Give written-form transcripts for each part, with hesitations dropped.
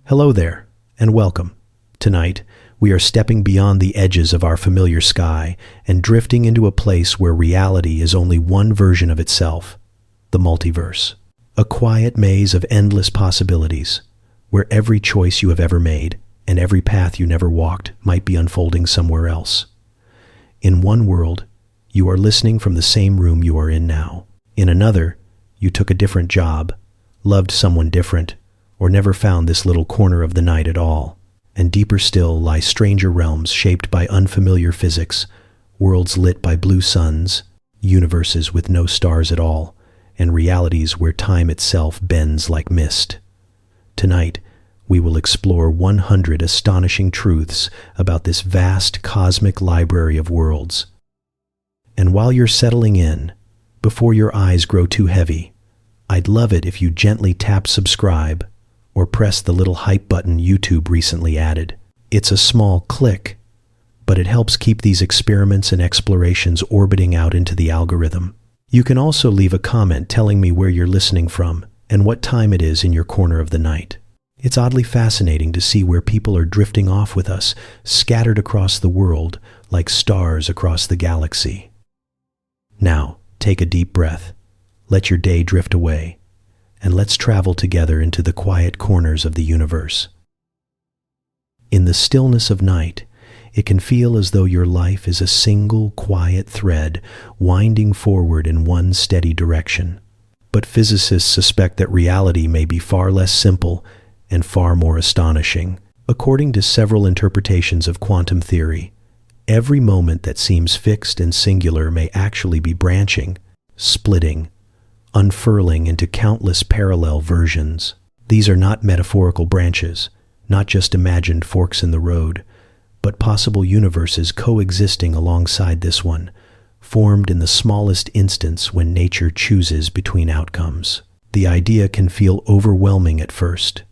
Hello there, and welcome. Tonight, we are stepping beyond the edges of our familiar sky and drifting into a place where reality is only one version of itself, the multiverse. A quiet maze of endless possibilities, where every choice you have ever made and every path you never walked might be unfolding somewhere else. In one world, you are listening from the same room you are in now. In another, you took a different job, loved someone different, or never found this little corner of the night at all. And deeper still lie stranger realms shaped by unfamiliar physics, worlds lit by blue suns, universes with no stars at all, and realities where time itself bends like mist. Tonight, we will explore 100 astonishing truths about this vast cosmic library of worlds. And while you're settling in, before your eyes grow too heavy, I'd love it if you gently tap subscribe or press the little hype button YouTube recently added. It's a small click, but it helps keep these experiments and explorations orbiting out into the algorithm. You can also leave a comment telling me where you're listening from and what time it is in your corner of the night. It's oddly fascinating to see where people are drifting off with us, scattered across the world like stars across the galaxy. Now, take a deep breath, let your day drift away, and let's travel together into the quiet corners of the universe. In the stillness of night, it can feel as though your life is a single quiet thread winding forward in one steady direction. But physicists suspect that reality may be far less simple and far more astonishing. According to several interpretations of quantum theory, every moment that seems fixed and singular may actually be branching, splitting, unfurling into countless parallel versions. These are not metaphorical branches, not just imagined forks in the road, but possible universes coexisting alongside this one, formed in the smallest instance when nature chooses between outcomes. The idea can feel overwhelming at first,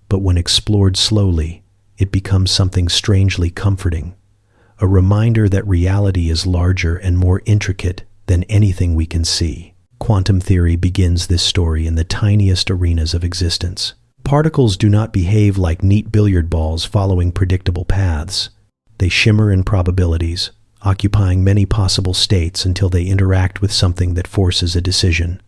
but when explored slowly, it becomes something strangely comforting, a reminder that reality is larger and more intricate than anything we can see. Quantum theory begins this story in the tiniest arenas of existence. Particles do not behave like neat billiard balls following predictable paths. They shimmer in probabilities, occupying many possible states until they interact with something that forces a decision.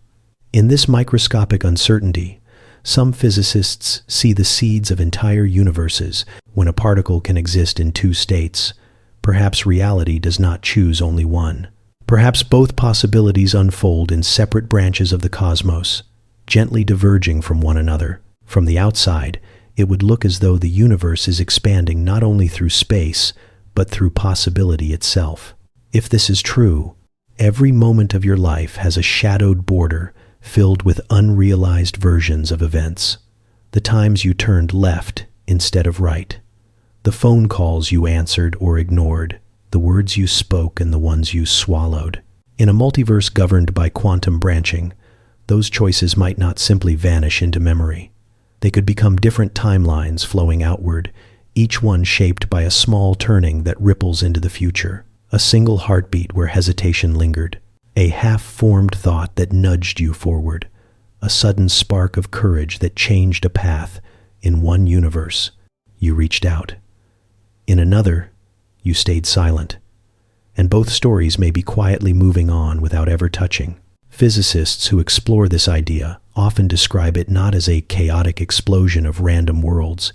In this microscopic uncertainty, some physicists see the seeds of entire universes. When a particle can exist in two states, perhaps reality does not choose only one. Perhaps both possibilities unfold in separate branches of the cosmos, gently diverging from one another. From the outside, it would look as though the universe is expanding not only through space, but through possibility itself. If this is true, every moment of your life has a shadowed border filled with unrealized versions of events. The times you turned left instead of right, the phone calls you answered or ignored, the words you spoke and the ones you swallowed. In a multiverse governed by quantum branching, those choices might not simply vanish into memory. They could become different timelines flowing outward, each one shaped by a small turning that ripples into the future. A single heartbeat where hesitation lingered, a half-formed thought that nudged you forward, a sudden spark of courage that changed a path. In one universe, you reached out. In another, you stayed silent, and both stories may be quietly moving on without ever touching. Physicists who explore this idea often describe it not as a chaotic explosion of random worlds,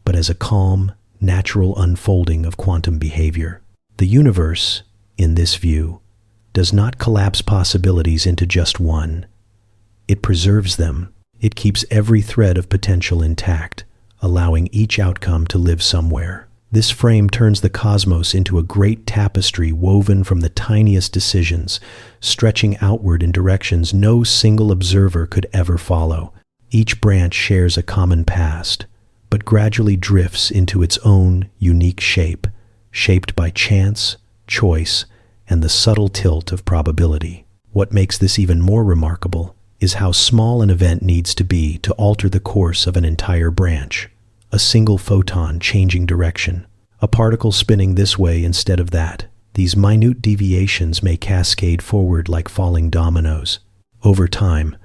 but as a calm, natural unfolding of quantum behavior. The universe, in this view, does not collapse possibilities into just one. It preserves them. It keeps every thread of potential intact, allowing each outcome to live somewhere. This frame turns the cosmos into a great tapestry woven from the tiniest decisions, stretching outward in directions no single observer could ever follow. Each branch shares a common past, but gradually drifts into its own unique shape, shaped by chance, choice, and the subtle tilt of probability. What makes this even more remarkable is how small an event needs to be to alter the course of an entire branch. A single photon changing direction, a particle spinning this way instead of that. These minute deviations may cascade forward like falling dominoes. Over time,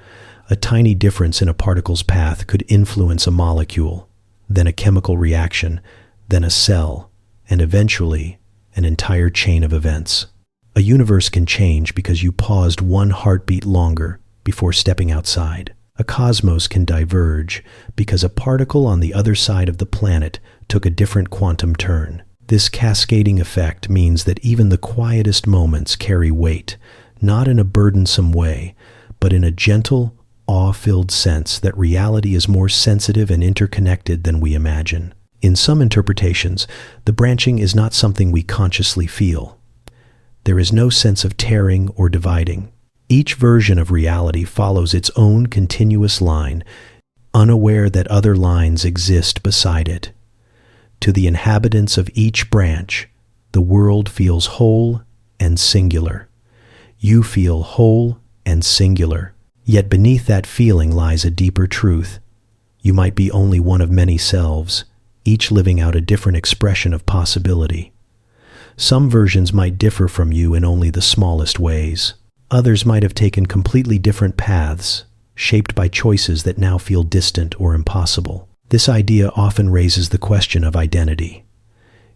a tiny difference in a particle's path could influence a molecule, then a chemical reaction, then a cell, and eventually an entire chain of events. A universe can change because you paused one heartbeat longer before stepping outside. A cosmos can diverge because a particle on the other side of the planet took a different quantum turn. This cascading effect means that even the quietest moments carry weight, not in a burdensome way, but in a gentle, awe-filled sense that reality is more sensitive and interconnected than we imagine. In some interpretations, the branching is not something we consciously feel. There is no sense of tearing or dividing. Each version of reality follows its own continuous line, unaware that other lines exist beside it. To the inhabitants of each branch, the world feels whole and singular. You feel whole and singular. Yet beneath that feeling lies a deeper truth. You might be only one of many selves, each living out a different expression of possibility. Some versions might differ from you in only the smallest ways. Others might have taken completely different paths, shaped by choices that now feel distant or impossible. This idea often raises the question of identity.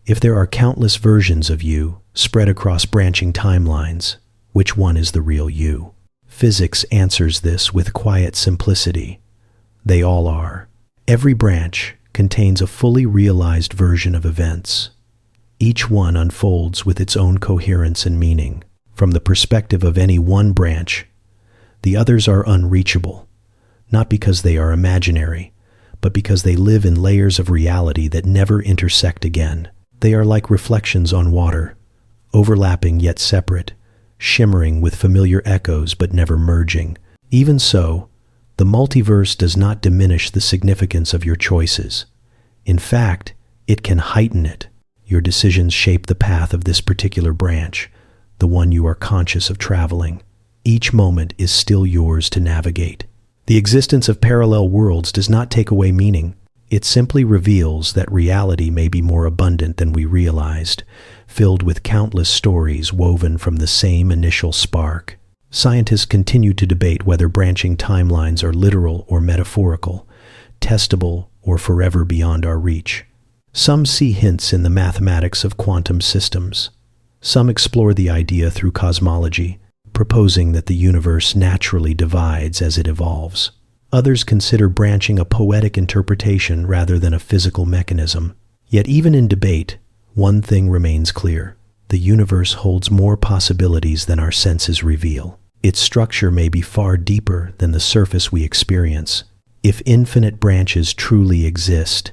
If there are countless versions of you spread across branching timelines, which one is the real you? Physics answers this with quiet simplicity. They all are. Every branch contains a fully realized version of events. Each one unfolds with its own coherence and meaning. From the perspective of any one branch, the others are unreachable, not because they are imaginary, but because they live in layers of reality that never intersect again. They are like reflections on water, overlapping yet separate, shimmering with familiar echoes but never merging. Even so, the multiverse does not diminish the significance of your choices. In fact, it can heighten it. Your decisions shape the path of this particular branch, the one you are conscious of traveling. Each moment is still yours to navigate. The existence of parallel worlds does not take away meaning. It simply reveals that reality may be more abundant than we realized, filled with countless stories woven from the same initial spark. Scientists continue to debate whether branching timelines are literal or metaphorical, testable or forever beyond our reach. Some see hints in the mathematics of quantum systems. Some explore the idea through cosmology, proposing that the universe naturally divides as it evolves. Others consider branching a poetic interpretation rather than a physical mechanism. Yet even in debate, one thing remains clear. The universe holds more possibilities than our senses reveal. Its structure may be far deeper than the surface we experience. If infinite branches truly exist,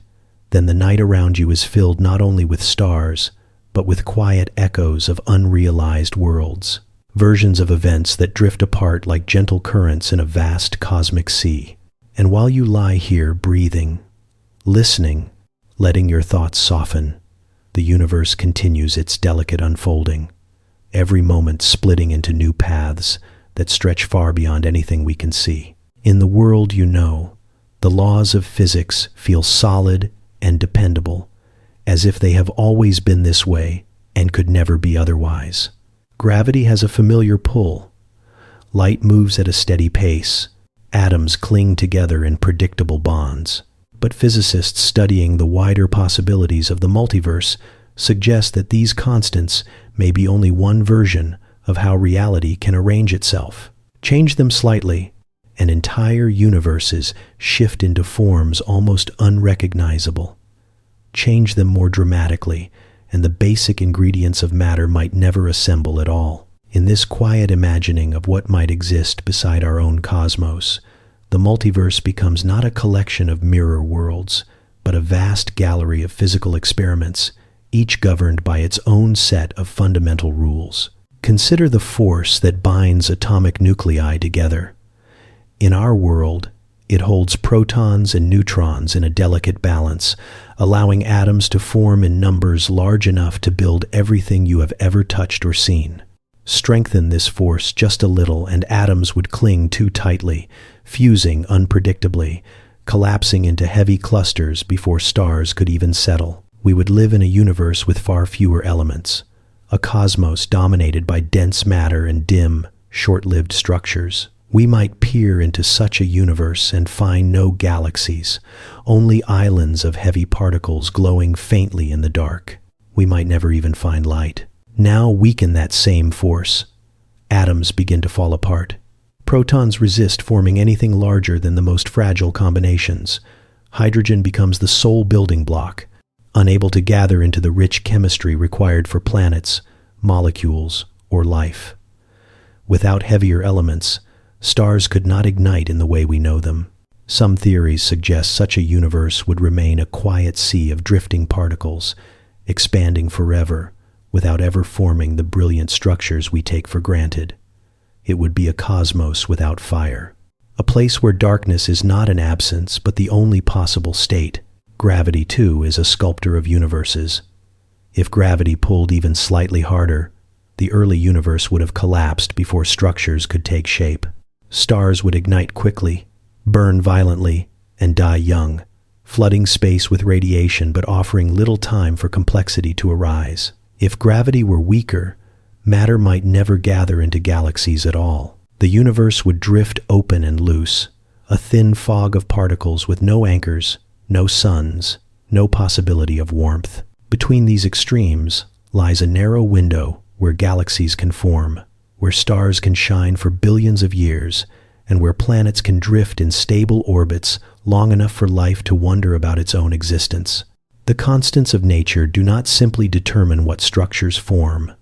then the night around you is filled not only with stars, but with quiet echoes of unrealized worlds, versions of events that drift apart like gentle currents in a vast cosmic sea. And while you lie here breathing, listening, letting your thoughts soften, the universe continues its delicate unfolding, every moment splitting into new paths that stretch far beyond anything we can see. In the world you know, the laws of physics feel solid and dependable, as if they have always been this way and could never be otherwise. Gravity has a familiar pull. Light moves at a steady pace. Atoms cling together in predictable bonds. But physicists studying the wider possibilities of the multiverse suggest that these constants may be only one version of how reality can arrange itself. Change them slightly, and entire universes shift into forms almost unrecognizable. Change them more dramatically, and the basic ingredients of matter might never assemble at all. In this quiet imagining of what might exist beside our own cosmos, the multiverse becomes not a collection of mirror worlds, but a vast gallery of physical experiments, each governed by its own set of fundamental rules. Consider the force that binds atomic nuclei together. In our world, it holds protons and neutrons in a delicate balance, allowing atoms to form in numbers large enough to build everything you have ever touched or seen. Strengthen this force just a little and atoms would cling too tightly, fusing unpredictably, collapsing into heavy clusters before stars could even settle. We would live in a universe with far fewer elements, a cosmos dominated by dense matter and dim, short-lived structures. We might peer into such a universe and find no galaxies, only islands of heavy particles glowing faintly in the dark. We might never even find light. Now weaken that same force. Atoms begin to fall apart. Protons resist forming anything larger than the most fragile combinations. Hydrogen becomes the sole building block, unable to gather into the rich chemistry required for planets, molecules, or life. Without heavier elements, stars could not ignite in the way we know them. Some theories suggest such a universe would remain a quiet sea of drifting particles, expanding forever, without ever forming the brilliant structures we take for granted. It would be a cosmos without fire. A place where darkness is not an absence, but the only possible state. Gravity, too, is a sculptor of universes. If gravity pulled even slightly harder, the early universe would have collapsed before structures could take shape. Stars would ignite quickly, burn violently, and die young, flooding space with radiation but offering little time for complexity to arise. If gravity were weaker, matter might never gather into galaxies at all. The universe would drift open and loose, a thin fog of particles with no anchors, no suns, no possibility of warmth. Between these extremes lies a narrow window where galaxies can form, where stars can shine for billions of years, and where planets can drift in stable orbits long enough for life to wonder about its own existence. The constants of nature do not simply determine what structures form.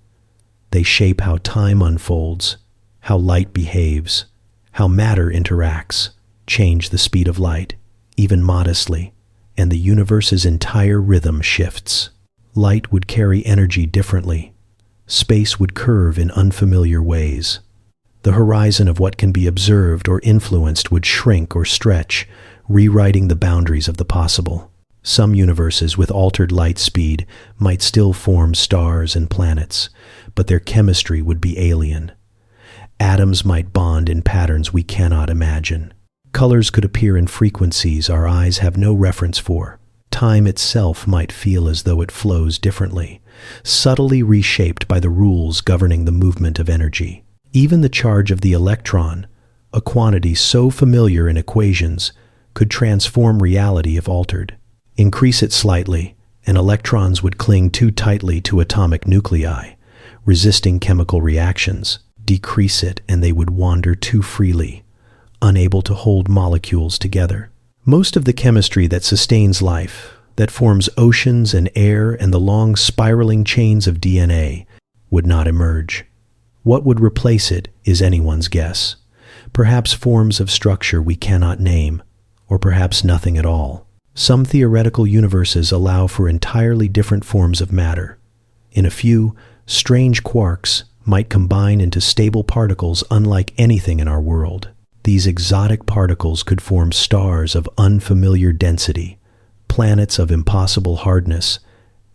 They shape how time unfolds, how light behaves, how matter interacts, change the speed of light, even modestly, and the universe's entire rhythm shifts. Light would carry energy differently. Space would curve in unfamiliar ways. The horizon of what can be observed or influenced would shrink or stretch, rewriting the boundaries of the possible. Some universes with altered light speed might still form stars and planets, but their chemistry would be alien. Atoms might bond in patterns we cannot imagine. Colors could appear in frequencies our eyes have no reference for. Time itself might feel as though it flows differently, subtly reshaped by the rules governing the movement of energy. Even the charge of the electron, a quantity so familiar in equations, could transform reality if altered. Increase it slightly, and electrons would cling too tightly to atomic nuclei, resisting chemical reactions. Decrease it, and they would wander too freely, unable to hold molecules together. Most of the chemistry that sustains life, that forms oceans and air and the long spiraling chains of DNA, would not emerge. What would replace it is anyone's guess. Perhaps forms of structure we cannot name, or perhaps nothing at all. Some theoretical universes allow for entirely different forms of matter. In a few, strange quarks might combine into stable particles unlike anything in our world. These exotic particles could form stars of unfamiliar density, planets of impossible hardness,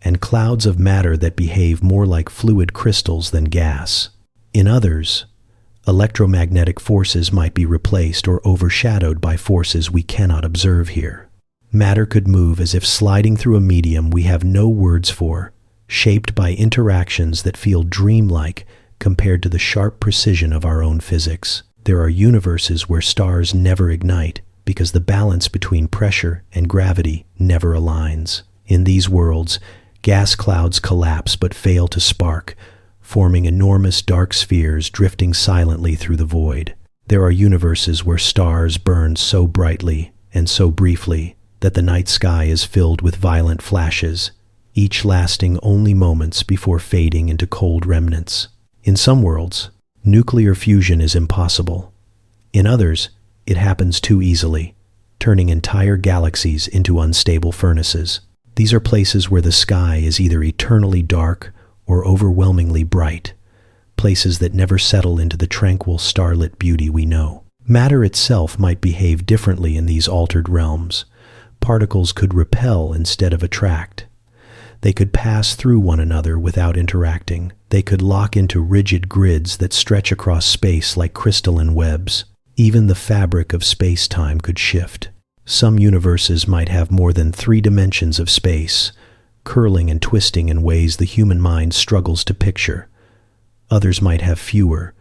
and clouds of matter that behave more like fluid crystals than gas. In others, electromagnetic forces might be replaced or overshadowed by forces we cannot observe here. Matter could move as if sliding through a medium we have no words for, shaped by interactions that feel dreamlike compared to the sharp precision of our own physics. There are universes where stars never ignite because the balance between pressure and gravity never aligns. In these worlds, gas clouds collapse but fail to spark, forming enormous dark spheres drifting silently through the void. There are universes where stars burn so brightly and so briefly that the night sky is filled with violent flashes, each lasting only moments before fading into cold remnants. In some worlds, nuclear fusion is impossible. In others, it happens too easily, turning entire galaxies into unstable furnaces. These are places where the sky is either eternally dark or overwhelmingly bright, places that never settle into the tranquil starlit beauty we know. Matter itself might behave differently in these altered realms. Particles could repel instead of attract. They could pass through one another without interacting. They could lock into rigid grids that stretch across space like crystalline webs. Even the fabric of space-time could shift. Some universes might have more than 3 dimensions of space, curling and twisting in ways the human mind struggles to picture. Others might have fewer,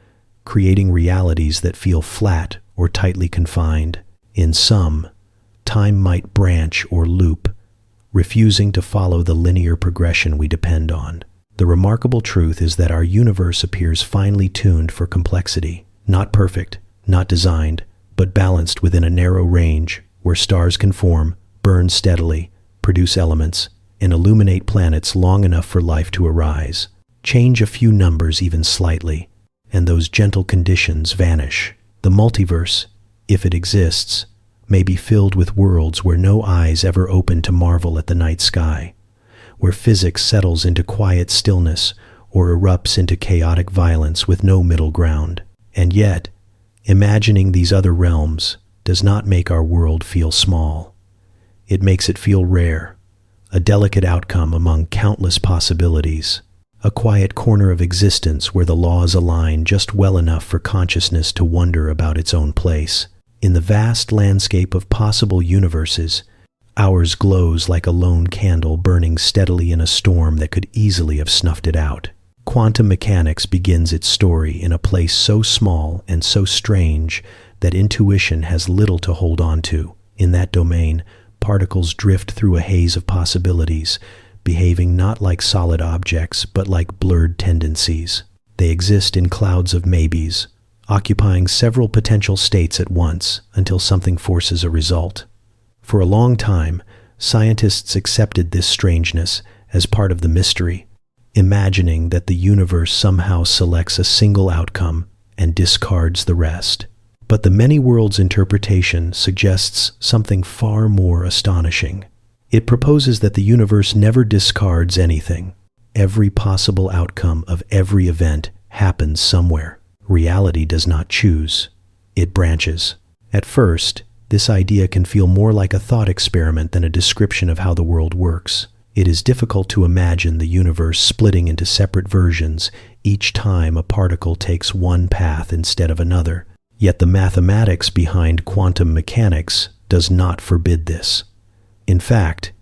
creating realities that feel flat or tightly confined. In some, time might branch or loop, refusing to follow the linear progression we depend on. The remarkable truth is that our universe appears finely tuned for complexity, not perfect, not designed, but balanced within a narrow range where stars can form, burn steadily, produce elements, and illuminate planets long enough for life to arise. Change a few numbers even slightly, and those gentle conditions vanish. The multiverse, if it exists, may be filled with worlds where no eyes ever open to marvel at the night sky, where physics settles into quiet stillness or erupts into chaotic violence with no middle ground. And yet, imagining these other realms does not make our world feel small. It makes it feel rare, a delicate outcome among countless possibilities, a quiet corner of existence where the laws align just well enough for consciousness to wonder about its own place. In the vast landscape of possible universes, ours glows like a lone candle burning steadily in a storm that could easily have snuffed it out. Quantum mechanics begins its story in a place so small and so strange that intuition has little to hold on to. In that domain, particles drift through a haze of possibilities, behaving not like solid objects but like blurred tendencies. They exist in clouds of maybes, occupying several potential states at once until something forces a result. For a long time, scientists accepted this strangeness as part of the mystery, imagining that the universe somehow selects a single outcome and discards the rest. But the many worlds interpretation suggests something far more astonishing. It proposes that the universe never discards anything. Every possible outcome of every event happens somewhere. Reality does not choose. It branches. At first, this idea can feel more like a thought experiment than a description of how the world works. It is difficult to imagine the universe splitting into separate versions each time a particle takes one path instead of another. Yet the mathematics behind quantum mechanics does not forbid this. In fact,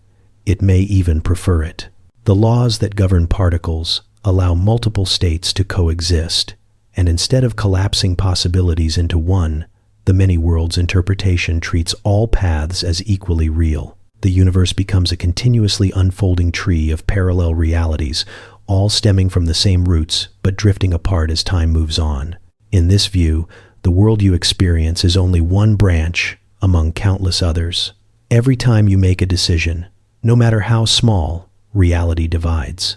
it may even prefer it. The laws that govern particles allow multiple states to coexist, and instead of collapsing possibilities into one, the many worlds interpretation treats all paths as equally real. The universe becomes a continuously unfolding tree of parallel realities, all stemming from the same roots but drifting apart as time moves on. In this view, the world you experience is only one branch among countless others. Every time you make a decision, no matter how small, reality divides.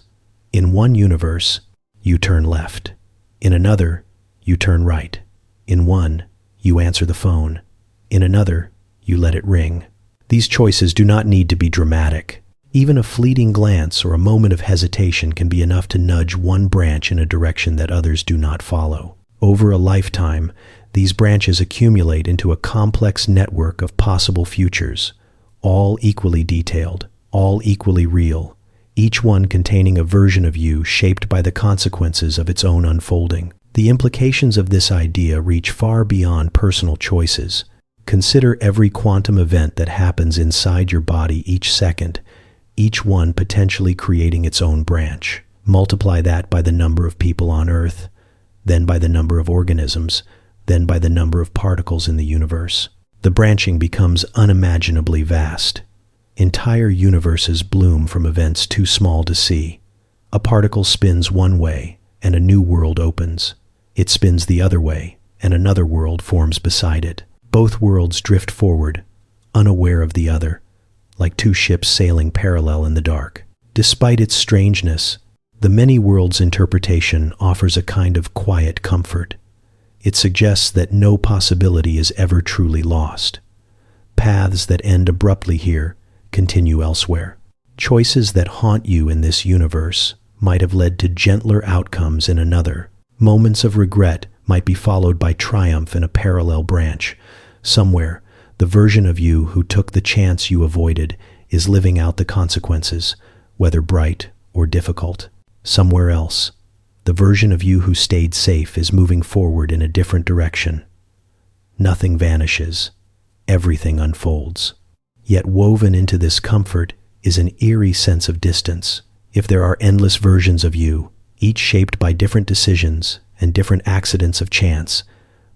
In one universe, you turn left. In another, you turn right. In one, you answer the phone. In another, you let it ring. These choices do not need to be dramatic. Even a fleeting glance or a moment of hesitation can be enough to nudge one branch in a direction that others do not follow. Over a lifetime, these branches accumulate into a complex network of possible futures, all equally detailed, all equally real, each one containing a version of you shaped by the consequences of its own unfolding. The implications of this idea reach far beyond personal choices. Consider every quantum event that happens inside your body each second, each one potentially creating its own branch. Multiply that by the number of people on Earth, then by the number of organisms, then by the number of particles in the universe. The branching becomes unimaginably vast. Entire universes bloom from events too small to see. A particle spins one way, and a new world opens. It spins the other way, and another world forms beside it. Both worlds drift forward, unaware of the other, like two ships sailing parallel in the dark. Despite its strangeness, the many worlds interpretation offers a kind of quiet comfort. It suggests that no possibility is ever truly lost. Paths that end abruptly here continue elsewhere. Choices that haunt you in this universe might have led to gentler outcomes in another. Moments of regret might be followed by triumph in a parallel branch. Somewhere, the version of you who took the chance you avoided is living out the consequences, whether bright or difficult. Somewhere else, the version of you who stayed safe is moving forward in a different direction. Nothing vanishes. Everything unfolds. Yet woven into this comfort is an eerie sense of distance. If there are endless versions of you, each shaped by different decisions and different accidents of chance,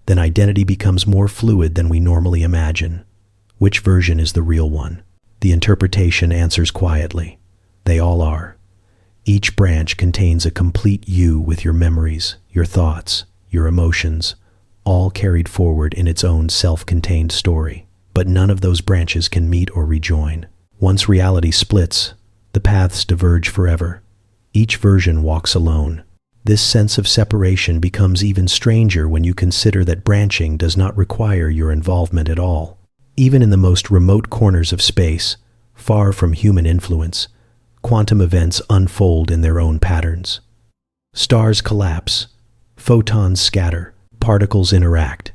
then identity becomes more fluid than we normally imagine. Which version is the real one? The interpretation answers quietly. They all are. Each branch contains a complete you with your memories, your thoughts, your emotions, all carried forward in its own self-contained story. But none of those branches can meet or rejoin. Once reality splits, the paths diverge forever. Each version walks alone. This sense of separation becomes even stranger when you consider that branching does not require your involvement at all. Even in the most remote corners of space, far from human influence, quantum events unfold in their own patterns. Stars collapse, photons scatter, particles interact.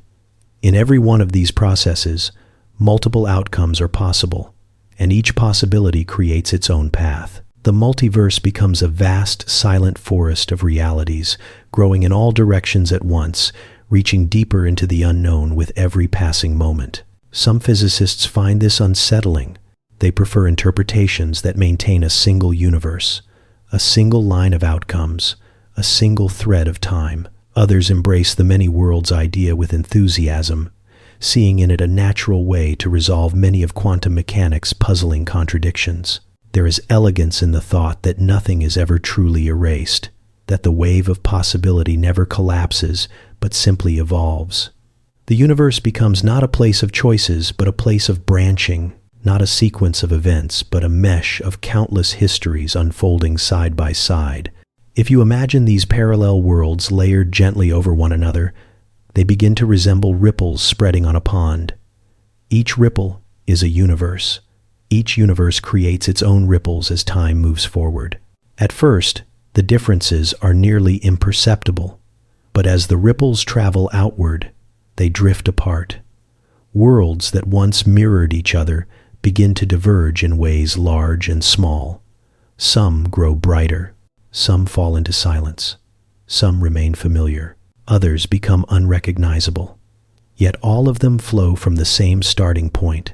In every one of these processes, multiple outcomes are possible, and each possibility creates its own path. The multiverse becomes a vast, silent forest of realities, growing in all directions at once, reaching deeper into the unknown with every passing moment. Some physicists find this unsettling. They prefer interpretations that maintain a single universe, a single line of outcomes, a single thread of time. Others embrace the many worlds idea with enthusiasm, seeing in it a natural way to resolve many of quantum mechanics' puzzling contradictions. There is elegance in the thought that nothing is ever truly erased, that the wave of possibility never collapses, but simply evolves. The universe becomes not a place of choices, but a place of branching, not a sequence of events, but a mesh of countless histories unfolding side by side. If you imagine these parallel worlds layered gently over one another, they begin to resemble ripples spreading on a pond. Each ripple is a universe. Each universe creates its own ripples as time moves forward. At first, the differences are nearly imperceptible, but as the ripples travel outward, they drift apart. Worlds that once mirrored each other begin to diverge in ways large and small. Some grow brighter, some fall into silence, some remain familiar, others become unrecognizable. Yet all of them flow from the same starting point,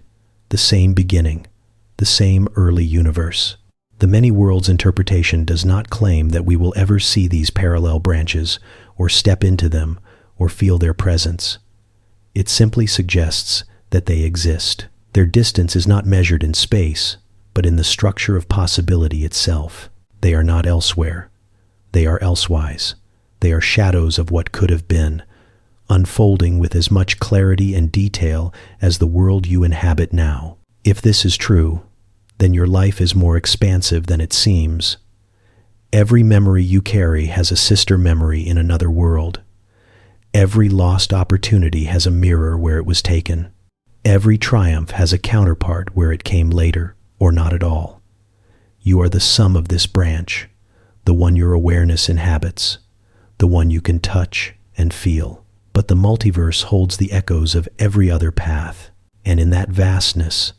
the same beginning, the same early universe. The many worlds interpretation does not claim that we will ever see these parallel branches, or step into them, or feel their presence. It simply suggests that they exist. Their distance is not measured in space, but in the structure of possibility itself. They are not elsewhere. They are elsewise. They are shadows of what could have been, unfolding with as much clarity and detail as the world you inhabit now. If this is true, then your life is more expansive than it seems. Every memory you carry has a sister memory in another world. Every lost opportunity has a mirror where it was taken. Every triumph has a counterpart where it came later, or not at all. You are the sum of this branch, the one your awareness inhabits, the one you can touch and feel. But the multiverse holds the echoes of every other path, and in that vastness,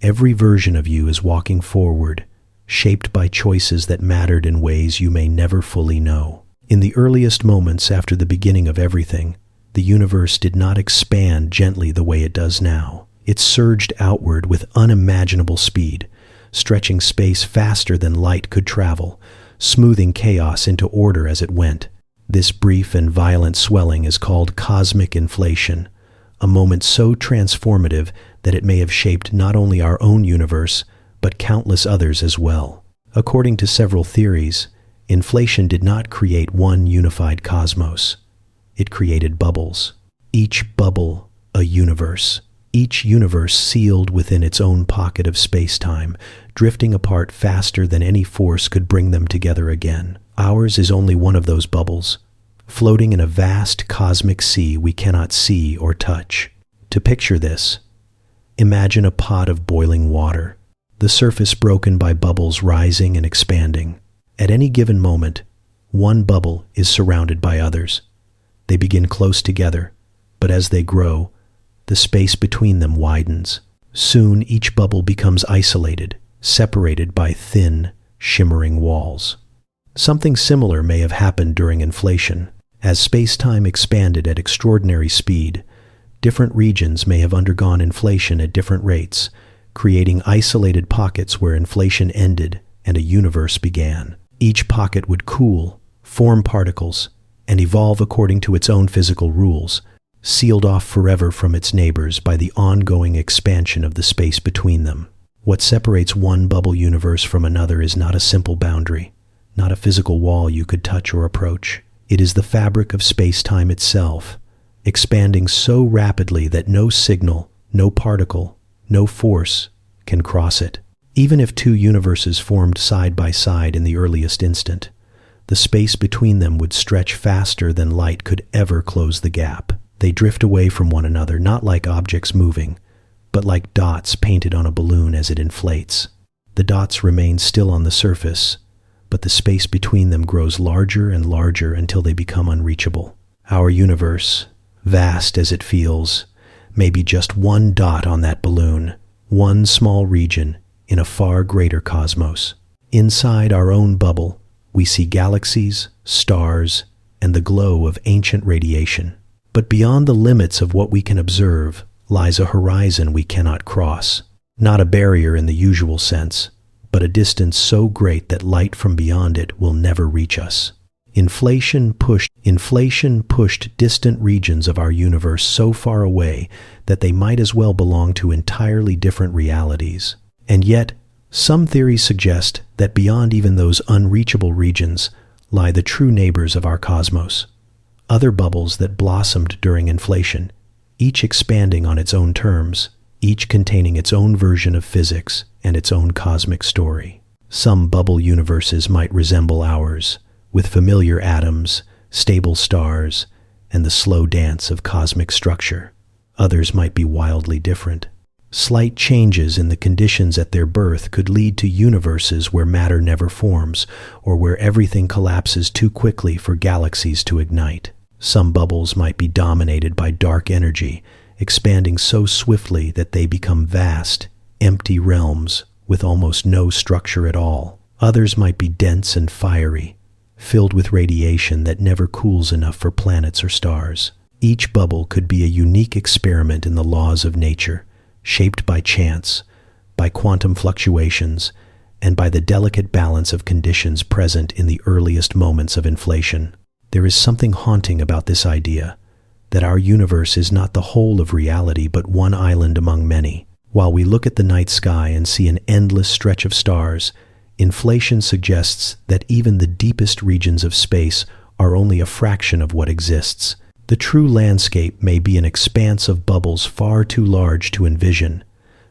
every version of you is walking forward, shaped by choices that mattered in ways you may never fully know. In the earliest moments after the beginning of everything, the universe did not expand gently the way it does now. It surged outward with unimaginable speed, stretching space faster than light could travel, smoothing chaos into order as it went. This brief and violent swelling is called cosmic inflation, a moment so transformative that it may have shaped not only our own universe, but countless others as well. According to several theories, inflation did not create one unified cosmos. It created bubbles. Each bubble, a universe. Each universe sealed within its own pocket of space-time, drifting apart faster than any force could bring them together again. Ours is only one of those bubbles, floating in a vast cosmic sea we cannot see or touch. To picture this, imagine a pot of boiling water, the surface broken by bubbles rising and expanding. At any given moment, one bubble is surrounded by others. They begin close together, but as they grow, the space between them widens. Soon each bubble becomes isolated, separated by thin, shimmering walls. Something similar may have happened during inflation. As space-time expanded at extraordinary speed, different regions may have undergone inflation at different rates, creating isolated pockets where inflation ended and a universe began. Each pocket would cool, form particles, and evolve according to its own physical rules, sealed off forever from its neighbors by the ongoing expansion of the space between them. What separates one bubble universe from another is not a simple boundary, not a physical wall you could touch or approach. It is the fabric of space-time itself, expanding so rapidly that no signal, no particle, no force can cross it. Even if two universes formed side by side in the earliest instant, the space between them would stretch faster than light could ever close the gap. They drift away from one another, not like objects moving, but like dots painted on a balloon as it inflates. The dots remain still on the surface, but the space between them grows larger and larger until they become unreachable. Our universe, vast as it feels, may be just one dot on that balloon, one small region in a far greater cosmos. Inside our own bubble, we see galaxies, stars, and the glow of ancient radiation. But beyond the limits of what we can observe lies a horizon we cannot cross. Not a barrier in the usual sense, but a distance so great that light from beyond it will never reach us. Inflation pushed distant regions of our universe so far away that they might as well belong to entirely different realities. And yet, some theories suggest that beyond even those unreachable regions lie the true neighbors of our cosmos, other bubbles that blossomed during inflation, each expanding on its own terms, each containing its own version of physics and its own cosmic story. Some bubble universes might resemble ours, with familiar atoms, stable stars, and the slow dance of cosmic structure. Others might be wildly different. Slight changes in the conditions at their birth could lead to universes where matter never forms, or where everything collapses too quickly for galaxies to ignite. Some bubbles might be dominated by dark energy, expanding so swiftly that they become vast, empty realms with almost no structure at all. Others might be dense and fiery, filled with radiation that never cools enough for planets or stars. Each bubble could be a unique experiment in the laws of nature, shaped by chance, by quantum fluctuations, and by the delicate balance of conditions present in the earliest moments of inflation. There is something haunting about this idea, that our universe is not the whole of reality but one island among many. While we look at the night sky and see an endless stretch of stars, inflation suggests that even the deepest regions of space are only a fraction of what exists. The true landscape may be an expanse of bubbles far too large to envision,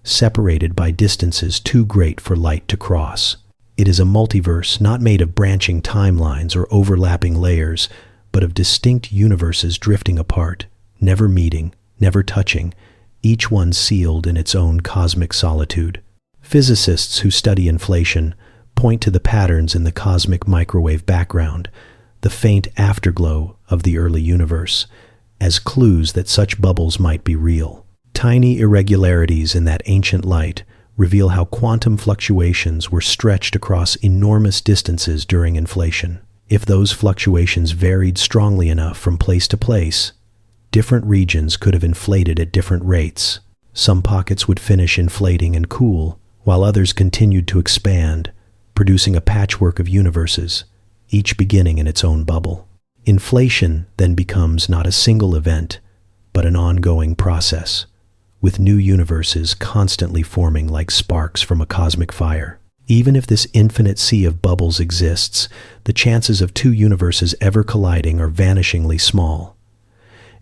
separated by distances too great for light to cross. It is a multiverse not made of branching timelines or overlapping layers, but of distinct universes drifting apart, never meeting, never touching, each one sealed in its own cosmic solitude. Physicists who study inflation point to the patterns in the cosmic microwave background, the faint afterglow of the early universe, as clues that such bubbles might be real. Tiny irregularities in that ancient light reveal how quantum fluctuations were stretched across enormous distances during inflation. If those fluctuations varied strongly enough from place to place, different regions could have inflated at different rates. Some pockets would finish inflating and cool, while others continued to expand, producing a patchwork of universes, each beginning in its own bubble. Inflation then becomes not a single event, but an ongoing process, with new universes constantly forming like sparks from a cosmic fire. Even if this infinite sea of bubbles exists, the chances of two universes ever colliding are vanishingly small.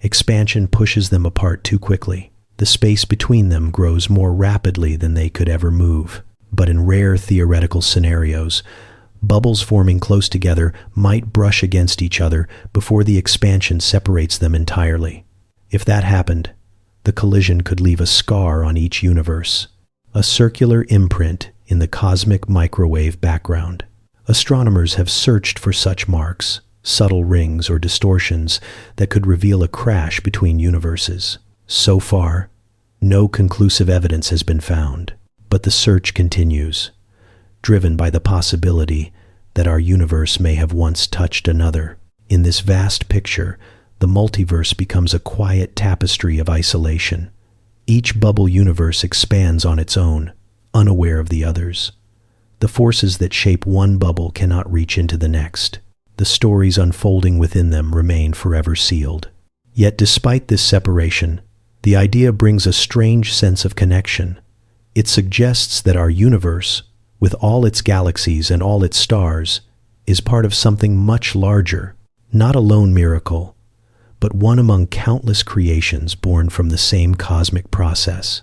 Expansion pushes them apart too quickly. The space between them grows more rapidly than they could ever move. But in rare theoretical scenarios, bubbles forming close together might brush against each other before the expansion separates them entirely. If that happened, the collision could leave a scar on each universe, a circular imprint in the cosmic microwave background. Astronomers have searched for such marks, subtle rings or distortions that could reveal a crash between universes. So far, no conclusive evidence has been found, but the search continues, driven by the possibility that our universe may have once touched another. In this vast picture, the multiverse becomes a quiet tapestry of isolation. Each bubble universe expands on its own, unaware of the others. The forces that shape one bubble cannot reach into the next. the stories unfolding within them remain forever sealed. Yet despite this separation, the idea brings a strange sense of connection. It suggests that our universe, with all its galaxies and all its stars, is part of something much larger, not a lone miracle, but one among countless creations born from the same cosmic process,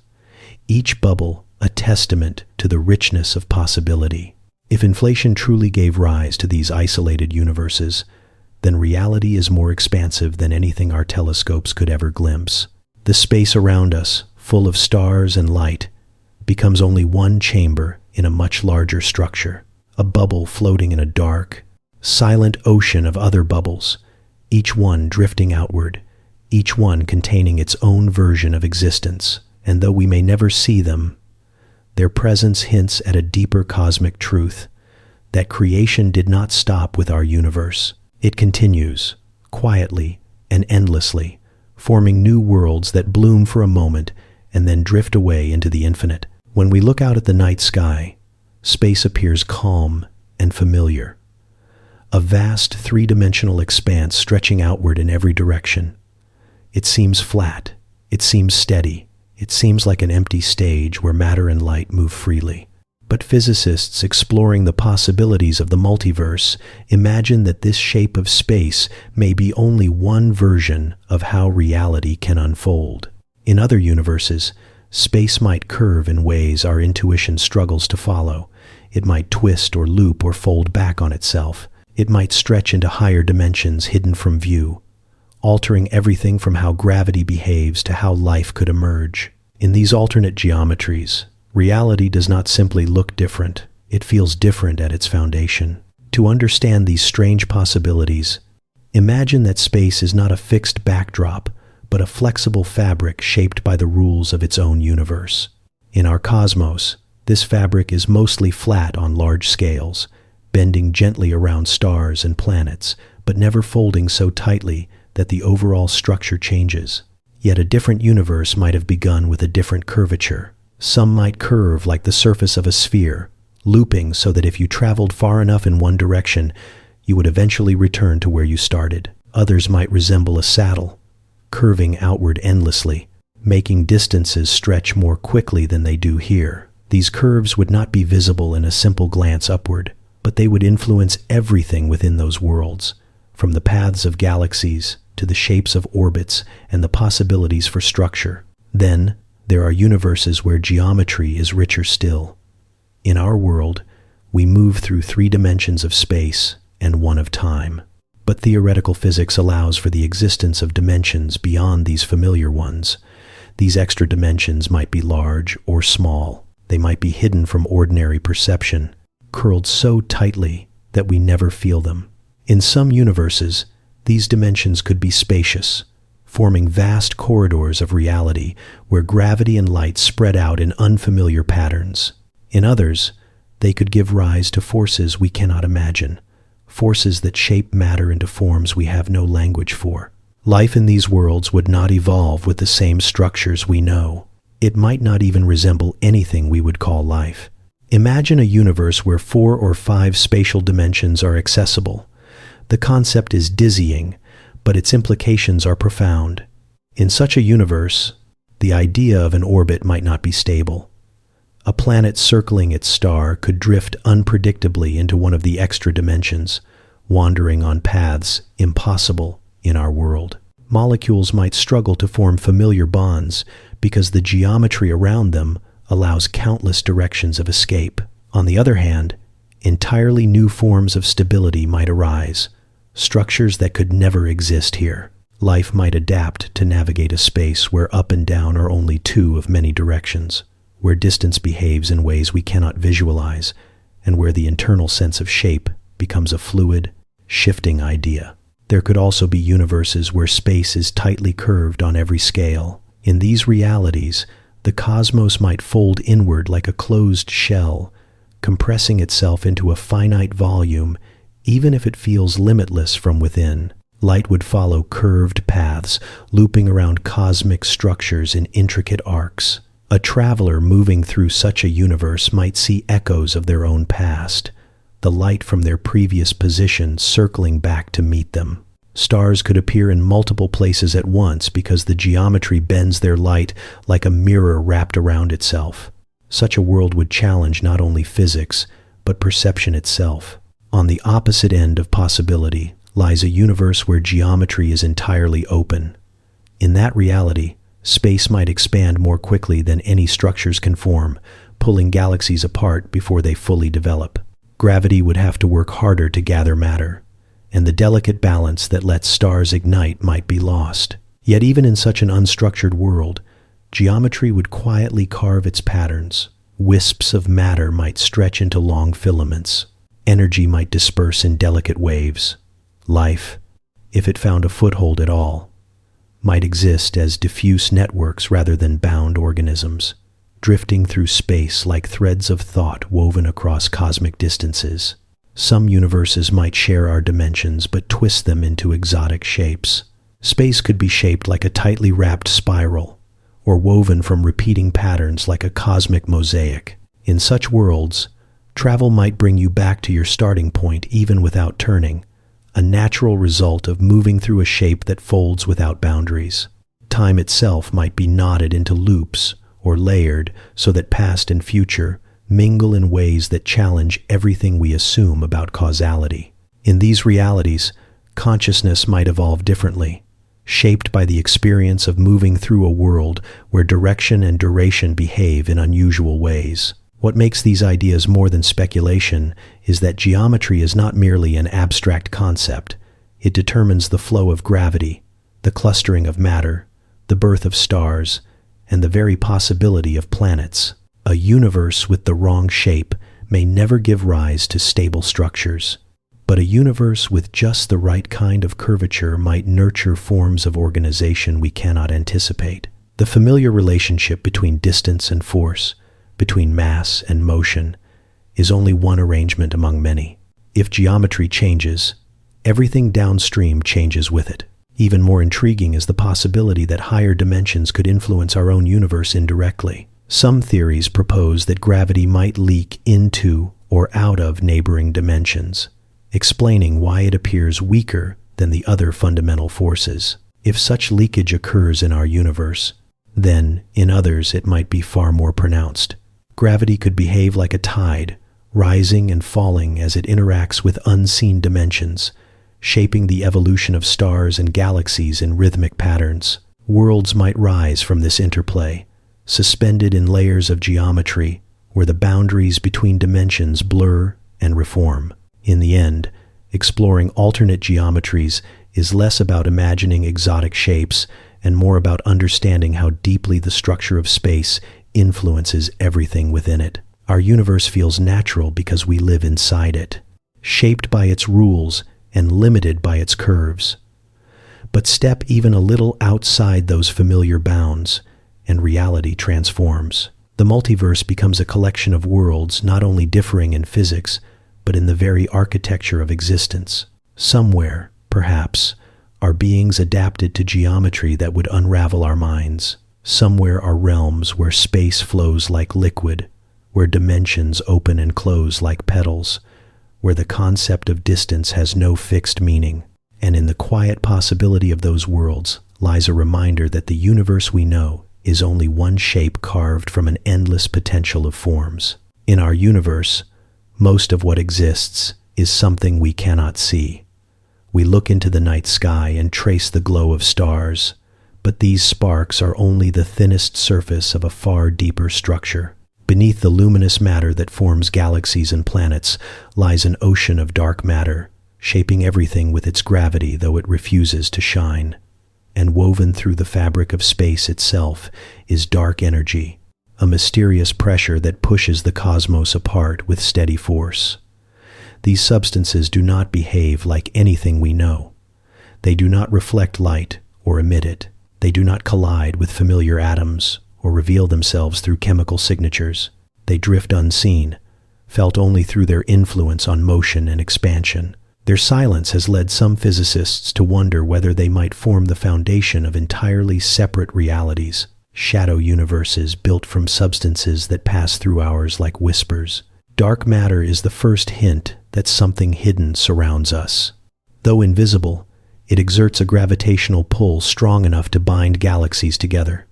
each bubble a testament to the richness of possibility. If inflation truly gave rise to these isolated universes, then reality is more expansive than anything our telescopes could ever glimpse. The space around us, full of stars and light, becomes only one chamber in a much larger structure, a bubble floating in a dark, silent ocean of other bubbles, each one drifting outward, each one containing its own version of existence. And though we may never see them, their presence hints at a deeper cosmic truth, that creation did not stop with our universe. It continues, quietly and endlessly, forming new worlds that bloom for a moment and then drift away into the infinite. When we look out at the night sky, space appears calm and familiar, a vast three-dimensional expanse stretching outward in every direction. It seems flat, it seems steady, it seems like an empty stage where matter and light move freely. But physicists exploring the possibilities of the multiverse imagine that this shape of space may be only one version of how reality can unfold. In other universes, space might curve in ways our intuition struggles to follow. It might twist or loop or fold back on itself. It might stretch into higher dimensions hidden from view, altering everything from how gravity behaves to how life could emerge. In these alternate geometries, reality does not simply look different, it feels different at its foundation. To understand these strange possibilities, imagine that space is not a fixed backdrop, but a flexible fabric shaped by the rules of its own universe. In our cosmos, this fabric is mostly flat on large scales, bending gently around stars and planets, but never folding so tightly that the overall structure changes. Yet a different universe might have begun with a different curvature. Some might curve like the surface of a sphere, looping so that if you traveled far enough in one direction, you would eventually return to where you started. Others might resemble a saddle, curving outward endlessly, making distances stretch more quickly than they do here. These curves would not be visible in a simple glance upward, but they would influence everything within those worlds, from the paths of galaxies to the shapes of orbits and the possibilities for structure. Then, there are universes where geometry is richer still. In our world, we move through 3 dimensions of space and 1 of time. But theoretical physics allows for the existence of dimensions beyond these familiar ones. These extra dimensions might be large or small. They might be hidden from ordinary perception, curled so tightly that we never feel them. In some universes, these dimensions could be spacious, forming vast corridors of reality where gravity and light spread out in unfamiliar patterns. In others, they could give rise to forces we cannot imagine, forces that shape matter into forms we have no language for. Life in these worlds would not evolve with the same structures we know. It might not even resemble anything we would call life. Imagine a universe where 4 or 5 spatial dimensions are accessible. The concept is dizzying, but its implications are profound. In such a universe, the idea of an orbit might not be stable. A planet circling its star could drift unpredictably into one of the extra dimensions, wandering on paths impossible in our world. Molecules might struggle to form familiar bonds because the geometry around them allows countless directions of escape. On the other hand, entirely new forms of stability might arise, structures that could never exist here. Life might adapt to navigate a space where up and down are only 2 of many directions, where distance behaves in ways we cannot visualize, and where the internal sense of shape becomes a fluid, shifting idea. There could also be universes where space is tightly curved on every scale. In these realities, the cosmos might fold inward like a closed shell, compressing itself into a finite volume, even if it feels limitless from within. Light would follow curved paths, looping around cosmic structures in intricate arcs. A traveler moving through such a universe might see echoes of their own past, the light from their previous position circling back to meet them. Stars could appear in multiple places at once because the geometry bends their light like a mirror wrapped around itself. Such a world would challenge not only physics, but perception itself. On the opposite end of possibility lies a universe where geometry is entirely open. In that reality, space might expand more quickly than any structures can form, pulling galaxies apart before they fully develop. Gravity would have to work harder to gather matter, and the delicate balance that lets stars ignite might be lost. Yet even in such an unstructured world, geometry would quietly carve its patterns. Wisps of matter might stretch into long filaments. Energy might disperse in delicate waves. Life, if it found a foothold at all, might exist as diffuse networks rather than bound organisms, drifting through space like threads of thought woven across cosmic distances. Some universes might share our dimensions but twist them into exotic shapes. Space could be shaped like a tightly wrapped spiral, or woven from repeating patterns like a cosmic mosaic. In such worlds, travel might bring you back to your starting point even without turning, a natural result of moving through a shape that folds without boundaries. Time itself might be knotted into loops or layered so that past and future mingle in ways that challenge everything we assume about causality. In these realities, consciousness might evolve differently, shaped by the experience of moving through a world where direction and duration behave in unusual ways. What makes these ideas more than speculation is that geometry is not merely an abstract concept. It determines the flow of gravity, the clustering of matter, the birth of stars, and the very possibility of planets. A universe with the wrong shape may never give rise to stable structures, but a universe with just the right kind of curvature might nurture forms of organization we cannot anticipate. The familiar relationship between distance and force, between mass and motion, is only one arrangement among many. If geometry changes, everything downstream changes with it. Even more intriguing is the possibility that higher dimensions could influence our own universe indirectly. Some theories propose that gravity might leak into or out of neighboring dimensions, explaining why it appears weaker than the other fundamental forces. If such leakage occurs in our universe, then in others it might be far more pronounced. Gravity could behave like a tide, rising and falling as it interacts with unseen dimensions, shaping the evolution of stars and galaxies in rhythmic patterns. Worlds might rise from this interplay, suspended in layers of geometry where the boundaries between dimensions blur and reform. In the end, exploring alternate geometries is less about imagining exotic shapes and more about understanding how deeply the structure of space influences everything within it. Our universe feels natural because we live inside it, shaped by its rules and limited by its curves. But step even a little outside those familiar bounds, and reality transforms. The multiverse becomes a collection of worlds not only differing in physics, but in the very architecture of existence. Somewhere, perhaps, are beings adapted to geometry that would unravel our minds. Somewhere are realms where space flows like liquid, where dimensions open and close like petals, where the concept of distance has no fixed meaning. And in the quiet possibility of those worlds lies a reminder that the universe we know is only one shape carved from an endless potential of forms. In our universe, most of what exists is something we cannot see. We look into the night sky and trace the glow of stars, but these sparks are only the thinnest surface of a far deeper structure. Beneath the luminous matter that forms galaxies and planets lies an ocean of dark matter, shaping everything with its gravity though it refuses to shine. And woven through the fabric of space itself is dark energy, a mysterious pressure that pushes the cosmos apart with steady force. These substances do not behave like anything we know. They do not reflect light or emit it. They do not collide with familiar atoms or reveal themselves through chemical signatures. They drift unseen, felt only through their influence on motion and expansion. Their silence has led some physicists to wonder whether they might form the foundation of entirely separate realities, shadow universes built from substances that pass through ours like whispers. Dark matter is the first hint that something hidden surrounds us. Though invisible, it exerts a gravitational pull strong enough to bind galaxies together.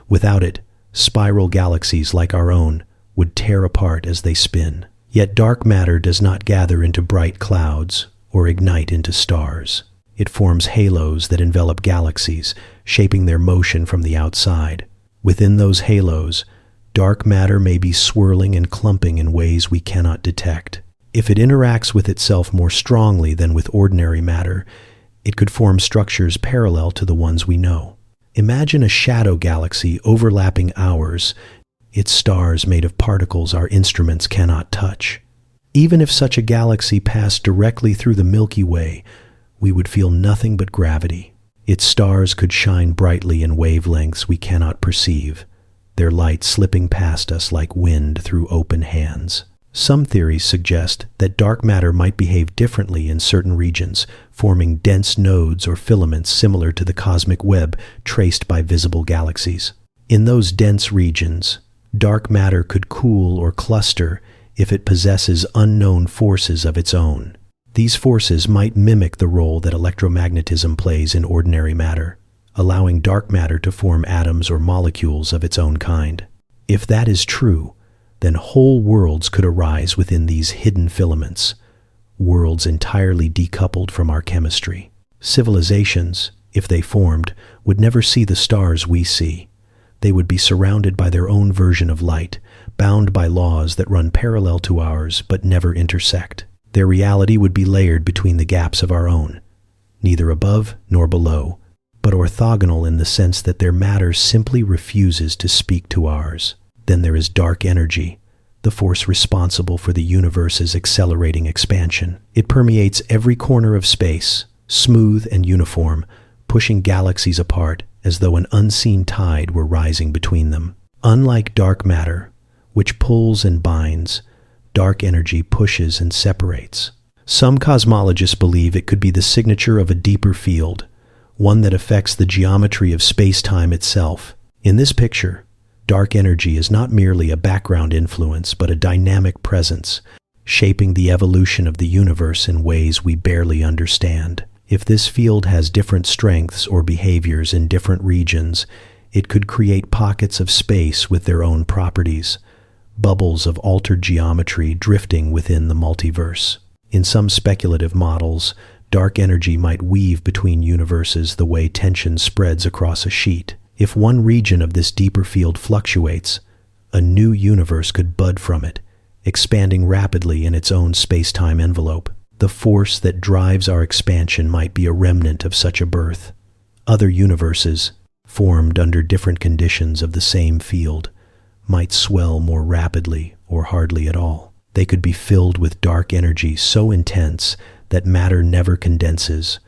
Without it, spiral galaxies like our own would tear apart as they spin. Yet dark matter does not gather into bright clouds or ignite into stars. It forms halos that envelop galaxies, shaping their motion from the outside. Within those halos, dark matter may be swirling and clumping in ways we cannot detect. If it interacts with itself more strongly than with ordinary matter, it could form structures parallel to the ones we know. Imagine a shadow galaxy overlapping ours, its stars made of particles our instruments cannot touch. Even if such a galaxy passed directly through the Milky Way, we would feel nothing but gravity. Its stars could shine brightly in wavelengths we cannot perceive, their light slipping past us like wind through open hands. Some theories suggest that dark matter might behave differently in certain regions, forming dense nodes or filaments similar to the cosmic web traced by visible galaxies. In those dense regions, dark matter could cool or cluster if it possesses unknown forces of its own. These forces might mimic the role that electromagnetism plays in ordinary matter, allowing dark matter to form atoms or molecules of its own kind. If that is true, then whole worlds could arise within these hidden filaments, worlds entirely decoupled from our chemistry. Civilizations, if they formed, would never see the stars we see. They would be surrounded by their own version of light, bound by laws that run parallel to ours but never intersect. Their reality would be layered between the gaps of our own, neither above nor below, but orthogonal in the sense that their matter simply refuses to speak to ours. Then there is dark energy, the force responsible for the universe's accelerating expansion. It permeates every corner of space, smooth and uniform, pushing galaxies apart as though an unseen tide were rising between them. Unlike dark matter, which pulls and binds, dark energy pushes and separates. Some cosmologists believe it could be the signature of a deeper field, one that affects the geometry of space-time itself. In this picture, dark energy is not merely a background influence, but a dynamic presence, shaping the evolution of the universe in ways we barely understand. If this field has different strengths or behaviors in different regions, it could create pockets of space with their own properties, bubbles of altered geometry drifting within the multiverse. In some speculative models, dark energy might weave between universes the way tension spreads across a sheet. If one region of this deeper field fluctuates, a new universe could bud from it, expanding rapidly in its own space-time envelope. The force that drives our expansion might be a remnant of such a birth. Other universes, formed under different conditions of the same field, might swell more rapidly or hardly at all. They could be filled with dark energy so intense that matter never condenses,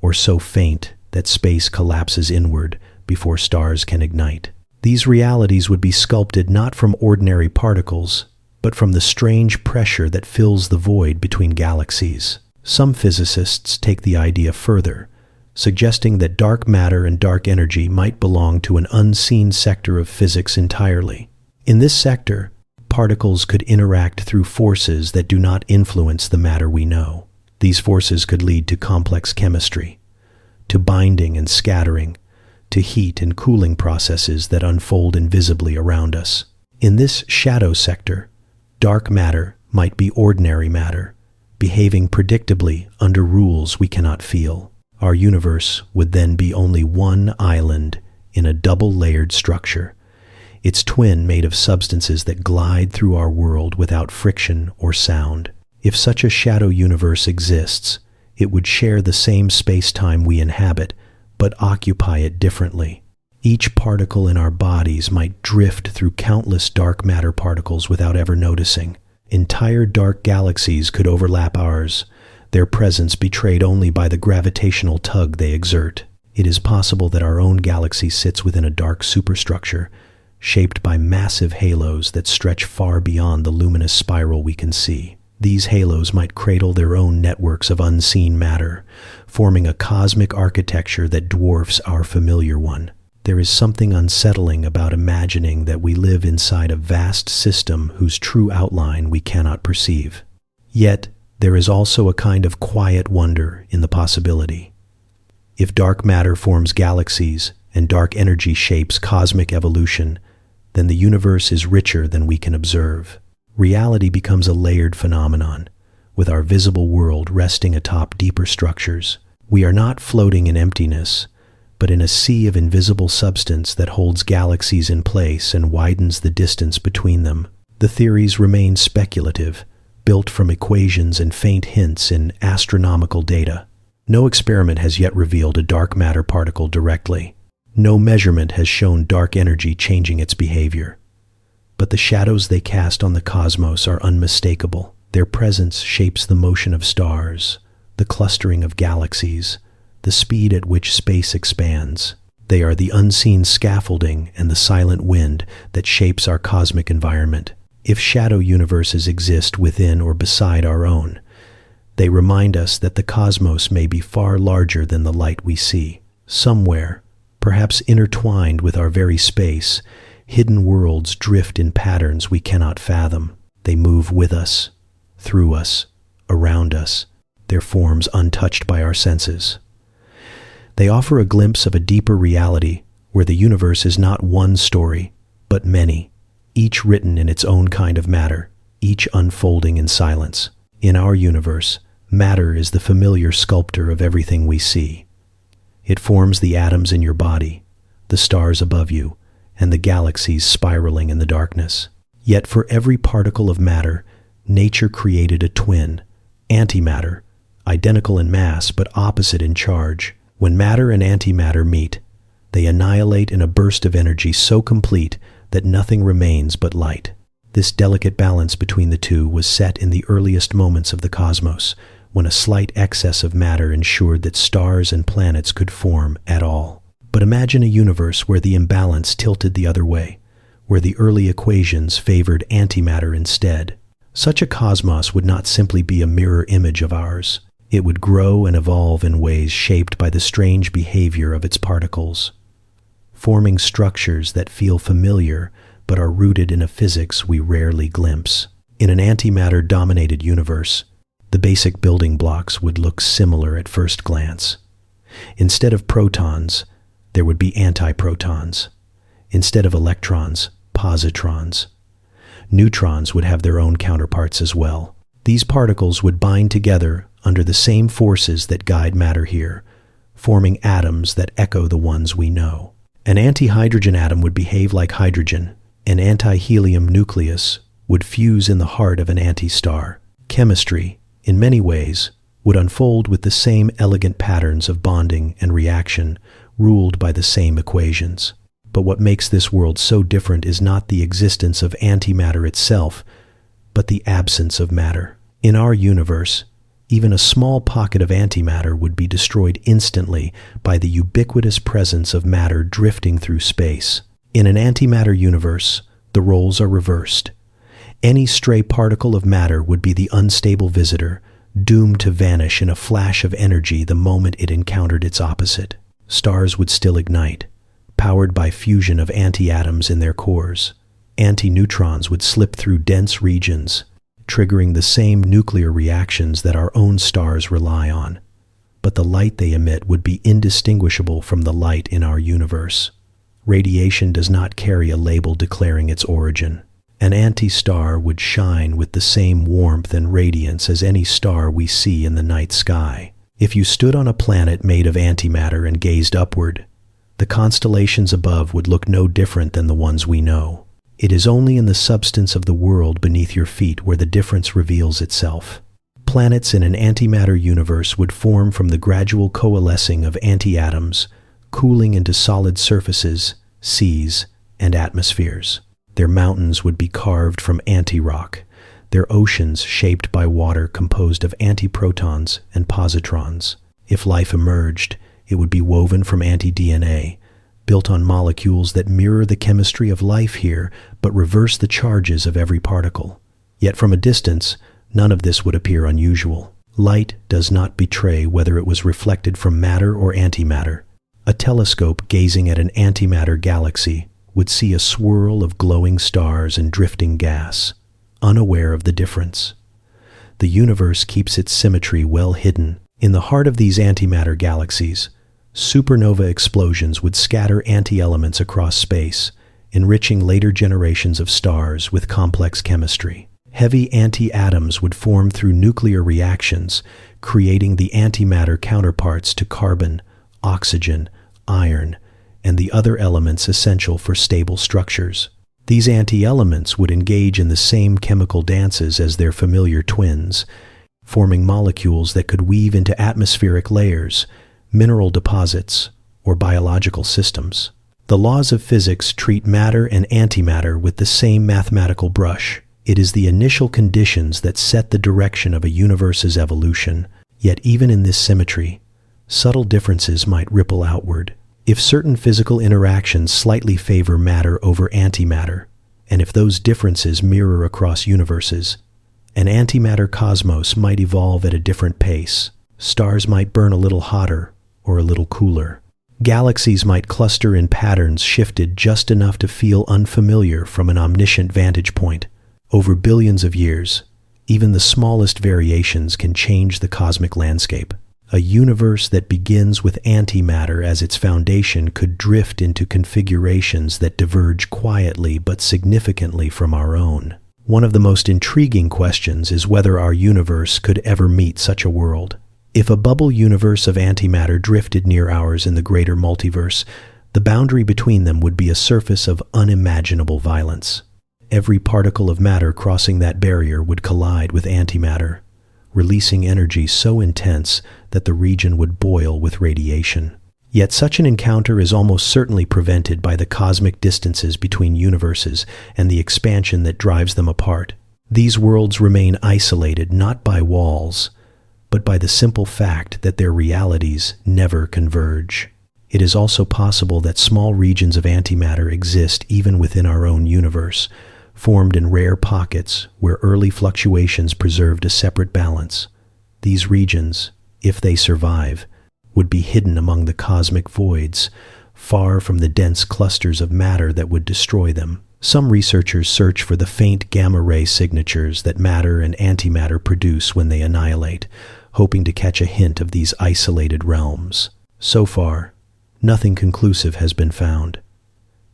or so faint that space collapses inward before stars can ignite. These realities would be sculpted not from ordinary particles, but from the strange pressure that fills the void between galaxies. Some physicists take the idea further, suggesting that dark matter and dark energy might belong to an unseen sector of physics entirely. In this sector, particles could interact through forces that do not influence the matter we know. These forces could lead to complex chemistry, to binding and scattering, to heat and cooling processes that unfold invisibly around us. In this shadow sector, dark matter might be ordinary matter, behaving predictably under rules we cannot feel. Our universe would then be only one island in a double-layered structure, its twin made of substances that glide through our world without friction or sound. If such a shadow universe exists, it would share the same space-time we inhabit, but occupy it differently. Each particle in our bodies might drift through countless dark matter particles without ever noticing. Entire dark galaxies could overlap ours, their presence betrayed only by the gravitational tug they exert. It is possible that our own galaxy sits within a dark superstructure, shaped by massive halos that stretch far beyond the luminous spiral we can see. These halos might cradle their own networks of unseen matter, forming a cosmic architecture that dwarfs our familiar one. There is something unsettling about imagining that we live inside a vast system whose true outline we cannot perceive. Yet, there is also a kind of quiet wonder in the possibility. If dark matter forms galaxies and dark energy shapes cosmic evolution, then the universe is richer than we can observe. Reality becomes a layered phenomenon, with our visible world resting atop deeper structures. We are not floating in emptiness, but in a sea of invisible substance that holds galaxies in place and widens the distance between them. The theories remain speculative, built from equations and faint hints in astronomical data. No experiment has yet revealed a dark matter particle directly. No measurement has shown dark energy changing its behavior. But the shadows they cast on the cosmos are unmistakable. Their presence shapes the motion of stars, the clustering of galaxies, the speed at which space expands. They are the unseen scaffolding and the silent wind that shapes our cosmic environment. If shadow universes exist within or beside our own, they remind us that the cosmos may be far larger than the light we see. Somewhere, perhaps intertwined with our very space, hidden worlds drift in patterns we cannot fathom. They move with us, through us, around us, their forms untouched by our senses. They offer a glimpse of a deeper reality where the universe is not one story, but many, each written in its own kind of matter, each unfolding in silence. In our universe, matter is the familiar sculptor of everything we see. It forms the atoms in your body, the stars above you, and the galaxies spiraling in the darkness. Yet for every particle of matter, nature created a twin, antimatter, identical in mass but opposite in charge. When matter and antimatter meet, they annihilate in a burst of energy so complete that nothing remains but light. This delicate balance between the two was set in the earliest moments of the cosmos, when a slight excess of matter ensured that stars and planets could form at all. But imagine a universe where the imbalance tilted the other way, where the early equations favored antimatter instead. Such a cosmos would not simply be a mirror image of ours. It would grow and evolve in ways shaped by the strange behavior of its particles, forming structures that feel familiar but are rooted in a physics we rarely glimpse. In an antimatter-dominated universe, the basic building blocks would look similar at first glance. Instead of protons, there would be antiprotons. Instead of electrons, positrons. Neutrons would have their own counterparts as well. These particles would bind together under the same forces that guide matter here, forming atoms that echo the ones we know. An antihydrogen atom would behave like hydrogen. An anti-helium nucleus would fuse in the heart of an anti-star. Chemistry, in many ways, would unfold with the same elegant patterns of bonding and reaction, ruled by the same equations. But what makes this world so different is not the existence of antimatter itself, but the absence of matter. In our universe, even a small pocket of antimatter would be destroyed instantly by the ubiquitous presence of matter drifting through space. In an antimatter universe, the roles are reversed. Any stray particle of matter would be the unstable visitor, doomed to vanish in a flash of energy the moment it encountered its opposite. Stars would still ignite, powered by fusion of antiatoms in their cores. Antineutrons would slip through dense regions, triggering the same nuclear reactions that our own stars rely on. But the light they emit would be indistinguishable from the light in our universe. Radiation does not carry a label declaring its origin. An anti-star would shine with the same warmth and radiance as any star we see in the night sky. If you stood on a planet made of antimatter and gazed upward, the constellations above would look no different than the ones we know. It is only in the substance of the world beneath your feet where the difference reveals itself. Planets in an antimatter universe would form from the gradual coalescing of antiatoms, cooling into solid surfaces, seas, and atmospheres. Their mountains would be carved from anti-rock, their oceans shaped by water composed of antiprotons and positrons. If life emerged, it would be woven from anti-DNA, built on molecules that mirror the chemistry of life here, but reverse the charges of every particle. Yet from a distance, none of this would appear unusual. Light does not betray whether it was reflected from matter or antimatter. A telescope gazing at an antimatter galaxy would see a swirl of glowing stars and drifting gas, unaware of the difference. The universe keeps its symmetry well hidden. In the heart of these antimatter galaxies, supernova explosions would scatter anti-elements across space, enriching later generations of stars with complex chemistry. Heavy anti-atoms would form through nuclear reactions, creating the antimatter counterparts to carbon, oxygen, iron, and the other elements essential for stable structures. These anti-elements would engage in the same chemical dances as their familiar twins, forming molecules that could weave into atmospheric layers, mineral deposits, or biological systems. The laws of physics treat matter and antimatter with the same mathematical brush. It is the initial conditions that set the direction of a universe's evolution. Yet even in this symmetry, subtle differences might ripple outward. If certain physical interactions slightly favor matter over antimatter, and if those differences mirror across universes, an antimatter cosmos might evolve at a different pace. Stars might burn a little hotter or a little cooler. Galaxies might cluster in patterns shifted just enough to feel unfamiliar from an omniscient vantage point. Over billions of years, even the smallest variations can change the cosmic landscape. A universe that begins with antimatter as its foundation could drift into configurations that diverge quietly but significantly from our own. One of the most intriguing questions is whether our universe could ever meet such a world. If a bubble universe of antimatter drifted near ours in the greater multiverse, the boundary between them would be a surface of unimaginable violence. Every particle of matter crossing that barrier would collide with antimatter, releasing energy so intense that the region would boil with radiation. Yet such an encounter is almost certainly prevented by the cosmic distances between universes and the expansion that drives them apart. These worlds remain isolated not by walls, but by the simple fact that their realities never converge. It is also possible that small regions of antimatter exist even within our own universe, formed in rare pockets where early fluctuations preserved a separate balance. These regions, if they survive, would be hidden among the cosmic voids, far from the dense clusters of matter that would destroy them. Some researchers search for the faint gamma-ray signatures that matter and antimatter produce when they annihilate, hoping to catch a hint of these isolated realms. So far, nothing conclusive has been found.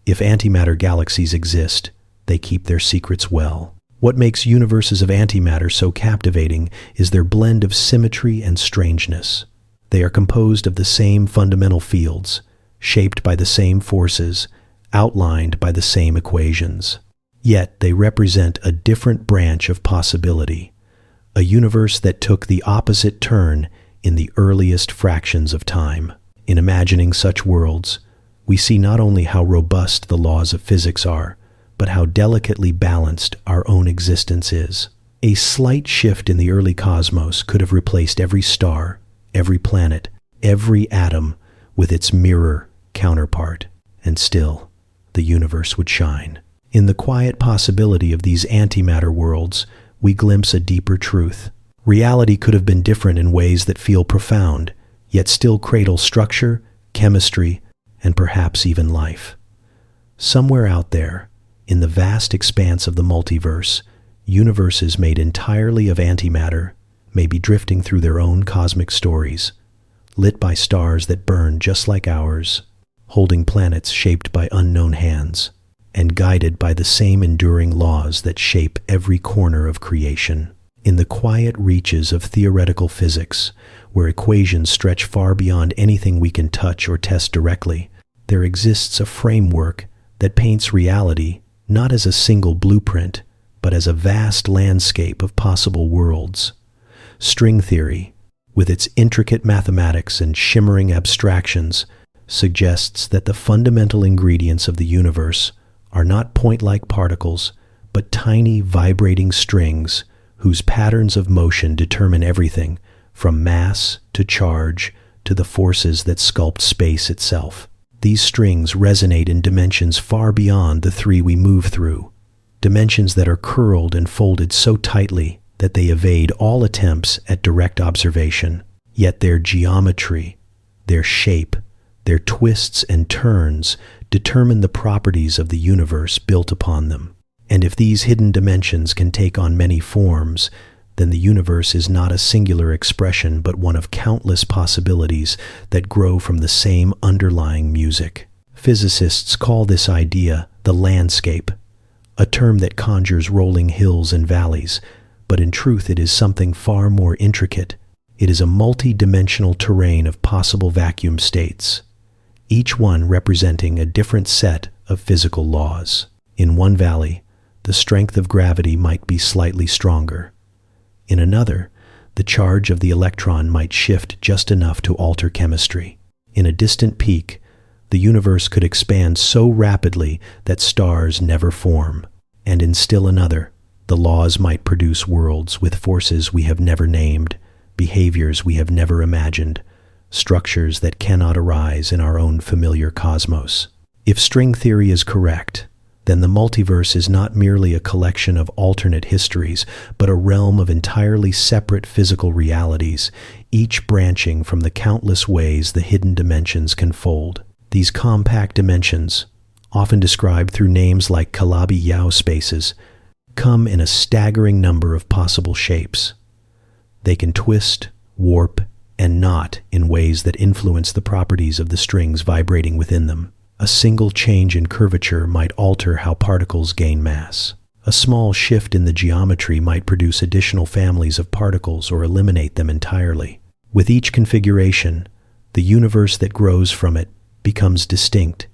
If antimatter galaxies exist, they keep their secrets well. What makes universes of antimatter so captivating is their blend of symmetry and strangeness. They are composed of the same fundamental fields, shaped by the same forces, outlined by the same equations. Yet they represent a different branch of possibility, a universe that took the opposite turn in the earliest fractions of time. In imagining such worlds, we see not only how robust the laws of physics are, but how delicately balanced our own existence is. A slight shift in the early cosmos could have replaced every star, every planet, every atom with its mirror counterpart, and still, the universe would shine. In the quiet possibility of these antimatter worlds, we glimpse a deeper truth. Reality could have been different in ways that feel profound, yet still cradle structure, chemistry, and perhaps even life. Somewhere out there, in the vast expanse of the multiverse, universes made entirely of antimatter may be drifting through their own cosmic stories, lit by stars that burn just like ours, holding planets shaped by unknown hands, and guided by the same enduring laws that shape every corner of creation. In the quiet reaches of theoretical physics, where equations stretch far beyond anything we can touch or test directly, there exists a framework that paints reality not as a single blueprint, but as a vast landscape of possible worlds. String theory, with its intricate mathematics and shimmering abstractions, suggests that the fundamental ingredients of the universe are not point-like particles, but tiny vibrating strings whose patterns of motion determine everything from mass to charge to the forces that sculpt space itself. These strings resonate in dimensions far beyond the three we move through, dimensions that are curled and folded so tightly that they evade all attempts at direct observation. Yet their geometry, their shape, Their twists and turns determine the properties of the universe built upon them. And if these hidden dimensions can take on many forms, then the universe is not a singular expression but one of countless possibilities that grow from the same underlying music. Physicists call this idea the landscape, a term that conjures rolling hills and valleys, but in truth it is something far more intricate. It is a multi-dimensional terrain of possible vacuum states, each one representing a different set of physical laws. In one valley, the strength of gravity might be slightly stronger. In another, the charge of the electron might shift just enough to alter chemistry. In a distant peak, the universe could expand so rapidly that stars never form. And in still another, the laws might produce worlds with forces we have never named, behaviors we have never imagined, structures that cannot arise in our own familiar cosmos. If string theory is correct, then the multiverse is not merely a collection of alternate histories, but a realm of entirely separate physical realities, each branching from the countless ways the hidden dimensions can fold. These compact dimensions, often described through names like Calabi-Yau spaces, come in a staggering number of possible shapes. They can twist, warp, and knot in ways that influence the properties of the strings vibrating within them. A single change in curvature might alter how particles gain mass. A small shift in the geometry might produce additional families of particles or eliminate them entirely. With each configuration, the universe that grows from it becomes distinct,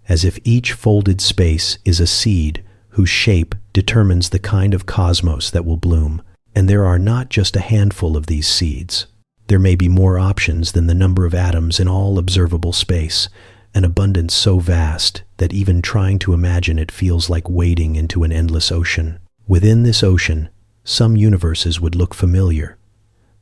as if each folded space is a seed whose shape determines the kind of cosmos that will bloom. And there are not just a handful of these seeds. There may be more options than the number of atoms in all observable space, an abundance so vast that even trying to imagine it feels like wading into an endless ocean. Within this ocean, some universes would look familiar.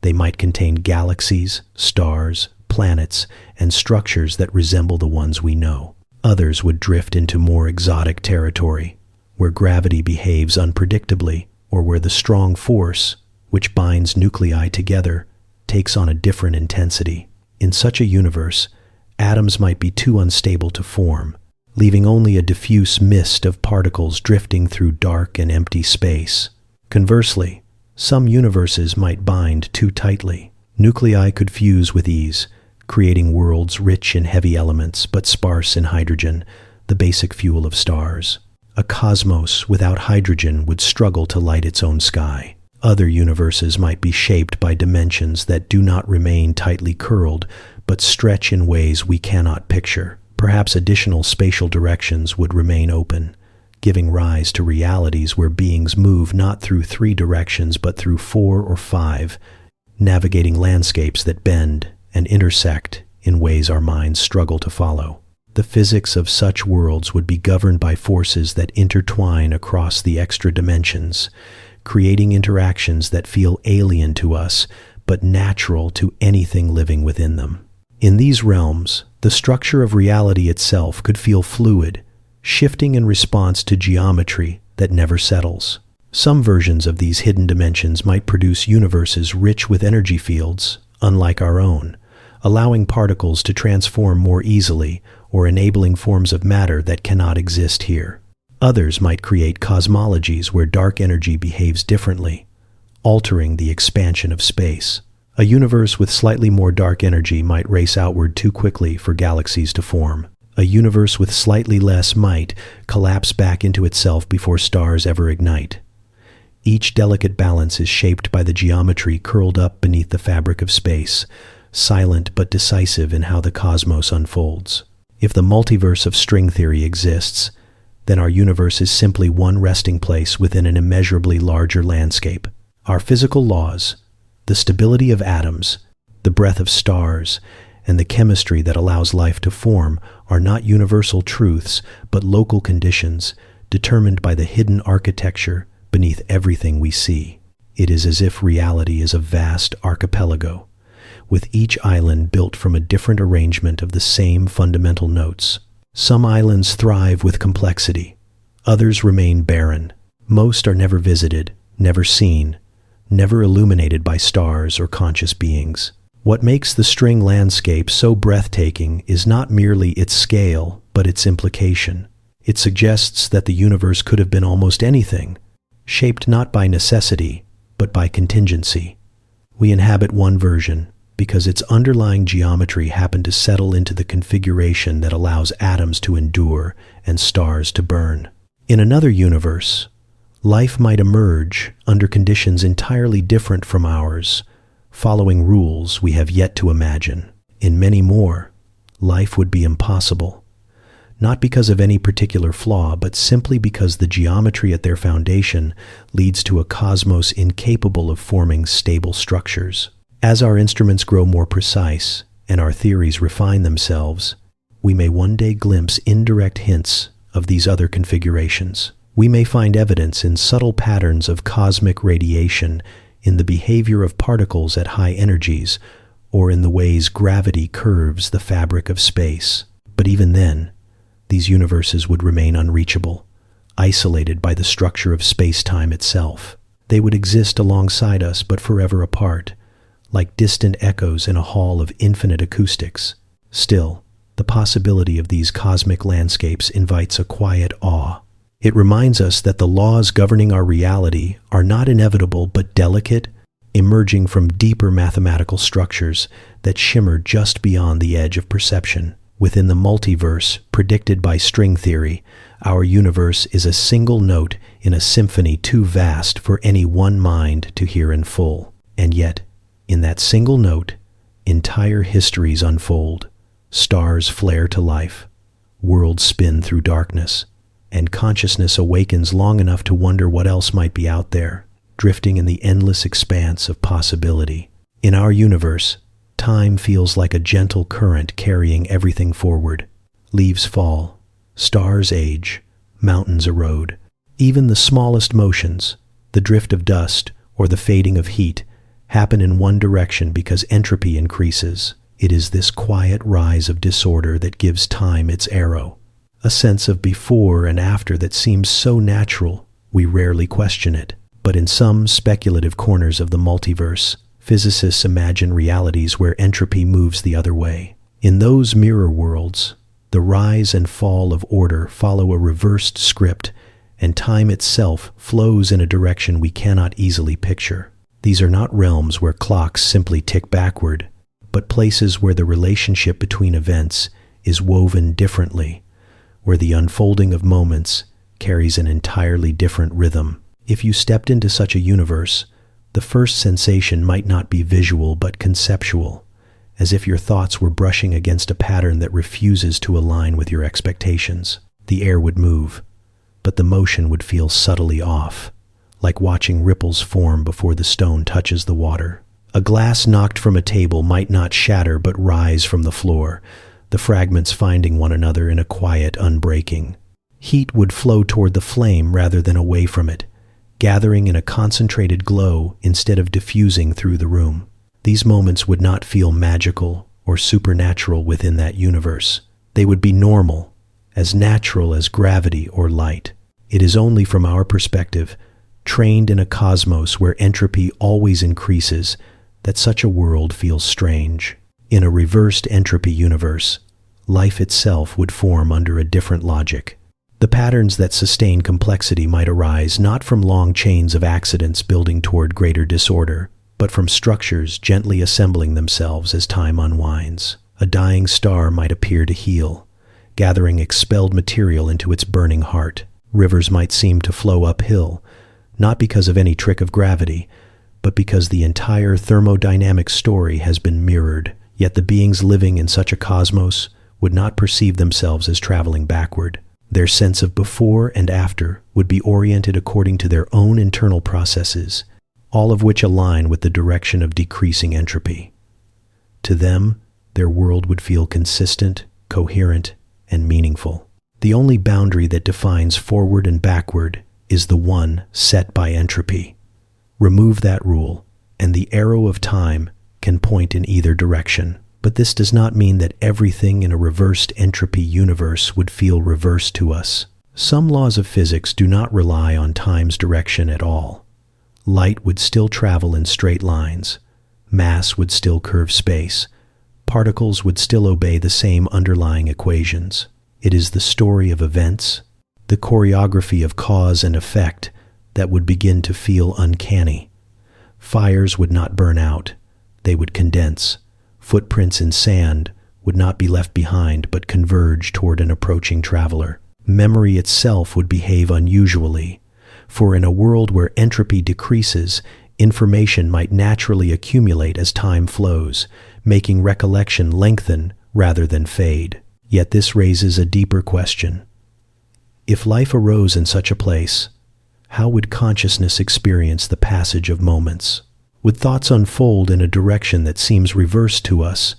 They might contain galaxies, stars, planets, and structures that resemble the ones we know. Others would drift into more exotic territory, where gravity behaves unpredictably, or where the strong force, which binds nuclei together, takes on a different intensity. In such a universe, atoms might be too unstable to form, leaving only a diffuse mist of particles drifting through dark and empty space. Conversely, some universes might bind too tightly. Nuclei could fuse with ease, creating worlds rich in heavy elements but sparse in hydrogen, the basic fuel of stars. A cosmos without hydrogen would struggle to light its own sky. Other universes might be shaped by dimensions that do not remain tightly curled, but stretch in ways we cannot picture. Perhaps additional spatial directions would remain open, giving rise to realities where beings move not through 3 directions but through 4 or 5, navigating landscapes that bend and intersect in ways our minds struggle to follow. The physics of such worlds would be governed by forces that intertwine across the extra dimensions, creating interactions that feel alien to us but natural to anything living within them. In these realms, the structure of reality itself could feel fluid, shifting in response to geometry that never settles. Some versions of these hidden dimensions might produce universes rich with energy fields, unlike our own, allowing particles to transform more easily or enabling forms of matter that cannot exist here. Others might create cosmologies where dark energy behaves differently, altering the expansion of space. A universe with slightly more dark energy might race outward too quickly for galaxies to form. A universe with slightly less might collapse back into itself before stars ever ignite. Each delicate balance is shaped by the geometry curled up beneath the fabric of space, silent but decisive in how the cosmos unfolds. If the multiverse of string theory exists, then our universe is simply one resting place within an immeasurably larger landscape. Our physical laws, the stability of atoms, the breath of stars, and the chemistry that allows life to form are not universal truths, but local conditions determined by the hidden architecture beneath everything we see. It is as if reality is a vast archipelago, with each island built from a different arrangement of the same fundamental notes. Some islands thrive with complexity, others remain barren. Most are never visited, never seen, never illuminated by stars or conscious beings. What makes the string landscape so breathtaking is not merely its scale, but its implication. It suggests that the universe could have been almost anything, shaped not by necessity, but by contingency. We inhabit one version because its underlying geometry happened to settle into the configuration that allows atoms to endure and stars to burn. In another universe, life might emerge under conditions entirely different from ours, following rules we have yet to imagine. In many more, life would be impossible, not because of any particular flaw, but simply because the geometry at their foundation leads to a cosmos incapable of forming stable structures. As our instruments grow more precise and our theories refine themselves, we may one day glimpse indirect hints of these other configurations. We may find evidence in subtle patterns of cosmic radiation, in the behavior of particles at high energies, or in the ways gravity curves the fabric of space. But even then, these universes would remain unreachable, isolated by the structure of space-time itself. They would exist alongside us but forever apart, like distant echoes in a hall of infinite acoustics. Still, the possibility of these cosmic landscapes invites a quiet awe. It reminds us that the laws governing our reality are not inevitable but delicate, emerging from deeper mathematical structures that shimmer just beyond the edge of perception. Within the multiverse predicted by string theory, our universe is a single note in a symphony too vast for any one mind to hear in full. And yet, in that single note, entire histories unfold, stars flare to life, worlds spin through darkness, and consciousness awakens long enough to wonder what else might be out there, drifting in the endless expanse of possibility. In our universe, time feels like a gentle current carrying everything forward. Leaves fall, stars age, mountains erode. Even the smallest motions, the drift of dust or the fading of heat, happen in one direction because entropy increases. It is this quiet rise of disorder that gives time its arrow. A sense of before and after that seems so natural, we rarely question it. But in some speculative corners of the multiverse, physicists imagine realities where entropy moves the other way. In those mirror worlds, the rise and fall of order follow a reversed script, and time itself flows in a direction we cannot easily picture. These are not realms where clocks simply tick backward, but places where the relationship between events is woven differently, where the unfolding of moments carries an entirely different rhythm. If you stepped into such a universe, the first sensation might not be visual but conceptual, as if your thoughts were brushing against a pattern that refuses to align with your expectations. The air would move, but the motion would feel subtly off, like watching ripples form before the stone touches the water. A glass knocked from a table might not shatter but rise from the floor, the fragments finding one another in a quiet unbreaking. Heat would flow toward the flame rather than away from it, gathering in a concentrated glow instead of diffusing through the room. These moments would not feel magical or supernatural within that universe. They would be normal, as natural as gravity or light. It is only from our perspective, trained in a cosmos where entropy always increases, that such a world feels strange. In a reversed entropy universe, life itself would form under a different logic. The patterns that sustain complexity might arise not from long chains of accidents building toward greater disorder, but from structures gently assembling themselves as time unwinds. A dying star might appear to heal, gathering expelled material into its burning heart. Rivers might seem to flow uphill, not because of any trick of gravity, but because the entire thermodynamic story has been mirrored. Yet the beings living in such a cosmos would not perceive themselves as traveling backward. Their sense of before and after would be oriented according to their own internal processes, all of which align with the direction of decreasing entropy. To them, their world would feel consistent, coherent, and meaningful. The only boundary that defines forward and backward is the one set by entropy. Remove that rule, and the arrow of time can point in either direction. But this does not mean that everything in a reversed entropy universe would feel reversed to us. Some laws of physics do not rely on time's direction at all. Light would still travel in straight lines, Mass would still curve space. Particles would still obey the same underlying equations. It is the story of events, the choreography of cause and effect, that would begin to feel uncanny. Fires would not burn out. They would condense. Footprints in sand would not be left behind but converge toward an approaching traveler. Memory itself would behave unusually, for in a world where entropy decreases, information might naturally accumulate as time flows, making recollection lengthen rather than fade. Yet this raises a deeper question. If life arose in such a place, how would consciousness experience the passage of moments? Would thoughts unfold in a direction that seems reversed to us,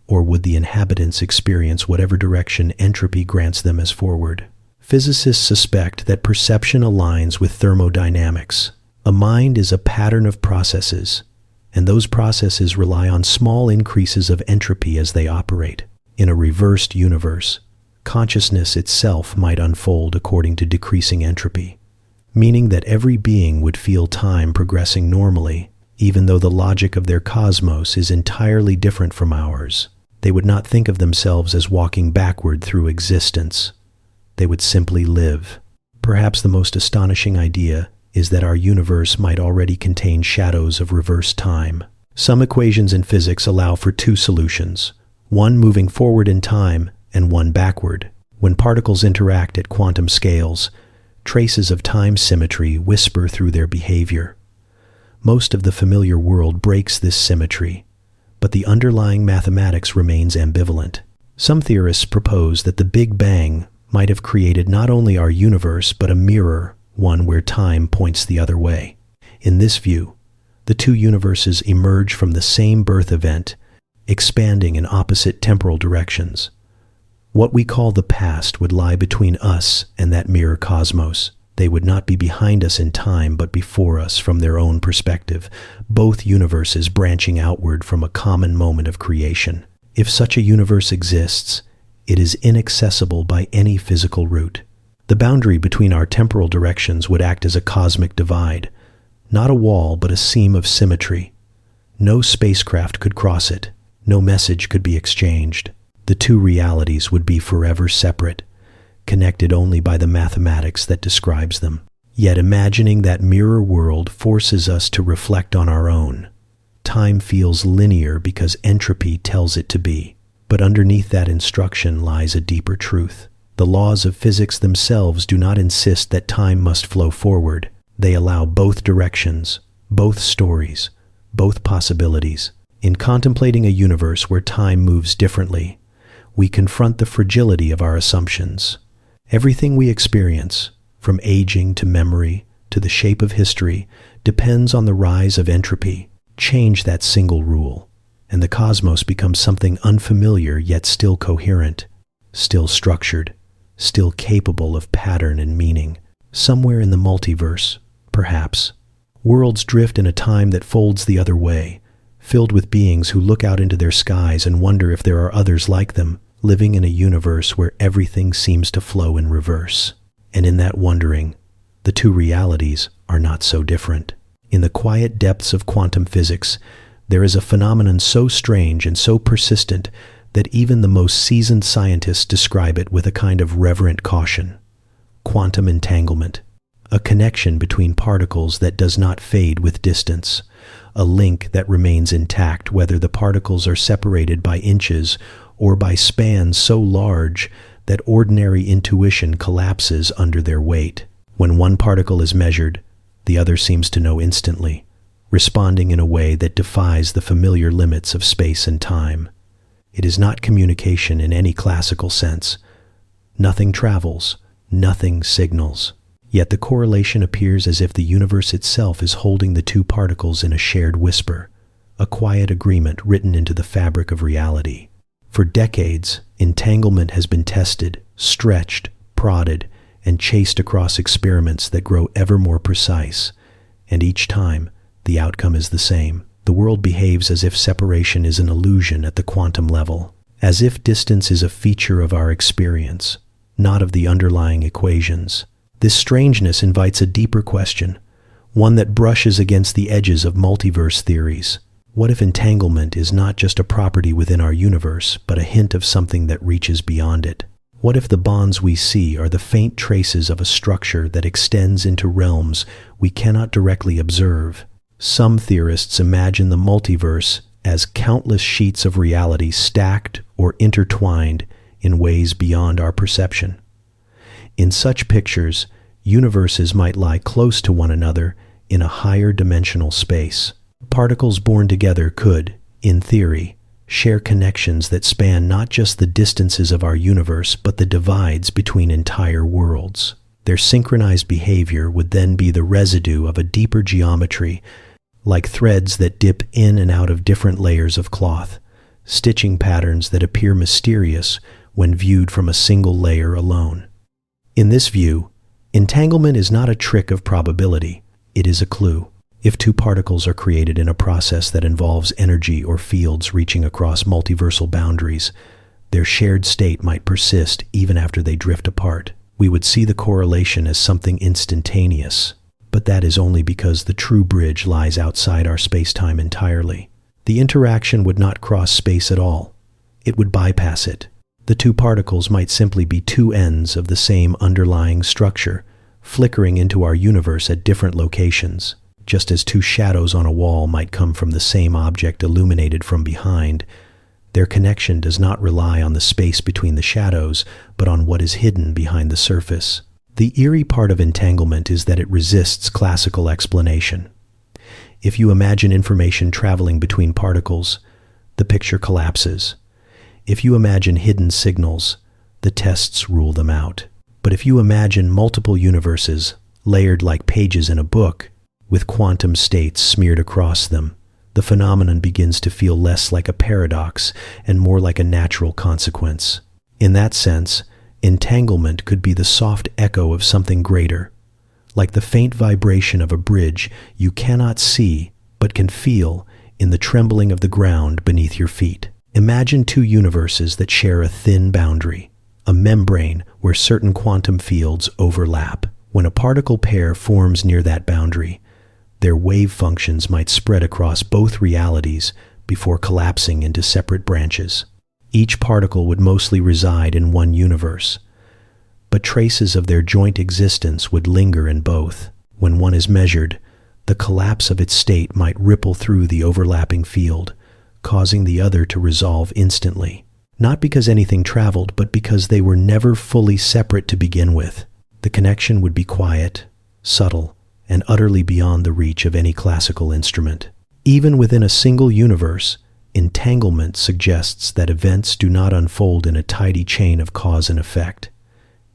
or would the inhabitants experience whatever direction entropy grants them as forward? Physicists suspect that perception aligns with thermodynamics. A mind is a pattern of processes, and those processes rely on small increases of entropy as they operate. In a reversed universe, consciousness itself might unfold according to decreasing entropy, meaning that every being would feel time progressing normally, even though the logic of their cosmos is entirely different from ours. They would not think of themselves as walking backward through existence. They would simply live. Perhaps the most astonishing idea is that our universe might already contain shadows of reverse time. Some equations in physics allow for two solutions, one moving forward in time and one backward. When particles interact at quantum scales, traces of time symmetry whisper through their behavior. Most of the familiar world breaks this symmetry, but the underlying mathematics remains ambivalent. Some theorists propose that the Big Bang might have created not only our universe but a mirror, one where time points the other way. In this view, the two universes emerge from the same birth event, expanding in opposite temporal directions. What we call the past would lie between us and that mirror cosmos. They would not be behind us in time, but before us from their own perspective, both universes branching outward from a common moment of creation. If such a universe exists, it is inaccessible by any physical route. The boundary between our temporal directions would act as a cosmic divide, not a wall but a seam of symmetry. No spacecraft could cross it, no message could be exchanged. The two realities would be forever separate, connected only by the mathematics that describes them. Yet imagining that mirror world forces us to reflect on our own. Time feels linear because entropy tells it to be. But underneath that instruction lies a deeper truth. The laws of physics themselves do not insist that time must flow forward. They allow both directions, both stories, both possibilities. In contemplating a universe where time moves differently, we confront the fragility of our assumptions. Everything we experience, from aging to memory to the shape of history, depends on the rise of entropy. Change that single rule, and the cosmos becomes something unfamiliar yet still coherent, still structured, still capable of pattern and meaning. Somewhere in the multiverse, perhaps, worlds drift in a time that folds the other way, filled with beings who look out into their skies and wonder if there are others like them, living in a universe where everything seems to flow in reverse. And in that wondering, the two realities are not so different. In the quiet depths of quantum physics, there is a phenomenon so strange and so persistent that even the most seasoned scientists describe it with a kind of reverent caution. Quantum entanglement, a connection between particles that does not fade with distance, a link that remains intact whether the particles are separated by inches or by spans so large that ordinary intuition collapses under their weight. When one particle is measured, the other seems to know instantly, responding in a way that defies the familiar limits of space and time. It is not communication in any classical sense. Nothing travels, nothing signals. Yet the correlation appears as if the universe itself is holding the two particles in a shared whisper, a quiet agreement written into the fabric of reality. For decades, entanglement has been tested, stretched, prodded, and chased across experiments that grow ever more precise, and each time, the outcome is the same. The world behaves as if separation is an illusion at the quantum level, as if distance is a feature of our experience, not of the underlying equations. This strangeness invites a deeper question, one that brushes against the edges of multiverse theories. What if entanglement is not just a property within our universe, but a hint of something that reaches beyond it? What if the bonds we see are the faint traces of a structure that extends into realms we cannot directly observe? Some theorists imagine the multiverse as countless sheets of reality stacked or intertwined in ways beyond our perception. In such pictures, universes might lie close to one another in a higher dimensional space. Particles born together could, in theory, share connections that span not just the distances of our universe, but the divides between entire worlds. Their synchronized behavior would then be the residue of a deeper geometry, like threads that dip in and out of different layers of cloth, stitching patterns that appear mysterious when viewed from a single layer alone. In this view, entanglement is not a trick of probability, it is a clue. If two particles are created in a process that involves energy or fields reaching across multiversal boundaries, their shared state might persist even after they drift apart. We would see the correlation as something instantaneous, but that is only because the true bridge lies outside our space-time entirely. The interaction would not cross space at all. It would bypass it. The two particles might simply be two ends of the same underlying structure, flickering into our universe at different locations. Just as two shadows on a wall might come from the same object illuminated from behind, their connection does not rely on the space between the shadows, but on what is hidden behind the surface. The eerie part of entanglement is that it resists classical explanation. If you imagine information traveling between particles, the picture collapses. If you imagine hidden signals, the tests rule them out. But if you imagine multiple universes, layered like pages in a book, with quantum states smeared across them, the phenomenon begins to feel less like a paradox and more like a natural consequence. In that sense, entanglement could be the soft echo of something greater, like the faint vibration of a bridge you cannot see but can feel in the trembling of the ground beneath your feet. Imagine two universes that share a thin boundary, a membrane where certain quantum fields overlap. When a particle pair forms near that boundary, their wave functions might spread across both realities before collapsing into separate branches. Each particle would mostly reside in one universe, but traces of their joint existence would linger in both. When one is measured, the collapse of its state might ripple through the overlapping field, causing the other to resolve instantly. Not because anything traveled, but because they were never fully separate to begin with. The connection would be quiet, subtle, and utterly beyond the reach of any classical instrument. Even within a single universe, entanglement suggests that events do not unfold in a tidy chain of cause and effect.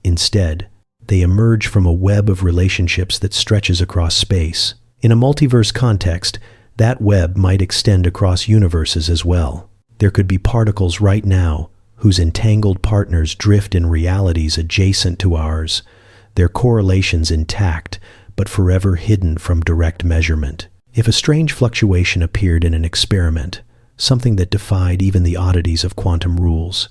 Instead, they emerge from a web of relationships that stretches across space. In a multiverse context, that web might extend across universes as well. There could be particles right now whose entangled partners drift in realities adjacent to ours, their correlations intact, but forever hidden from direct measurement. If a strange fluctuation appeared in an experiment, something that defied even the oddities of quantum rules,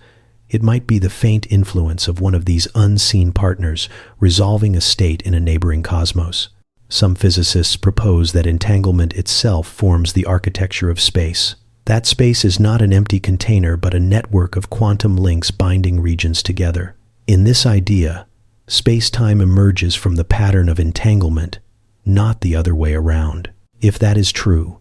it might be the faint influence of one of these unseen partners resolving a state in a neighboring cosmos. Some physicists propose that entanglement itself forms the architecture of space. That space is not an empty container, but a network of quantum links binding regions together. In this idea, space-time emerges from the pattern of entanglement, not the other way around. If that is true,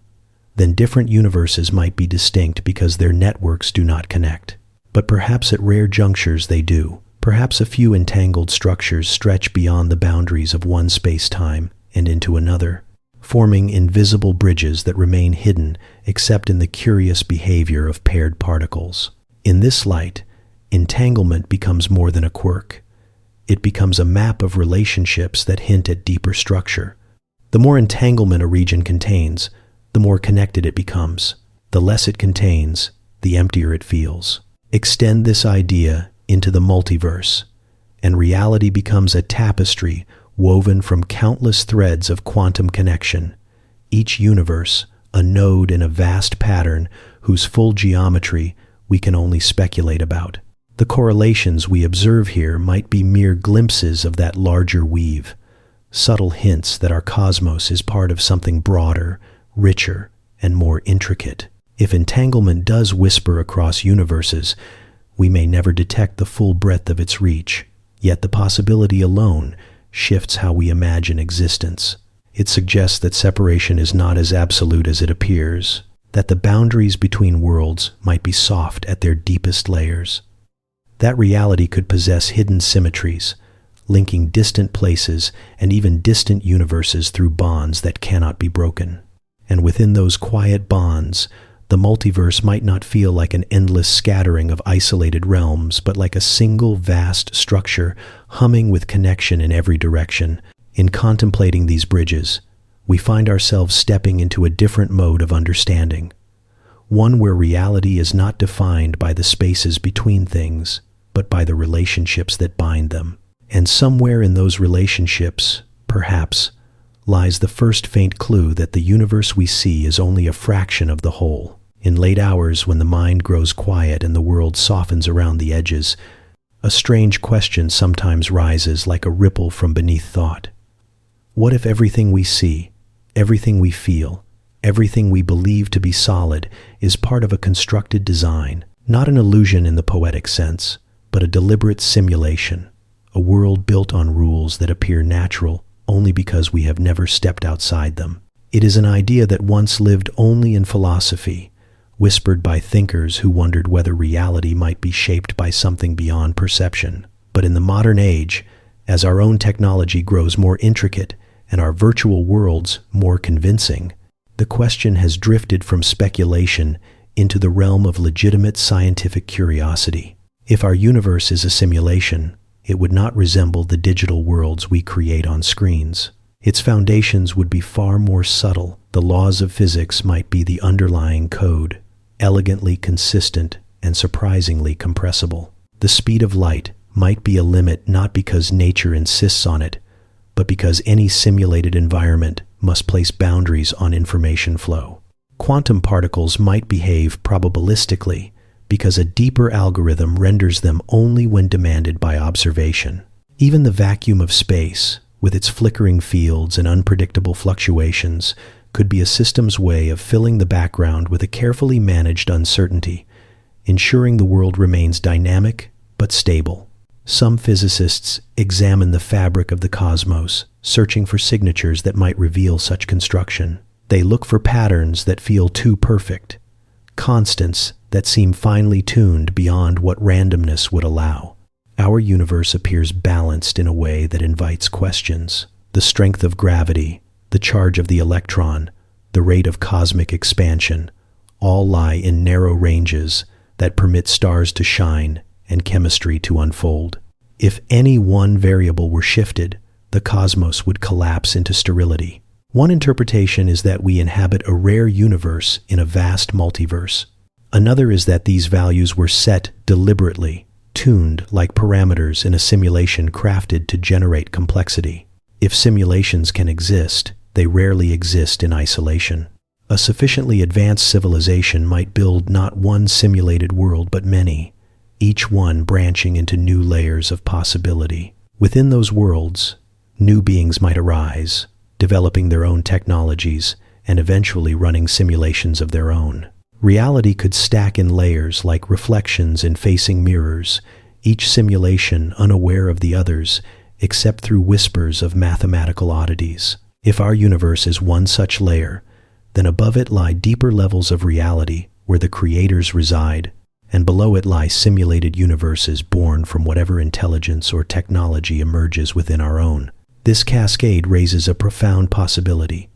then different universes might be distinct because their networks do not connect. But perhaps at rare junctures they do. Perhaps a few entangled structures stretch beyond the boundaries of one space-time and into another, forming invisible bridges that remain hidden except in the curious behavior of paired particles. In this light, entanglement becomes more than a quirk. It becomes a map of relationships that hint at deeper structure. The more entanglement a region contains, the more connected it becomes. The less it contains, the emptier it feels. Extend this idea into the multiverse, and reality becomes a tapestry woven from countless threads of quantum connection, each universe a node in a vast pattern whose full geometry we can only speculate about. The correlations we observe here might be mere glimpses of that larger weave, subtle hints that our cosmos is part of something broader, richer, and more intricate. If entanglement does whisper across universes, we may never detect the full breadth of its reach, yet the possibility alone shifts how we imagine existence. It suggests that separation is not as absolute as it appears, that the boundaries between worlds might be soft at their deepest layers. That reality could possess hidden symmetries, linking distant places and even distant universes through bonds that cannot be broken. And within those quiet bonds, the multiverse might not feel like an endless scattering of isolated realms, but like a single vast structure humming with connection in every direction. In contemplating these bridges, we find ourselves stepping into a different mode of understanding, one where reality is not defined by the spaces between things, but by the relationships that bind them. And somewhere in those relationships, perhaps, lies the first faint clue that the universe we see is only a fraction of the whole. In late hours, when the mind grows quiet and the world softens around the edges, a strange question sometimes rises like a ripple from beneath thought. What if everything we see, everything we feel, everything we believe to be solid is part of a constructed design, not an illusion in the poetic sense, but a deliberate simulation, a world built on rules that appear natural only because we have never stepped outside them? It is an idea that once lived only in philosophy, whispered by thinkers who wondered whether reality might be shaped by something beyond perception. But in the modern age, as our own technology grows more intricate and our virtual worlds more convincing, the question has drifted from speculation into the realm of legitimate scientific curiosity. If our universe is a simulation, it would not resemble the digital worlds we create on screens. Its foundations would be far more subtle. The laws of physics might be the underlying code, elegantly consistent and surprisingly compressible. The speed of light might be a limit not because nature insists on it, but because any simulated environment must place boundaries on information flow. Quantum particles might behave probabilistically because a deeper algorithm renders them only when demanded by observation. Even the vacuum of space, with its flickering fields and unpredictable fluctuations, could be a system's way of filling the background with a carefully managed uncertainty, ensuring the world remains dynamic but stable. Some physicists examine the fabric of the cosmos, searching for signatures that might reveal such construction. They look for patterns that feel too perfect, constants that seem finely tuned beyond what randomness would allow. Our universe appears balanced in a way that invites questions. The strength of gravity, the charge of the electron, the rate of cosmic expansion, all lie in narrow ranges that permit stars to shine and chemistry to unfold. If any one variable were shifted, the cosmos would collapse into sterility. One interpretation is that we inhabit a rare universe in a vast multiverse. Another is that these values were set deliberately, tuned like parameters in a simulation crafted to generate complexity. If simulations can exist, they rarely exist in isolation. A sufficiently advanced civilization might build not one simulated world but many, each one branching into new layers of possibility. Within those worlds, new beings might arise, developing their own technologies and eventually running simulations of their own. Reality could stack in layers like reflections in facing mirrors, each simulation unaware of the others except through whispers of mathematical oddities. If our universe is one such layer, then above it lie deeper levels of reality where the creators reside, and below it lie simulated universes born from whatever intelligence or technology emerges within our own. This cascade raises a profound possibility.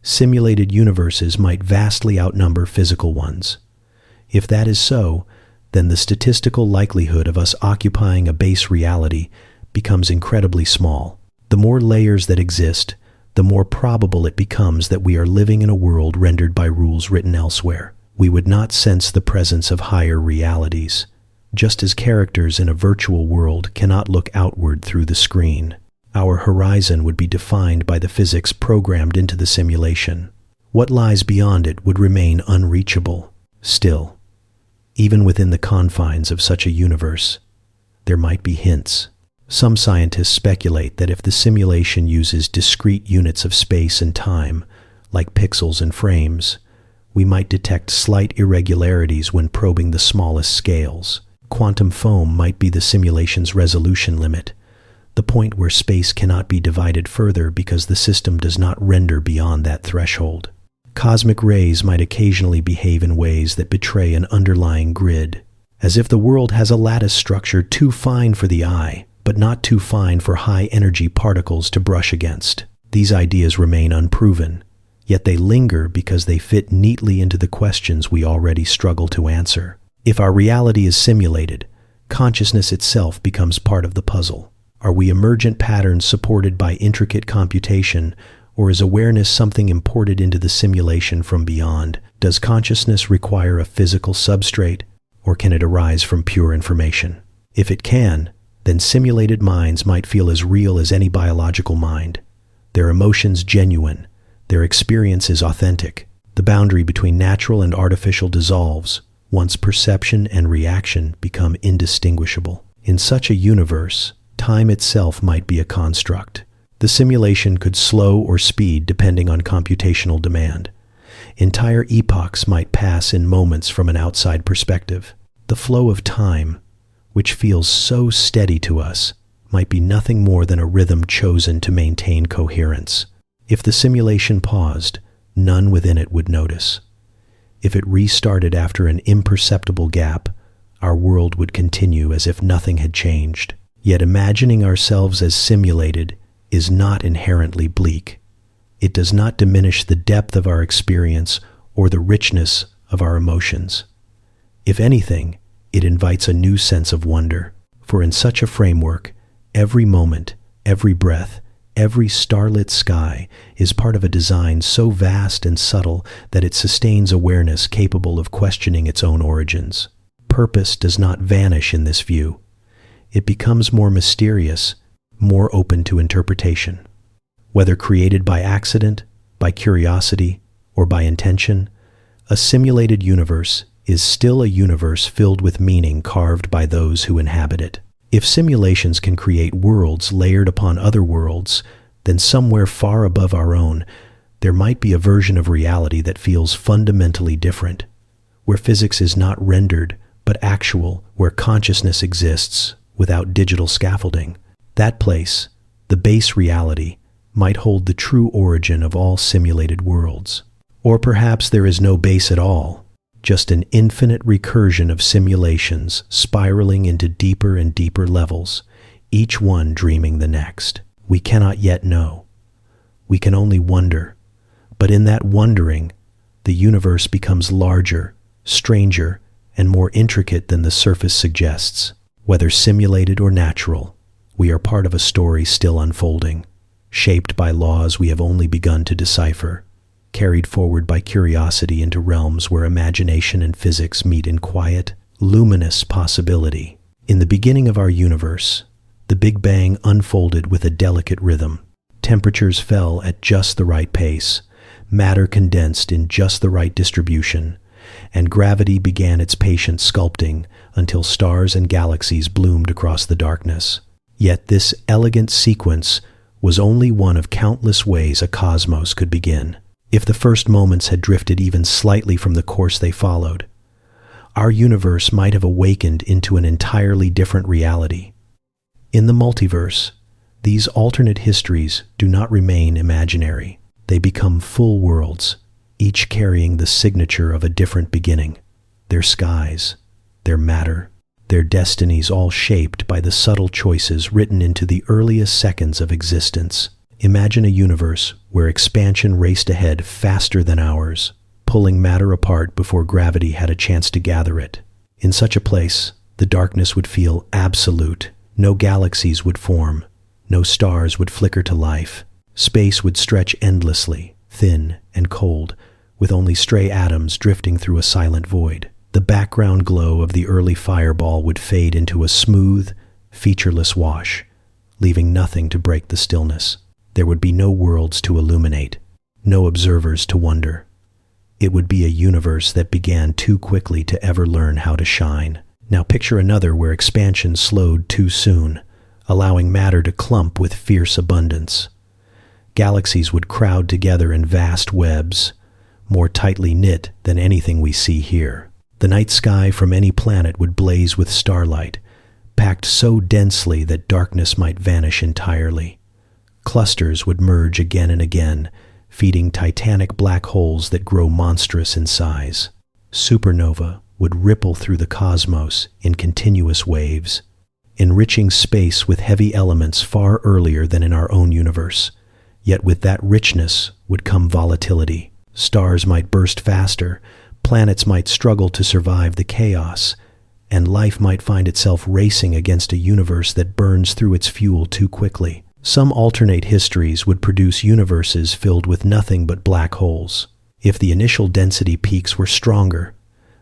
Simulated universes might vastly outnumber physical ones. If that is so, then the statistical likelihood of us occupying a base reality becomes incredibly small. The more layers that exist, the more probable it becomes that we are living in a world rendered by rules written elsewhere. We would not sense the presence of higher realities, just as characters in a virtual world cannot look outward through the screen. Our horizon would be defined by the physics programmed into the simulation. What lies beyond it would remain unreachable. Still, even within the confines of such a universe, there might be hints. Some scientists speculate that if the simulation uses discrete units of space and time, like pixels and frames, we might detect slight irregularities when probing the smallest scales. Quantum foam might be the simulation's resolution limit, the point where space cannot be divided further because the system does not render beyond that threshold. Cosmic rays might occasionally behave in ways that betray an underlying grid, as if the world has a lattice structure too fine for the eye, but not too fine for high-energy particles to brush against. These ideas remain unproven, yet they linger because they fit neatly into the questions we already struggle to answer. If our reality is simulated, consciousness itself becomes part of the puzzle. Are we emergent patterns supported by intricate computation, or is awareness something imported into the simulation from beyond? Does consciousness require a physical substrate, or can it arise from pure information? If it can, then simulated minds might feel as real as any biological mind. Their emotions genuine, their experiences authentic. The boundary between natural and artificial dissolves once perception and reaction become indistinguishable. In such a universe, time itself might be a construct. The simulation could slow or speed depending on computational demand. Entire epochs might pass in moments from an outside perspective. The flow of time, which feels so steady to us, might be nothing more than a rhythm chosen to maintain coherence. If the simulation paused, none within it would notice. If it restarted after an imperceptible gap, our world would continue as if nothing had changed. Yet imagining ourselves as simulated is not inherently bleak. It does not diminish the depth of our experience or the richness of our emotions. If anything, it invites a new sense of wonder, for in such a framework, every moment, every breath, every starlit sky is part of a design so vast and subtle that it sustains awareness capable of questioning its own origins. Purpose does not vanish in this view. It becomes more mysterious, more open to interpretation. Whether created by accident, by curiosity, or by intention, a simulated universe is still a universe filled with meaning carved by those who inhabit it. If simulations can create worlds layered upon other worlds, then somewhere far above our own, there might be a version of reality that feels fundamentally different, where physics is not rendered but actual, where consciousness exists without digital scaffolding. That place, the base reality, might hold the true origin of all simulated worlds. Or perhaps there is no base at all, just an infinite recursion of simulations spiraling into deeper and deeper levels, each one dreaming the next. We cannot yet know. We can only wonder. But in that wondering, the universe becomes larger, stranger, and more intricate than the surface suggests. Whether simulated or natural, we are part of a story still unfolding, shaped by laws we have only begun to decipher, carried forward by curiosity into realms where imagination and physics meet in quiet, luminous possibility. In the beginning of our universe, the Big Bang unfolded with a delicate rhythm. Temperatures fell at just the right pace, matter condensed in just the right distribution, and gravity began its patient sculpting until stars and galaxies bloomed across the darkness. Yet this elegant sequence was only one of countless ways a cosmos could begin. If the first moments had drifted even slightly from the course they followed, our universe might have awakened into an entirely different reality. In the multiverse, these alternate histories do not remain imaginary. They become full worlds, each carrying the signature of a different beginning. Their skies, their matter, their destinies all shaped by the subtle choices written into the earliest seconds of existence. Imagine a universe where expansion raced ahead faster than ours, pulling matter apart before gravity had a chance to gather it. In such a place, the darkness would feel absolute. No galaxies would form. No stars would flicker to life. Space would stretch endlessly, thin and cold, with only stray atoms drifting through a silent void. The background glow of the early fireball would fade into a smooth, featureless wash, leaving nothing to break the stillness. There would be no worlds to illuminate, no observers to wonder. It would be a universe that began too quickly to ever learn how to shine. Now picture another where expansion slowed too soon, allowing matter to clump with fierce abundance. Galaxies would crowd together in vast webs, more tightly knit than anything we see here. The night sky from any planet would blaze with starlight, packed so densely that darkness might vanish entirely. Clusters would merge again and again, feeding titanic black holes that grow monstrous in size. Supernova would ripple through the cosmos in continuous waves, enriching space with heavy elements far earlier than in our own universe. Yet with that richness would come volatility. Stars might burst faster, planets might struggle to survive the chaos, and life might find itself racing against a universe that burns through its fuel too quickly. Some alternate histories would produce universes filled with nothing but black holes. If the initial density peaks were stronger,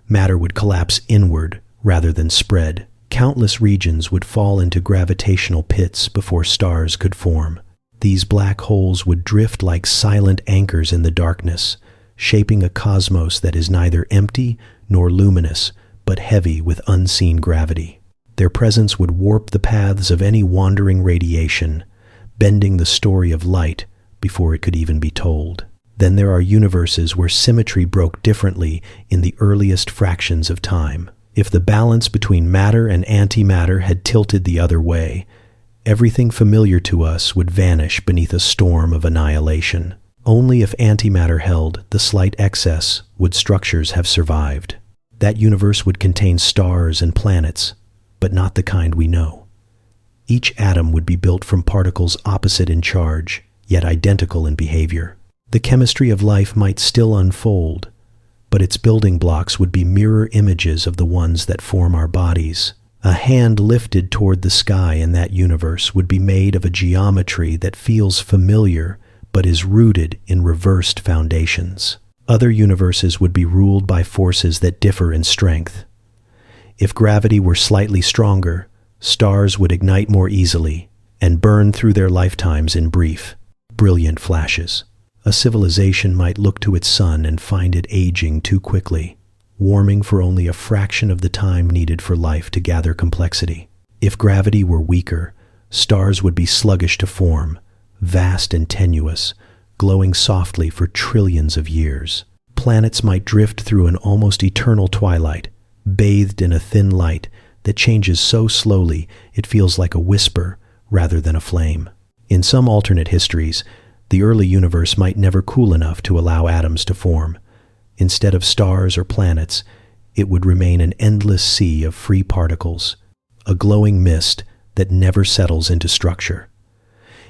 matter would collapse inward rather than spread. Countless regions would fall into gravitational pits before stars could form. These black holes would drift like silent anchors in the darkness, shaping a cosmos that is neither empty nor luminous, but heavy with unseen gravity. Their presence would warp the paths of any wandering radiation, bending the story of light before it could even be told. Then there are universes where symmetry broke differently in the earliest fractions of time. If the balance between matter and antimatter had tilted the other way, everything familiar to us would vanish beneath a storm of annihilation. Only if antimatter held the slight excess would structures have survived. That universe would contain stars and planets, but not the kind we know. Each atom would be built from particles opposite in charge, yet identical in behavior. The chemistry of life might still unfold, but its building blocks would be mirror images of the ones that form our bodies. A hand lifted toward the sky in that universe would be made of a geometry that feels familiar but is rooted in reversed foundations. Other universes would be ruled by forces that differ in strength. If gravity were slightly stronger, stars would ignite more easily and burn through their lifetimes in brief, brilliant flashes. A civilization might look to its sun and find it aging too quickly, warming for only a fraction of the time needed for life to gather complexity. If gravity were weaker, stars would be sluggish to form, vast and tenuous, glowing softly for trillions of years. Planets might drift through an almost eternal twilight, bathed in a thin light that changes so slowly it feels like a whisper rather than a flame. In some alternate histories, the early universe might never cool enough to allow atoms to form. Instead of stars or planets, it would remain an endless sea of free particles, a glowing mist that never settles into structure.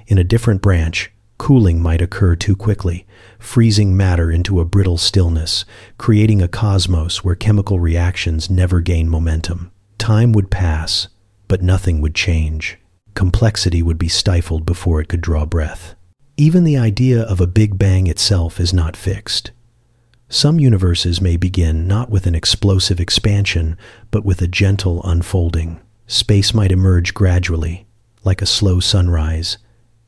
In a different branch, cooling might occur too quickly, freezing matter into a brittle stillness, creating a cosmos where chemical reactions never gain momentum. Time would pass, but nothing would change. Complexity would be stifled before it could draw breath. Even the idea of a Big Bang itself is not fixed. Some universes may begin not with an explosive expansion, but with a gentle unfolding. Space might emerge gradually, like a slow sunrise,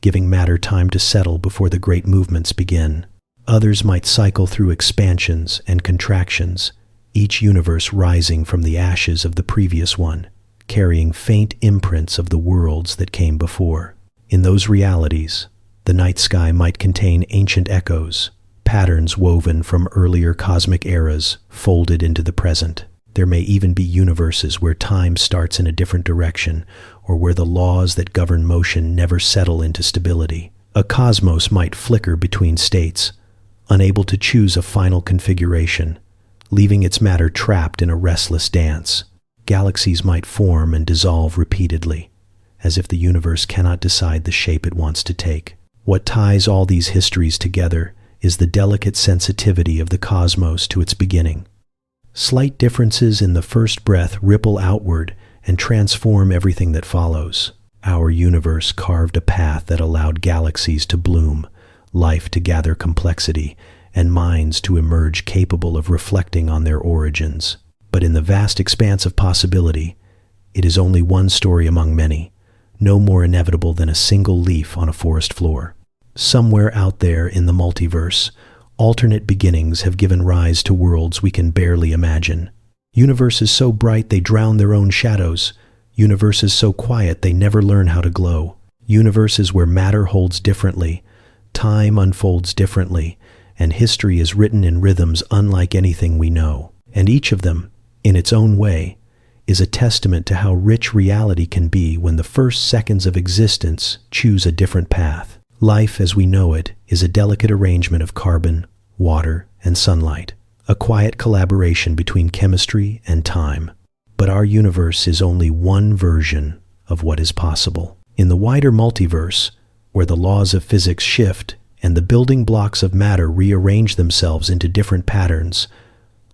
giving matter time to settle before the great movements begin. Others might cycle through expansions and contractions, each universe rising from the ashes of the previous one, carrying faint imprints of the worlds that came before. In those realities, the night sky might contain ancient echoes, patterns woven from earlier cosmic eras folded into the present. There may even be universes where time starts in a different direction, or where the laws that govern motion never settle into stability. A cosmos might flicker between states, unable to choose a final configuration, leaving its matter trapped in a restless dance. Galaxies might form and dissolve repeatedly, as if the universe cannot decide the shape it wants to take. What ties all these histories together is the delicate sensitivity of the cosmos to its beginning. Slight differences in the first breath ripple outward and transform everything that follows. Our universe carved a path that allowed galaxies to bloom, life to gather complexity, and minds to emerge capable of reflecting on their origins. But in the vast expanse of possibility, it is only one story among many, no more inevitable than a single leaf on a forest floor. Somewhere out there in the multiverse, alternate beginnings have given rise to worlds we can barely imagine. Universes so bright they drown their own shadows. Universes so quiet they never learn how to glow. Universes where matter holds differently, time unfolds differently, and history is written in rhythms unlike anything we know. And each of them, in its own way, is a testament to how rich reality can be when the first seconds of existence choose a different path. Life as we know it is a delicate arrangement of carbon, water, and sunlight, a quiet collaboration between chemistry and time. But our universe is only one version of what is possible. In the wider multiverse, where the laws of physics shift and the building blocks of matter rearrange themselves into different patterns,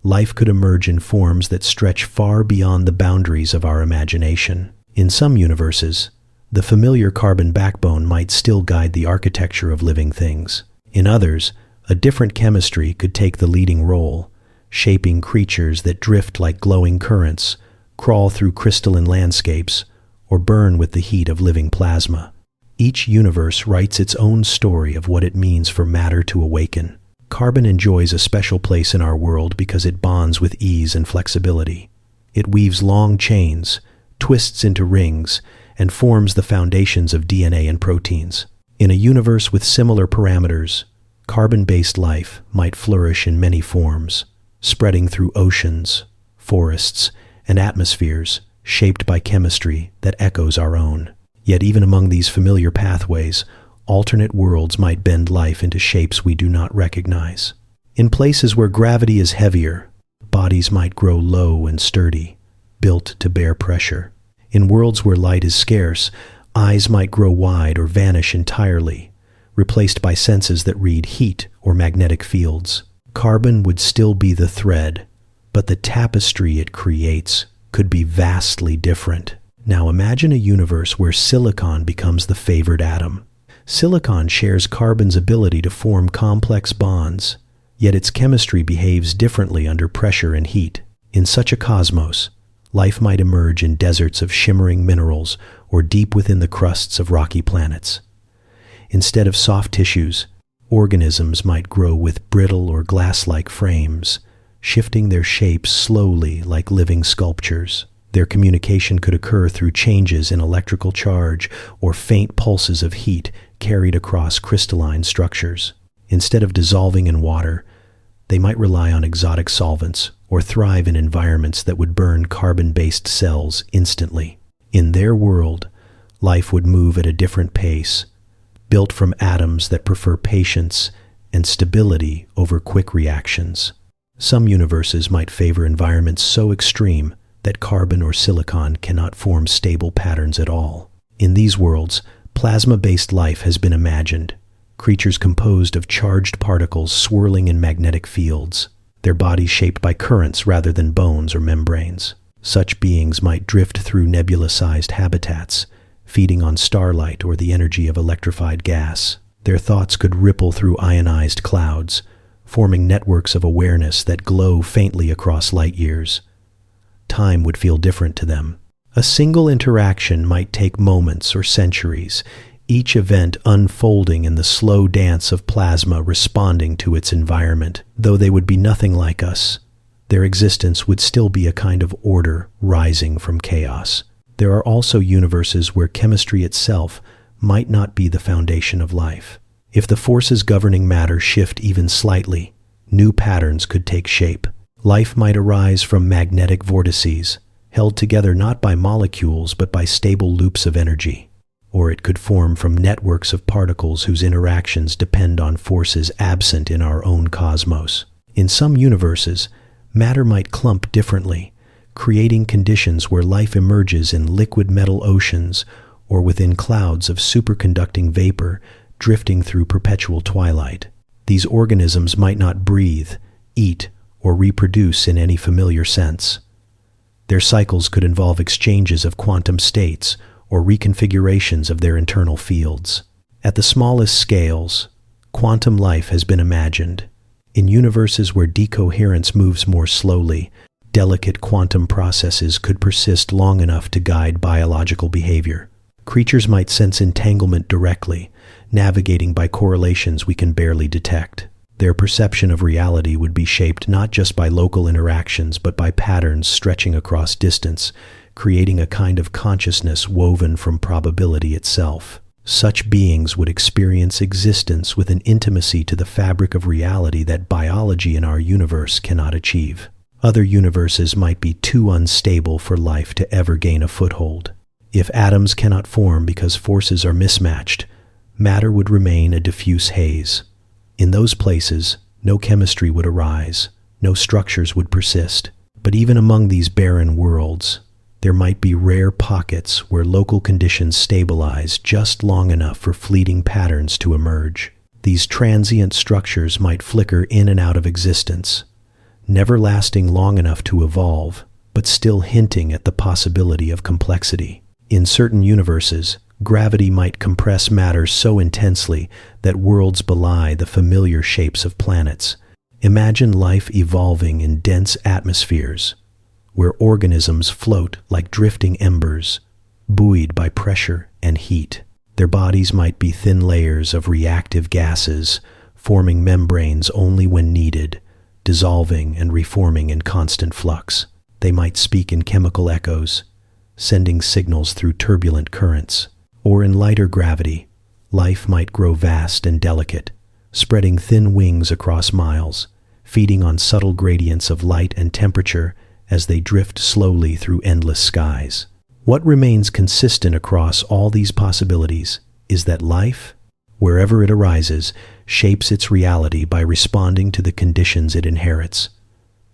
life could emerge in forms that stretch far beyond the boundaries of our imagination. In some universes, the familiar carbon backbone might still guide the architecture of living things. In others, a different chemistry could take the leading role, shaping creatures that drift like glowing currents, crawl through crystalline landscapes, or burn with the heat of living plasma. Each universe writes its own story of what it means for matter to awaken. Carbon enjoys a special place in our world because it bonds with ease and flexibility. It weaves long chains, twists into rings, and forms the foundations of DNA and proteins. In a universe with similar parameters, carbon-based life might flourish in many forms, spreading through oceans, forests, and atmospheres shaped by chemistry that echoes our own. Yet even among these familiar pathways, alternate worlds might bend life into shapes we do not recognize. In places where gravity is heavier, bodies might grow low and sturdy, built to bear pressure. In worlds where light is scarce, eyes might grow wide or vanish entirely, replaced by senses that read heat or magnetic fields. Carbon would still be the thread, but the tapestry it creates could be vastly different. Now imagine a universe where silicon becomes the favored atom. Silicon shares carbon's ability to form complex bonds, yet its chemistry behaves differently under pressure and heat. In such a cosmos, life might emerge in deserts of shimmering minerals or deep within the crusts of rocky planets. Instead of soft tissues, organisms might grow with brittle or glass-like frames, shifting their shapes slowly like living sculptures. Their communication could occur through changes in electrical charge or faint pulses of heat carried across crystalline structures. Instead of dissolving in water, they might rely on exotic solvents or thrive in environments that would burn carbon-based cells instantly. In their world, life would move at a different pace, built from atoms that prefer patience and stability over quick reactions. Some universes might favor environments so extreme that carbon or silicon cannot form stable patterns at all. In these worlds, plasma-based life has been imagined, creatures composed of charged particles swirling in magnetic fields, their bodies shaped by currents rather than bones or membranes. Such beings might drift through nebula-sized habitats, feeding on starlight or the energy of electrified gas. Their thoughts could ripple through ionized clouds, forming networks of awareness that glow faintly across light years. Time would feel different to them. A single interaction might take moments or centuries, each event unfolding in the slow dance of plasma responding to its environment. Though they would be nothing like us, their existence would still be a kind of order rising from chaos. There are also universes where chemistry itself might not be the foundation of life. If the forces governing matter shift even slightly, new patterns could take shape. Life might arise from magnetic vortices, held together not by molecules but by stable loops of energy. Or it could form from networks of particles whose interactions depend on forces absent in our own cosmos. In some universes, matter might clump differently, creating conditions where life emerges in liquid metal oceans or within clouds of superconducting vapor drifting through perpetual twilight. These organisms might not breathe, eat, or reproduce in any familiar sense. Their cycles could involve exchanges of quantum states or reconfigurations of their internal fields. At the smallest scales, quantum life has been imagined. In universes where decoherence moves more slowly, delicate quantum processes could persist long enough to guide biological behavior. Creatures might sense entanglement directly, navigating by correlations we can barely detect. Their perception of reality would be shaped not just by local interactions but by patterns stretching across distance, creating a kind of consciousness woven from probability itself. Such beings would experience existence with an intimacy to the fabric of reality that biology in our universe cannot achieve. Other universes might be too unstable for life to ever gain a foothold. If atoms cannot form because forces are mismatched, matter would remain a diffuse haze. In those places, no chemistry would arise, no structures would persist. But even among these barren worlds, there might be rare pockets where local conditions stabilize just long enough for fleeting patterns to emerge. These transient structures might flicker in and out of existence, never lasting long enough to evolve, but still hinting at the possibility of complexity. In certain universes, gravity might compress matter so intensely that worlds belie the familiar shapes of planets. Imagine life evolving in dense atmospheres, where organisms float like drifting embers, buoyed by pressure and heat. Their bodies might be thin layers of reactive gases, forming membranes only when needed, dissolving and reforming in constant flux. They might speak in chemical echoes, sending signals through turbulent currents. Or in lighter gravity, life might grow vast and delicate, spreading thin wings across miles, feeding on subtle gradients of light and temperature as they drift slowly through endless skies. What remains consistent across all these possibilities is that life, wherever it arises, shapes its reality by responding to the conditions it inherits.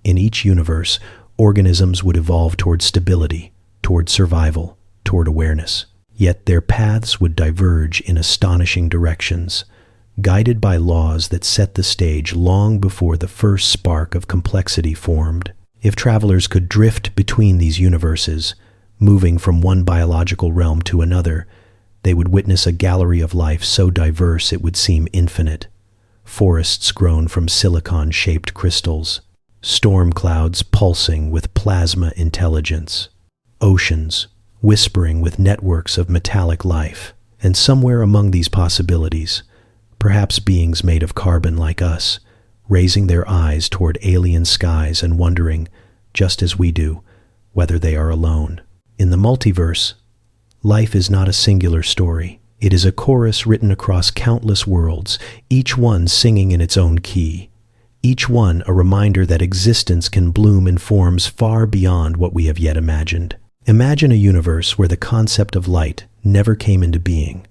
In each universe, organisms would evolve toward stability, toward survival, toward awareness. Yet their paths would diverge in astonishing directions, guided by laws that set the stage long before the first spark of complexity formed. If travelers could drift between these universes, moving from one biological realm to another, they would witness a gallery of life so diverse it would seem infinite. Forests grown from silicon-shaped crystals, storm clouds pulsing with plasma intelligence, oceans whispering with networks of metallic life, and somewhere among these possibilities, perhaps beings made of carbon like us, raising their eyes toward alien skies and wondering, just as we do, whether they are alone. In the multiverse, life is not a singular story. It is a chorus written across countless worlds, each one singing in its own key, each one a reminder that existence can bloom in forms far beyond what we have yet imagined. Imagine a universe where the concept of light never came into being,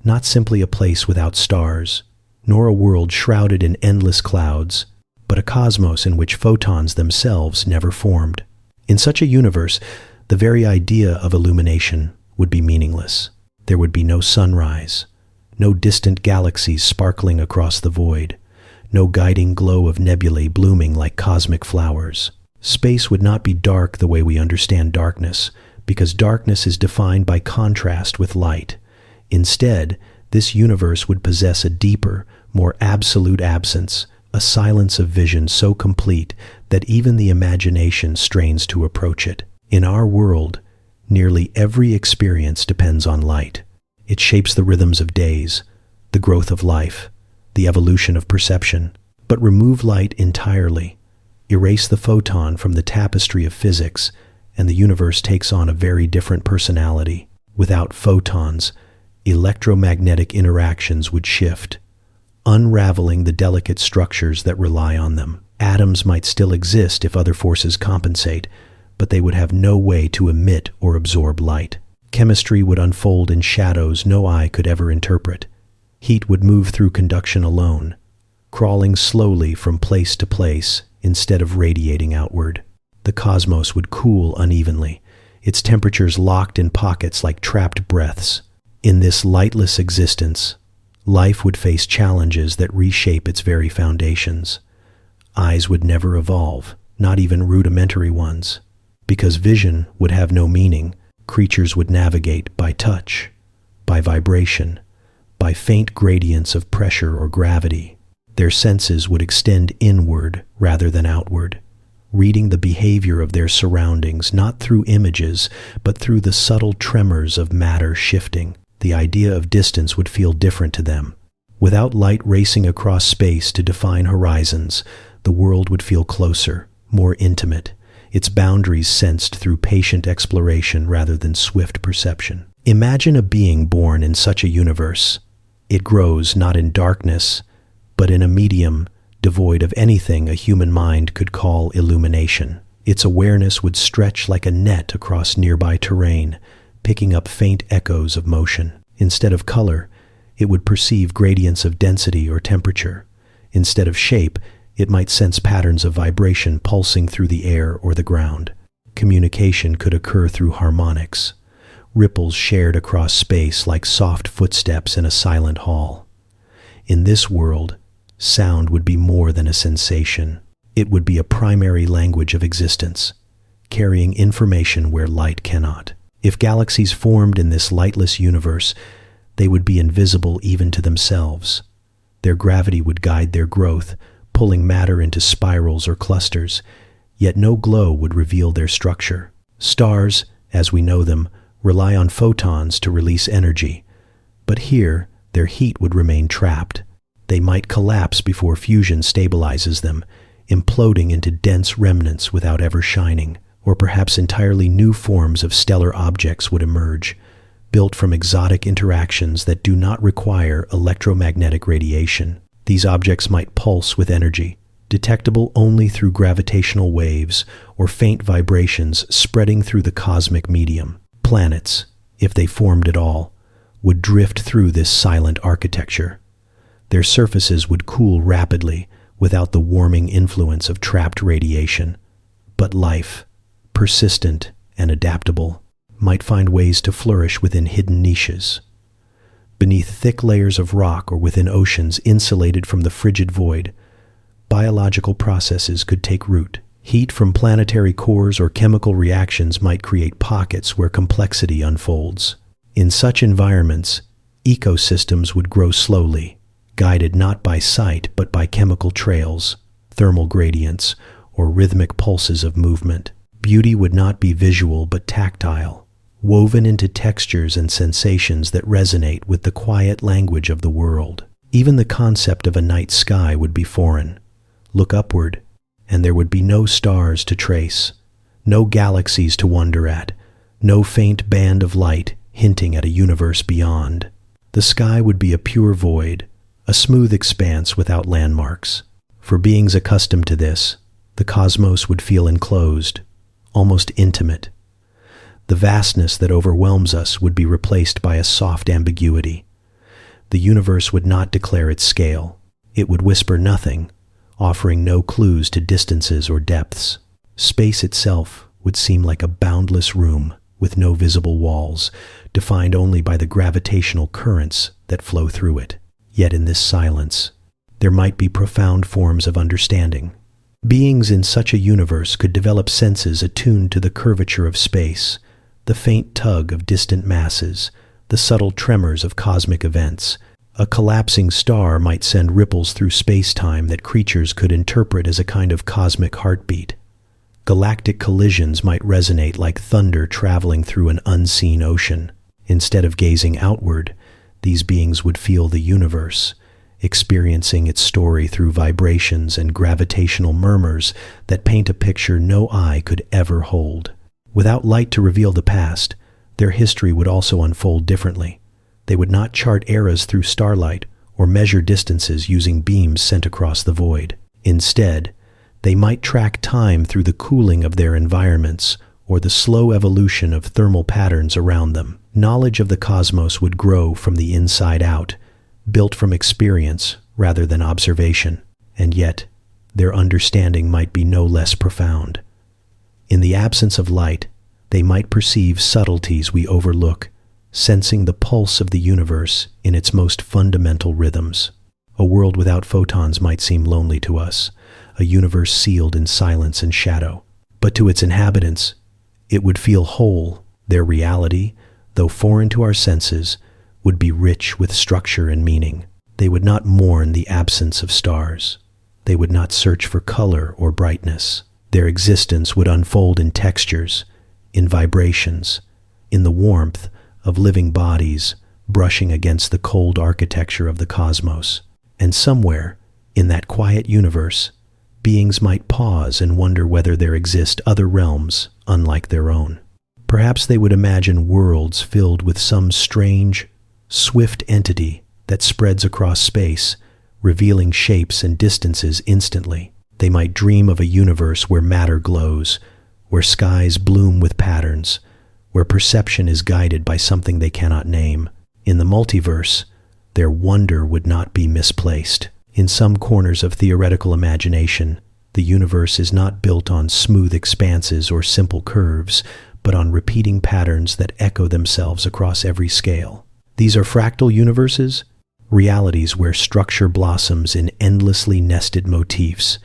not simply a place without stars, nor a world shrouded in endless clouds, but a cosmos in which photons themselves never formed. In such a universe, the very idea of illumination would be meaningless. There would be no sunrise, no distant galaxies sparkling across the void, no guiding glow of nebulae blooming like cosmic flowers. Space would not be dark the way we understand darkness, because darkness is defined by contrast with light. Instead, this universe would possess a deeper, more absolute absence, a silence of vision so complete that even the imagination strains to approach it. In our world, nearly every experience depends on light. It shapes the rhythms of days, the growth of life, the evolution of perception. But remove light entirely, erase the photon from the tapestry of physics, and the universe takes on a very different personality. Without photons, electromagnetic interactions would shift, unraveling the delicate structures that rely on them. Atoms might still exist if other forces compensate, but they would have no way to emit or absorb light. Chemistry would unfold in shadows no eye could ever interpret. Heat would move through conduction alone, crawling slowly from place to place instead of radiating outward. The cosmos would cool unevenly, its temperatures locked in pockets like trapped breaths. In this lightless existence, life would face challenges that reshape its very foundations. Eyes would never evolve, not even rudimentary ones. Because vision would have no meaning, creatures would navigate by touch, by vibration, by faint gradients of pressure or gravity. Their senses would extend inward rather than outward, reading the behavior of their surroundings not through images, but through the subtle tremors of matter shifting. The idea of distance would feel different to them. Without light racing across space to define horizons, the world would feel closer, more intimate, its boundaries sensed through patient exploration rather than swift perception. Imagine a being born in such a universe. It grows not in darkness, but in a medium devoid of anything a human mind could call illumination. Its awareness would stretch like a net across nearby terrain, picking up faint echoes of motion. Instead of color, it would perceive gradients of density or temperature. Instead of shape, it might sense patterns of vibration pulsing through the air or the ground. Communication could occur through harmonics, ripples shared across space like soft footsteps in a silent hall. In this world, sound would be more than a sensation. It would be a primary language of existence, carrying information where light cannot. If galaxies formed in this lightless universe, they would be invisible even to themselves. Their gravity would guide their growth, pulling matter into spirals or clusters, yet no glow would reveal their structure. Stars, as we know them, rely on photons to release energy, but here their heat would remain trapped. They might collapse before fusion stabilizes them, imploding into dense remnants without ever shining. Or perhaps entirely new forms of stellar objects would emerge, built from exotic interactions that do not require electromagnetic radiation. These objects might pulse with energy, detectable only through gravitational waves or faint vibrations spreading through the cosmic medium. Planets, if they formed at all, would drift through this silent architecture. Their surfaces would cool rapidly without the warming influence of trapped radiation. But life, persistent and adaptable, might find ways to flourish within hidden niches. Beneath thick layers of rock or within oceans insulated from the frigid void, biological processes could take root. Heat from planetary cores or chemical reactions might create pockets where complexity unfolds. In such environments, ecosystems would grow slowly, guided not by sight but by chemical trails, thermal gradients, or rhythmic pulses of movement. Beauty would not be visual but tactile, woven into textures and sensations that resonate with the quiet language of the world. Even the concept of a night sky would be foreign. Look upward, and there would be no stars to trace, no galaxies to wonder at, no faint band of light hinting at a universe beyond. The sky would be a pure void, a smooth expanse without landmarks. For beings accustomed to this, the cosmos would feel enclosed, almost intimate. The vastness that overwhelms us would be replaced by a soft ambiguity. The universe would not declare its scale. It would whisper nothing, offering no clues to distances or depths. Space itself would seem like a boundless room with no visible walls, defined only by the gravitational currents that flow through it. Yet in this silence, there might be profound forms of understanding. Beings in such a universe could develop senses attuned to the curvature of space, the faint tug of distant masses, the subtle tremors of cosmic events. A collapsing star might send ripples through space-time that creatures could interpret as a kind of cosmic heartbeat. Galactic collisions might resonate like thunder traveling through an unseen ocean. Instead of gazing outward, these beings would feel the universe, experiencing its story through vibrations and gravitational murmurs that paint a picture no eye could ever hold. Without light to reveal the past, their history would also unfold differently. They would not chart eras through starlight or measure distances using beams sent across the void. Instead, they might track time through the cooling of their environments or the slow evolution of thermal patterns around them. Knowledge of the cosmos would grow from the inside out, built from experience rather than observation, and yet their understanding might be no less profound. In the absence of light, they might perceive subtleties we overlook, sensing the pulse of the universe in its most fundamental rhythms. A world without photons might seem lonely to us, a universe sealed in silence and shadow. But to its inhabitants, it would feel whole. Their reality, though foreign to our senses, would be rich with structure and meaning. They would not mourn the absence of stars. They would not search for color or brightness. Their existence would unfold in textures, in vibrations, in the warmth of living bodies brushing against the cold architecture of the cosmos. And somewhere, in that quiet universe, beings might pause and wonder whether there exist other realms unlike their own. Perhaps they would imagine worlds filled with some strange, swift entity that spreads across space, revealing shapes and distances instantly. They might dream of a universe where matter glows, where skies bloom with patterns, where perception is guided by something they cannot name. In the multiverse, their wonder would not be misplaced. In some corners of theoretical imagination, the universe is not built on smooth expanses or simple curves, but on repeating patterns that echo themselves across every scale. These are fractal universes, realities where structure blossoms in endlessly nested motifs,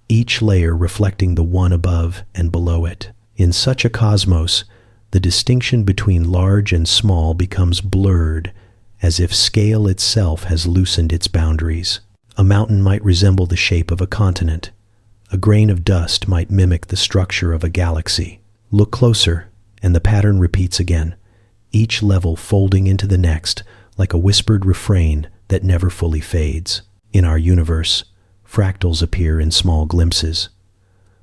each layer reflecting the one above and below it. In such a cosmos, the distinction between large and small becomes blurred, as if scale itself has loosened its boundaries. A mountain might resemble the shape of a continent. A grain of dust might mimic the structure of a galaxy. Look closer, and the pattern repeats again, each level folding into the next like a whispered refrain that never fully fades. In our universe, fractals appear in small glimpses.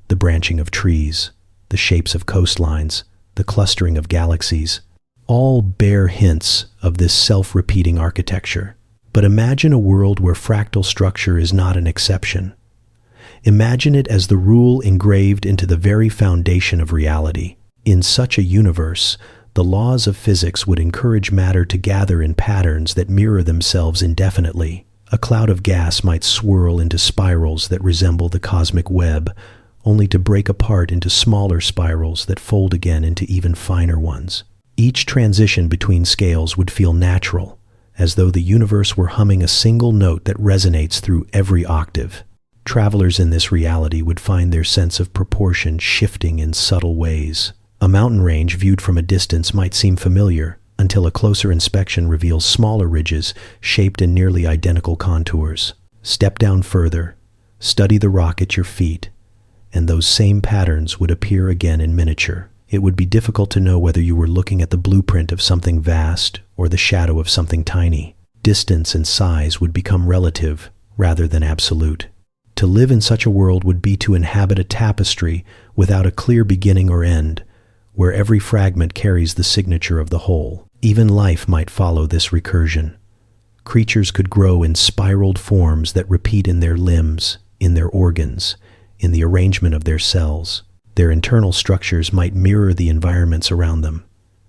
The branching of trees, the shapes of coastlines, the clustering of galaxies, all bear hints of this self-repeating architecture. But imagine a world where fractal structure is not an exception. Imagine it as the rule engraved into the very foundation of reality. In such a universe, the laws of physics would encourage matter to gather in patterns that mirror themselves indefinitely. A cloud of gas might swirl into spirals that resemble the cosmic web, only to break apart into smaller spirals that fold again into even finer ones. Each transition between scales would feel natural, as though the universe were humming a single note that resonates through every octave. Travelers in this reality would find their sense of proportion shifting in subtle ways. A mountain range viewed from a distance might seem familiar, until a closer inspection reveals smaller ridges shaped in nearly identical contours. Step down further, study the rock at your feet, and those same patterns would appear again in miniature. It would be difficult to know whether you were looking at the blueprint of something vast or the shadow of something tiny. Distance and size would become relative rather than absolute. To live in such a world would be to inhabit a tapestry without a clear beginning or end, where every fragment carries the signature of the whole. Even life might follow this recursion. Creatures could grow in spiraled forms that repeat in their limbs, in their organs, in the arrangement of their cells. Their internal structures might mirror the environments around them,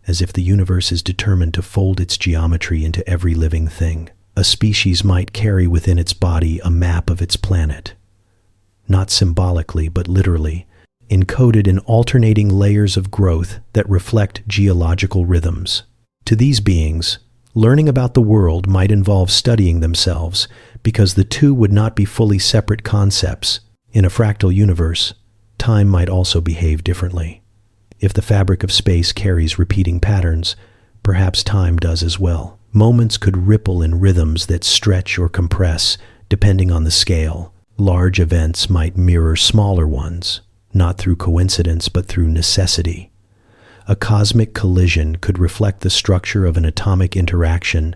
as if the universe is determined to fold its geometry into every living thing. A species might carry within its body a map of its planet, not symbolically but literally, encoded in alternating layers of growth that reflect geological rhythms. To these beings, learning about the world might involve studying themselves, because the two would not be fully separate concepts. In a fractal universe, time might also behave differently. If the fabric of space carries repeating patterns, perhaps time does as well. Moments could ripple in rhythms that stretch or compress, depending on the scale. Large events might mirror smaller ones, not through coincidence but through necessity. A cosmic collision could reflect the structure of an atomic interaction,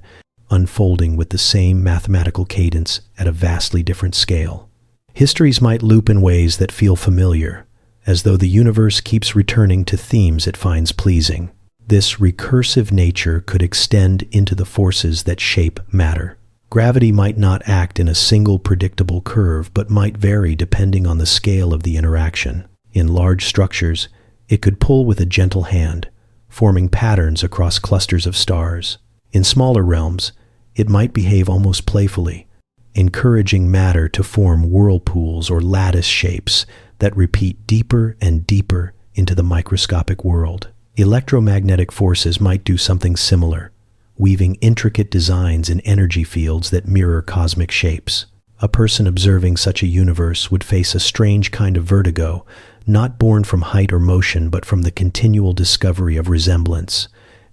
unfolding with the same mathematical cadence at a vastly different scale. Histories might loop in ways that feel familiar, as though the universe keeps returning to themes it finds pleasing. This recursive nature could extend into the forces that shape matter. Gravity might not act in a single predictable curve, but might vary depending on the scale of the interaction. In large structures, it could pull with a gentle hand, forming patterns across clusters of stars. In smaller realms, it might behave almost playfully, encouraging matter to form whirlpools or lattice shapes that repeat deeper and deeper into the microscopic world. Electromagnetic forces might do something similar, weaving intricate designs in energy fields that mirror cosmic shapes. A person observing such a universe would face a strange kind of vertigo, not born from height or motion, but from the continual discovery of resemblance.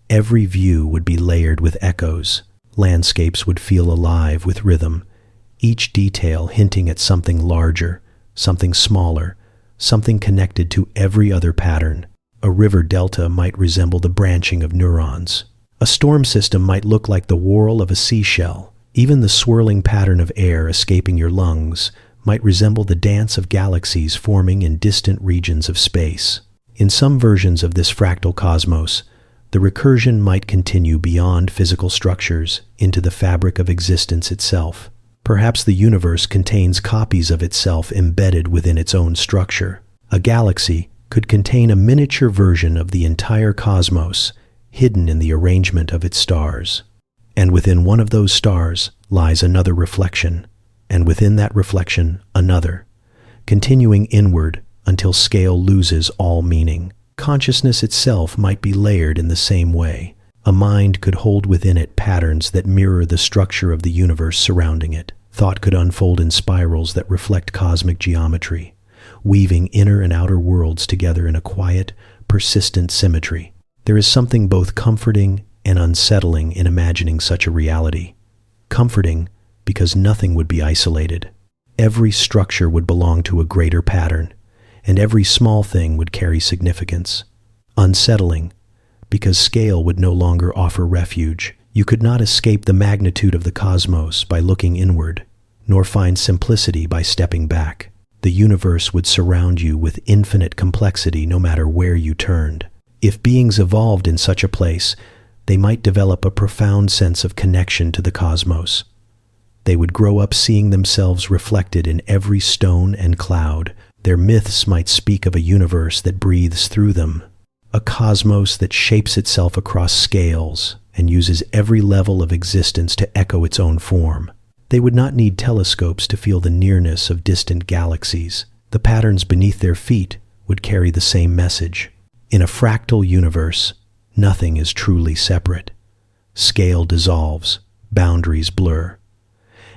Every view would be layered with echoes. Landscapes would feel alive with rhythm, each detail hinting at something larger, something smaller, something connected to every other pattern. A river delta might resemble the branching of neurons. A storm system might look like the whorl of a seashell. Even the swirling pattern of air escaping your lungs might resemble the dance of galaxies forming in distant regions of space. In some versions of this fractal cosmos, the recursion might continue beyond physical structures into the fabric of existence itself. Perhaps the universe contains copies of itself embedded within its own structure. A galaxy could contain a miniature version of the entire cosmos, hidden in the arrangement of its stars. And within one of those stars lies another reflection, and within that reflection another, continuing inward until scale loses all meaning. Consciousness itself might be layered in the same way. A mind could hold within it patterns that mirror the structure of the universe surrounding it. Thought could unfold in spirals that reflect cosmic geometry, weaving inner and outer worlds together in a quiet, persistent symmetry. There is something both comforting and unsettling in imagining such a reality. Comforting because nothing would be isolated. Every structure would belong to a greater pattern, and every small thing would carry significance. Unsettling because scale would no longer offer refuge. You could not escape the magnitude of the cosmos by looking inward, nor find simplicity by stepping back. The universe would surround you with infinite complexity no matter where you turned. If beings evolved in such a place, they might develop a profound sense of connection to the cosmos. They would grow up seeing themselves reflected in every stone and cloud. Their myths might speak of a universe that breathes through them, a cosmos that shapes itself across scales and uses every level of existence to echo its own form. They would not need telescopes to feel the nearness of distant galaxies. The patterns beneath their feet would carry the same message. In a fractal universe, nothing is truly separate. Scale dissolves, boundaries blur,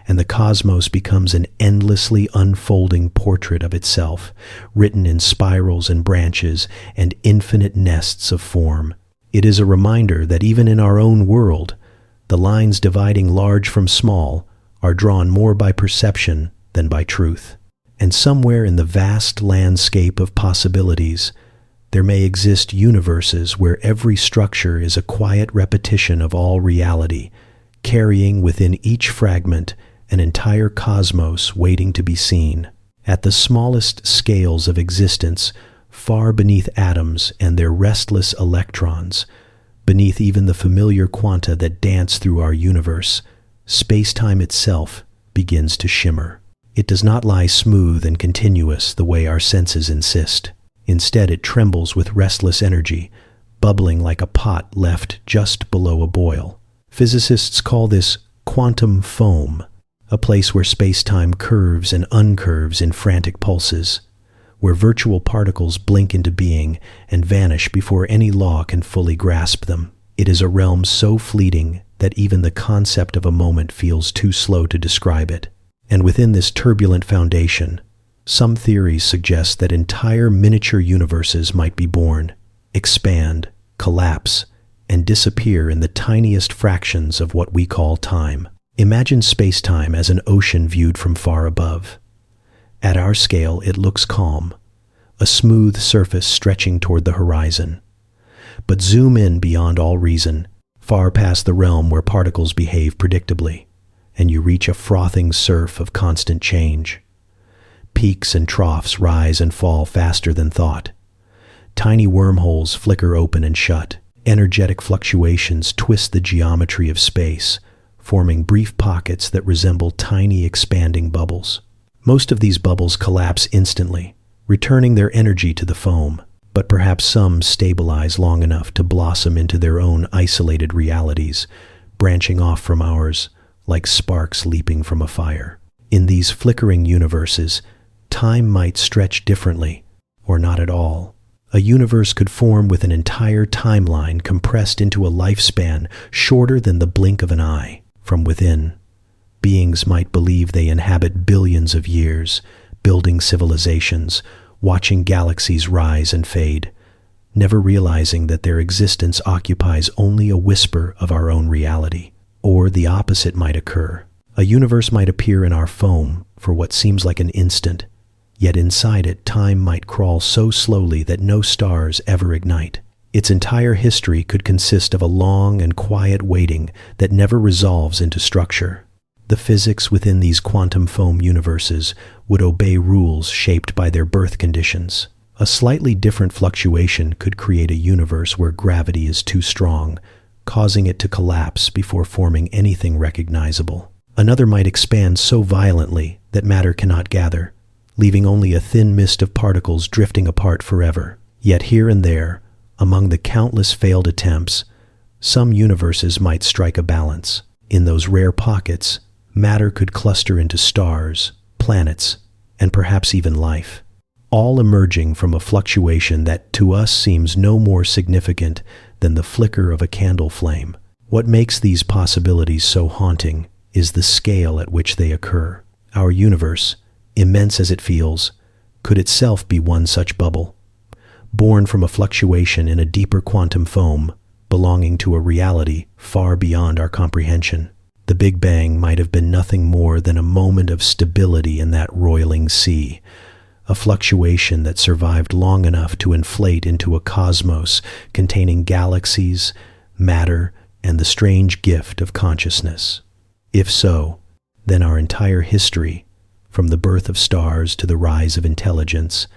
and the cosmos becomes an endlessly unfolding portrait of itself, written in spirals and branches and infinite nests of form. It is a reminder that even in our own world, the lines dividing large from small are drawn more by perception than by truth. And somewhere in the vast landscape of possibilities, there may exist universes where every structure is a quiet repetition of all reality, carrying within each fragment an entire cosmos waiting to be seen. At the smallest scales of existence, far beneath atoms and their restless electrons, beneath even the familiar quanta that dance through our universe, space-time itself begins to shimmer. It does not lie smooth and continuous the way our senses insist. Instead, it trembles with restless energy, bubbling like a pot left just below a boil. Physicists call this quantum foam, a place where space-time curves and uncurves in frantic pulses, where virtual particles blink into being and vanish before any law can fully grasp them. It is a realm so fleeting that even the concept of a moment feels too slow to describe it. And within this turbulent foundation, some theories suggest that entire miniature universes might be born, expand, collapse, and disappear in the tiniest fractions of what we call time. Imagine space-time as an ocean viewed from far above. At our scale, it looks calm, a smooth surface stretching toward the horizon. But zoom in beyond all reason, far past the realm where particles behave predictably, and you reach a frothing surf of constant change. Peaks and troughs rise and fall faster than thought. Tiny wormholes flicker open and shut. Energetic fluctuations twist the geometry of space, forming brief pockets that resemble tiny expanding bubbles. Most of these bubbles collapse instantly, returning their energy to the foam, but perhaps some stabilize long enough to blossom into their own isolated realities, branching off from ours like sparks leaping from a fire. In these flickering universes, time might stretch differently, or not at all. A universe could form with an entire timeline compressed into a lifespan shorter than the blink of an eye. From within, beings might believe they inhabit billions of years, building civilizations, watching galaxies rise and fade, never realizing that their existence occupies only a whisper of our own reality. Or the opposite might occur. A universe might appear in our foam for what seems like an instant, yet inside it time might crawl so slowly that no stars ever ignite. Its entire history could consist of a long and quiet waiting that never resolves into structure. The physics within these quantum foam universes would obey rules shaped by their birth conditions. A slightly different fluctuation could create a universe where gravity is too strong, causing it to collapse before forming anything recognizable. Another might expand so violently that matter cannot gather, leaving only a thin mist of particles drifting apart forever. Yet here and there, among the countless failed attempts, some universes might strike a balance. In those rare pockets, matter could cluster into stars, planets, and perhaps even life, all emerging from a fluctuation that to us seems no more significant than the flicker of a candle flame. What makes these possibilities so haunting is the scale at which they occur. Our universe, immense as it feels, could itself be one such bubble, born from a fluctuation in a deeper quantum foam, belonging to a reality far beyond our comprehension. The Big Bang might have been nothing more than a moment of stability in that roiling sea, a fluctuation that survived long enough to inflate into a cosmos containing galaxies, matter, and the strange gift of consciousness. If so, then our entire history, from the birth of stars to the rise of intelligence,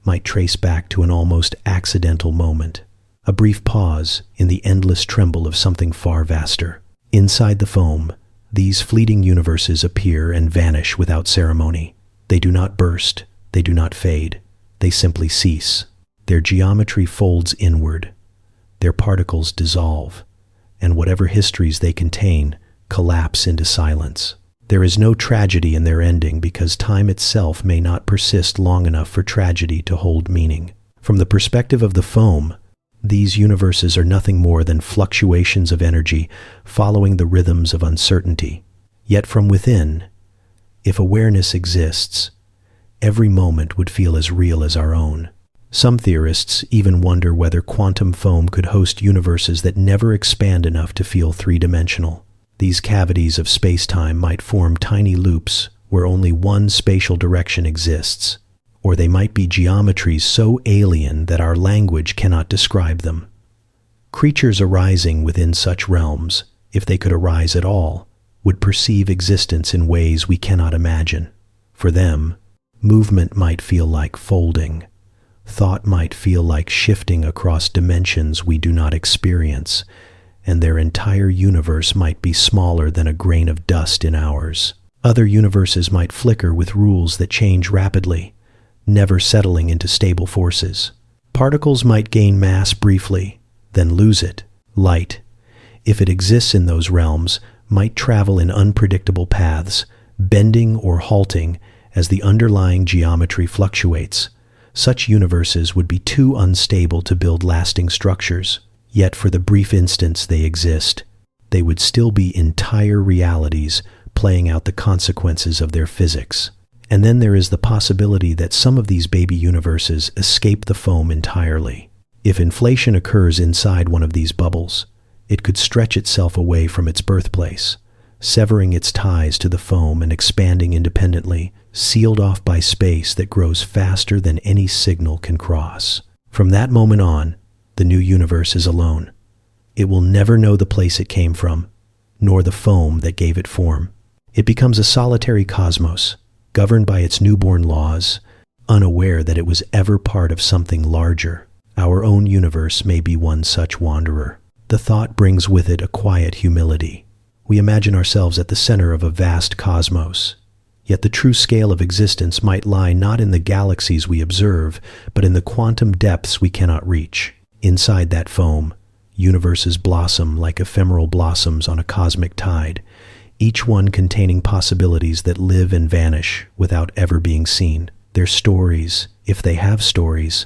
might trace back to an almost accidental moment, a brief pause in the endless tremble of something far vaster. Inside the foam, these fleeting universes appear and vanish without ceremony. They do not burst, they do not fade, they simply cease. Their geometry folds inward, their particles dissolve, and whatever histories they contain collapse into silence. There is no tragedy in their ending because time itself may not persist long enough for tragedy to hold meaning. From the perspective of the foam, these universes are nothing more than fluctuations of energy following the rhythms of uncertainty. Yet from within, if awareness exists, every moment would feel as real as our own. Some theorists even wonder whether quantum foam could host universes that never expand enough to feel three-dimensional. These cavities of space-time might form tiny loops where only one spatial direction exists, or they might be geometries so alien that our language cannot describe them. Creatures arising within such realms, if they could arise at all, would perceive existence in ways we cannot imagine. For them, movement might feel like folding. Thought might feel like shifting across dimensions we do not experience, and their entire universe might be smaller than a grain of dust in ours. Other universes might flicker with rules that change rapidly, never settling into stable forces. Particles might gain mass briefly, then lose it. Light, if it exists in those realms, might travel in unpredictable paths, bending or halting as the underlying geometry fluctuates. Such universes would be too unstable to build lasting structures. Yet for the brief instance they exist, they would still be entire realities playing out the consequences of their physics. And then there is the possibility that some of these baby universes escape the foam entirely. If inflation occurs inside one of these bubbles, it could stretch itself away from its birthplace, severing its ties to the foam and expanding independently, sealed off by space that grows faster than any signal can cross. From that moment on, the new universe is alone. It will never know the place it came from, nor the foam that gave it form. It becomes a solitary cosmos, governed by its newborn laws, unaware that it was ever part of something larger. Our own universe may be one such wanderer. The thought brings with it a quiet humility. We imagine ourselves at the center of a vast cosmos. Yet the true scale of existence might lie not in the galaxies we observe, but in the quantum depths we cannot reach. Inside that foam, universes blossom like ephemeral blossoms on a cosmic tide, each one containing possibilities that live and vanish without ever being seen. Their stories, if they have stories,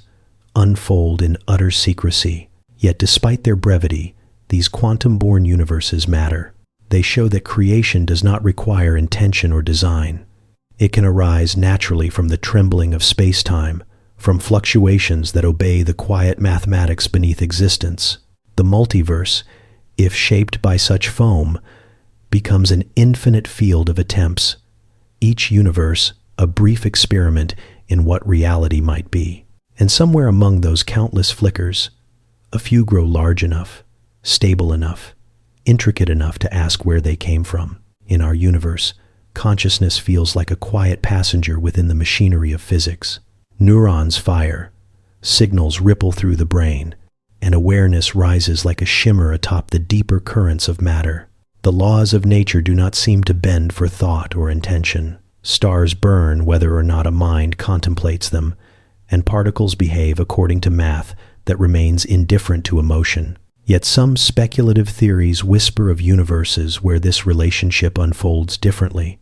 unfold in utter secrecy. Yet despite their brevity, these quantum-born universes matter. They show that creation does not require intention or design. It can arise naturally from the trembling of space-time, from fluctuations that obey the quiet mathematics beneath existence. The multiverse, if shaped by such foam, becomes an infinite field of attempts, each universe a brief experiment in what reality might be. And somewhere among those countless flickers, a few grow large enough, stable enough, intricate enough to ask where they came from. In our universe, consciousness feels like a quiet passenger within the machinery of physics. Neurons fire, Signals ripple through the brain, and awareness rises like a shimmer atop the deeper currents of matter. The laws of nature do not seem to bend for thought or intention. Stars burn whether or not a mind contemplates them, and particles behave according to math that remains indifferent to emotion. Yet some speculative theories whisper of universes where this relationship unfolds differently,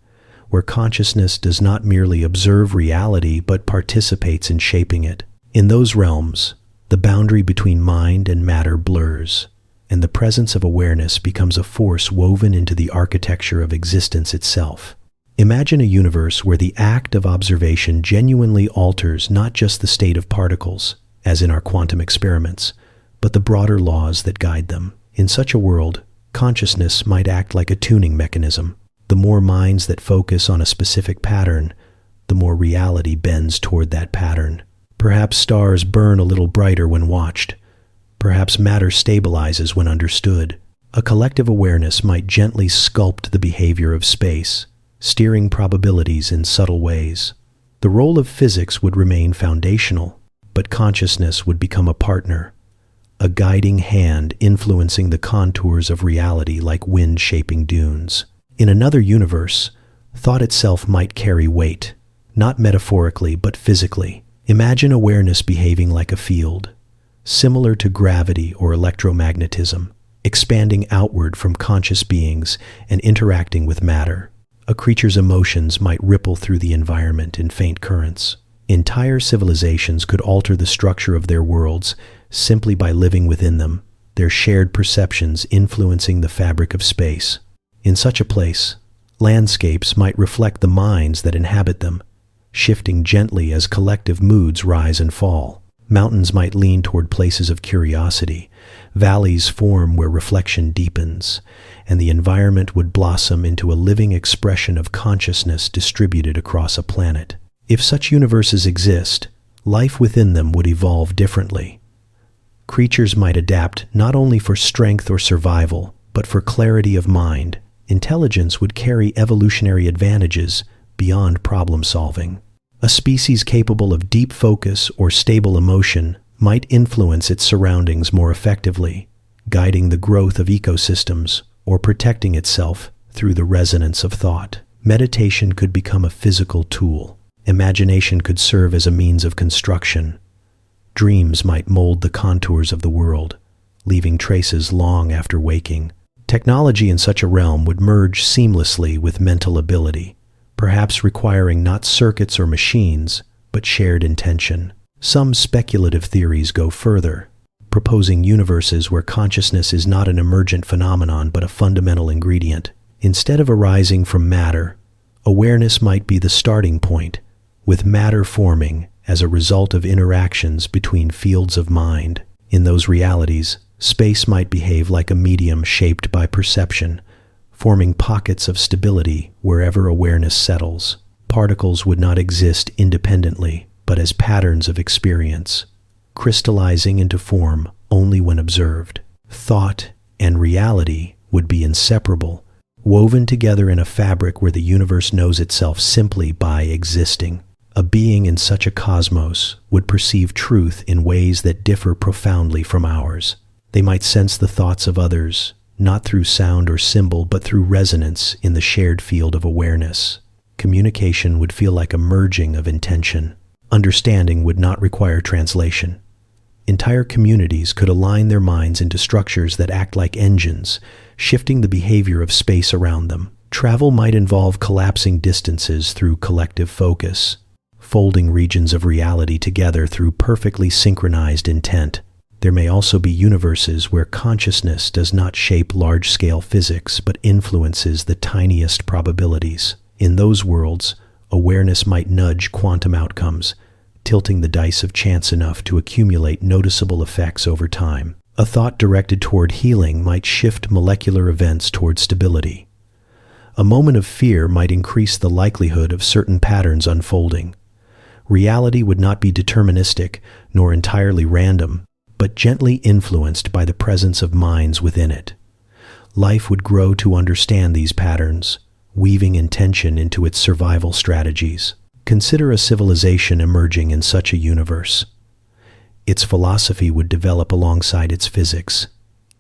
where consciousness does not merely observe reality but participates in shaping it. In those realms, the boundary between mind and matter blurs, and the presence of awareness becomes a force woven into the architecture of existence itself. Imagine a universe where the act of observation genuinely alters not just the state of particles, as in our quantum experiments, but the broader laws that guide them. In such a world, consciousness might act like a tuning mechanism. The more minds that focus on a specific pattern, the more reality bends toward that pattern. Perhaps stars burn a little brighter when watched. Perhaps matter stabilizes when understood. A collective awareness might gently sculpt the behavior of space, steering probabilities in subtle ways. The role of physics would remain foundational, but consciousness would become a partner, a guiding hand influencing the contours of reality like wind shaping dunes. In another universe, thought itself might carry weight, not metaphorically but physically. Imagine awareness behaving like a field, similar to gravity or electromagnetism, expanding outward from conscious beings and interacting with matter. A creature's emotions might ripple through the environment in faint currents. Entire civilizations could alter the structure of their worlds simply by living within them, their shared perceptions influencing the fabric of space. In such a place, landscapes might reflect the minds that inhabit them, shifting gently as collective moods rise and fall. Mountains might lean toward places of curiosity, valleys form where reflection deepens, and the environment would blossom into a living expression of consciousness distributed across a planet. If such universes exist, life within them would evolve differently. Creatures might adapt not only for strength or survival, but for clarity of mind. Intelligence would carry evolutionary advantages beyond problem solving. A species capable of deep focus or stable emotion might influence its surroundings more effectively, guiding the growth of ecosystems or protecting itself through the resonance of thought. Meditation could become a physical tool. Imagination could serve as a means of construction. Dreams might mold the contours of the world, leaving traces long after waking. Technology in such a realm would merge seamlessly with mental ability, perhaps requiring not circuits or machines, but shared intention. Some speculative theories go further, proposing universes where consciousness is not an emergent phenomenon but a fundamental ingredient. Instead of arising from matter, awareness might be the starting point, with matter forming as a result of interactions between fields of mind. In those realities, space might behave like a medium shaped by perception, forming pockets of stability wherever awareness settles. Particles would not exist independently, but as patterns of experience, crystallizing into form only when observed. Thought and reality would be inseparable, woven together in a fabric where the universe knows itself simply by existing. A being in such a cosmos would perceive truth in ways that differ profoundly from ours. They might sense the thoughts of others, not through sound or symbol, but through resonance in the shared field of awareness. Communication would feel like a merging of intention. Understanding would not require translation. Entire communities could align their minds into structures that act like engines, shifting the behavior of space around them. Travel might involve collapsing distances through collective focus, folding regions of reality together through perfectly synchronized intent. There may also be universes where consciousness does not shape large-scale physics but influences the tiniest probabilities. In those worlds, awareness might nudge quantum outcomes, tilting the dice of chance enough to accumulate noticeable effects over time. A thought directed toward healing might shift molecular events toward stability. A moment of fear might increase the likelihood of certain patterns unfolding. Reality would not be deterministic nor entirely random, but gently influenced by the presence of minds within it. Life would grow to understand these patterns, weaving intention into its survival strategies. Consider a civilization emerging in such a universe. Its philosophy would develop alongside its physics,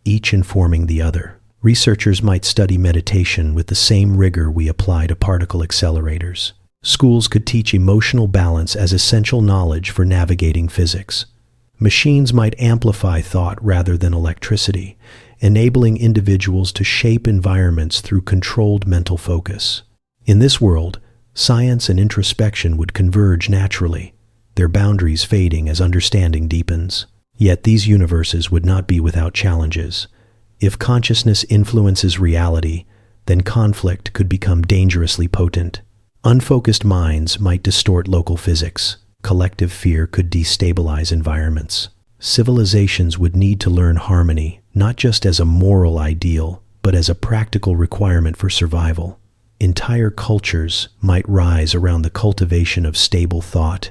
each informing the other. Researchers might study meditation with the same rigor we apply to particle accelerators. Schools could teach emotional balance as essential knowledge for navigating physics. Machines might amplify thought rather than electricity, enabling individuals to shape environments through controlled mental focus. In this world, science and introspection would converge naturally, their boundaries fading as understanding deepens. Yet these universes would not be without challenges. If consciousness influences reality, then conflict could become dangerously potent. Unfocused minds might distort local physics. Collective fear could destabilize environments. Civilizations would need to learn harmony, not just as a moral ideal, but as a practical requirement for survival. Entire cultures might rise around the cultivation of stable thought,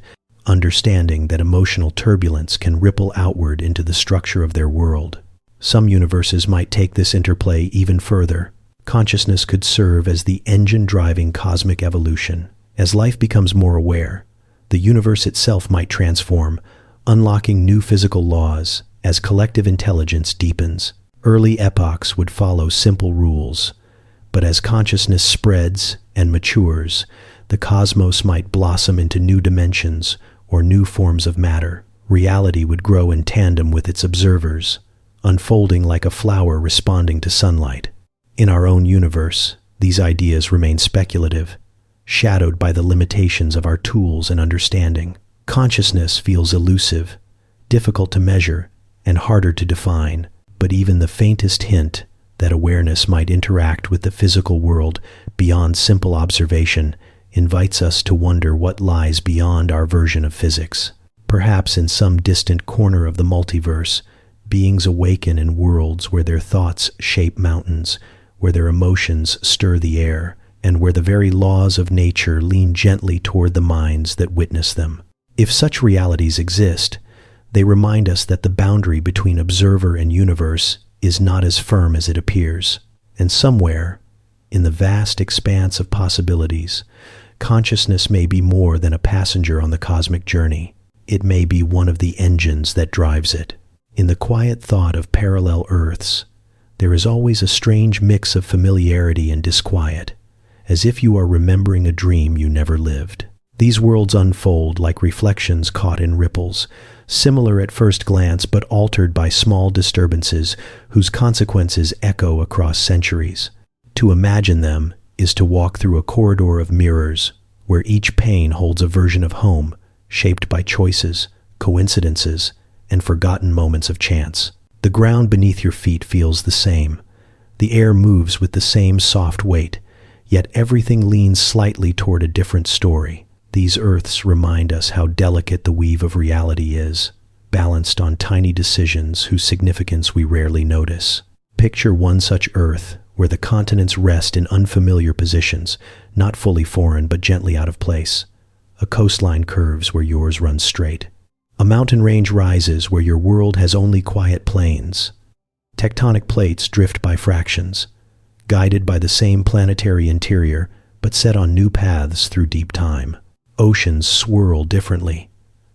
understanding that emotional turbulence can ripple outward into the structure of their world. Some universes might take this interplay even further. Consciousness could serve as the engine driving cosmic evolution. As life becomes more aware, the universe itself might transform, unlocking new physical laws. As collective intelligence deepens, early epochs would follow simple rules. But as consciousness spreads and matures, the cosmos might blossom into new dimensions or new forms of matter. Reality would grow in tandem with its observers, unfolding like a flower responding to sunlight. In our own universe, these ideas remain speculative, shadowed by the limitations of our tools and understanding. Consciousness feels elusive, difficult to measure, and harder to define, but even the faintest hint that awareness might interact with the physical world beyond simple observation invites us to wonder what lies beyond our version of physics. Perhaps in some distant corner of the multiverse, beings awaken in worlds where their thoughts shape mountains, where their emotions stir the air, and where the very laws of nature lean gently toward the minds that witness them. If such realities exist, they remind us that the boundary between observer and universe is not as firm as it appears, and somewhere, in the vast expanse of possibilities, consciousness may be more than a passenger on the cosmic journey. It may be one of the engines that drives it. In the quiet thought of parallel Earths, there is always a strange mix of familiarity and disquiet, as if you are remembering a dream you never lived. These worlds unfold like reflections caught in ripples, similar at first glance but altered by small disturbances whose consequences echo across centuries. To imagine them is to walk through a corridor of mirrors, where each pane holds a version of home, shaped by choices, coincidences, and forgotten moments of chance. The ground beneath your feet feels the same. The air moves with the same soft weight, yet everything leans slightly toward a different story. These Earths remind us how delicate the weave of reality is, balanced on tiny decisions whose significance we rarely notice. Picture one such Earth, where the continents rest in unfamiliar positions, not fully foreign but gently out of place. A coastline curves where yours runs straight. A mountain range rises where your world has only quiet plains. Tectonic plates drift by fractions, guided by the same planetary interior, but set on new paths through deep time. Oceans swirl differently,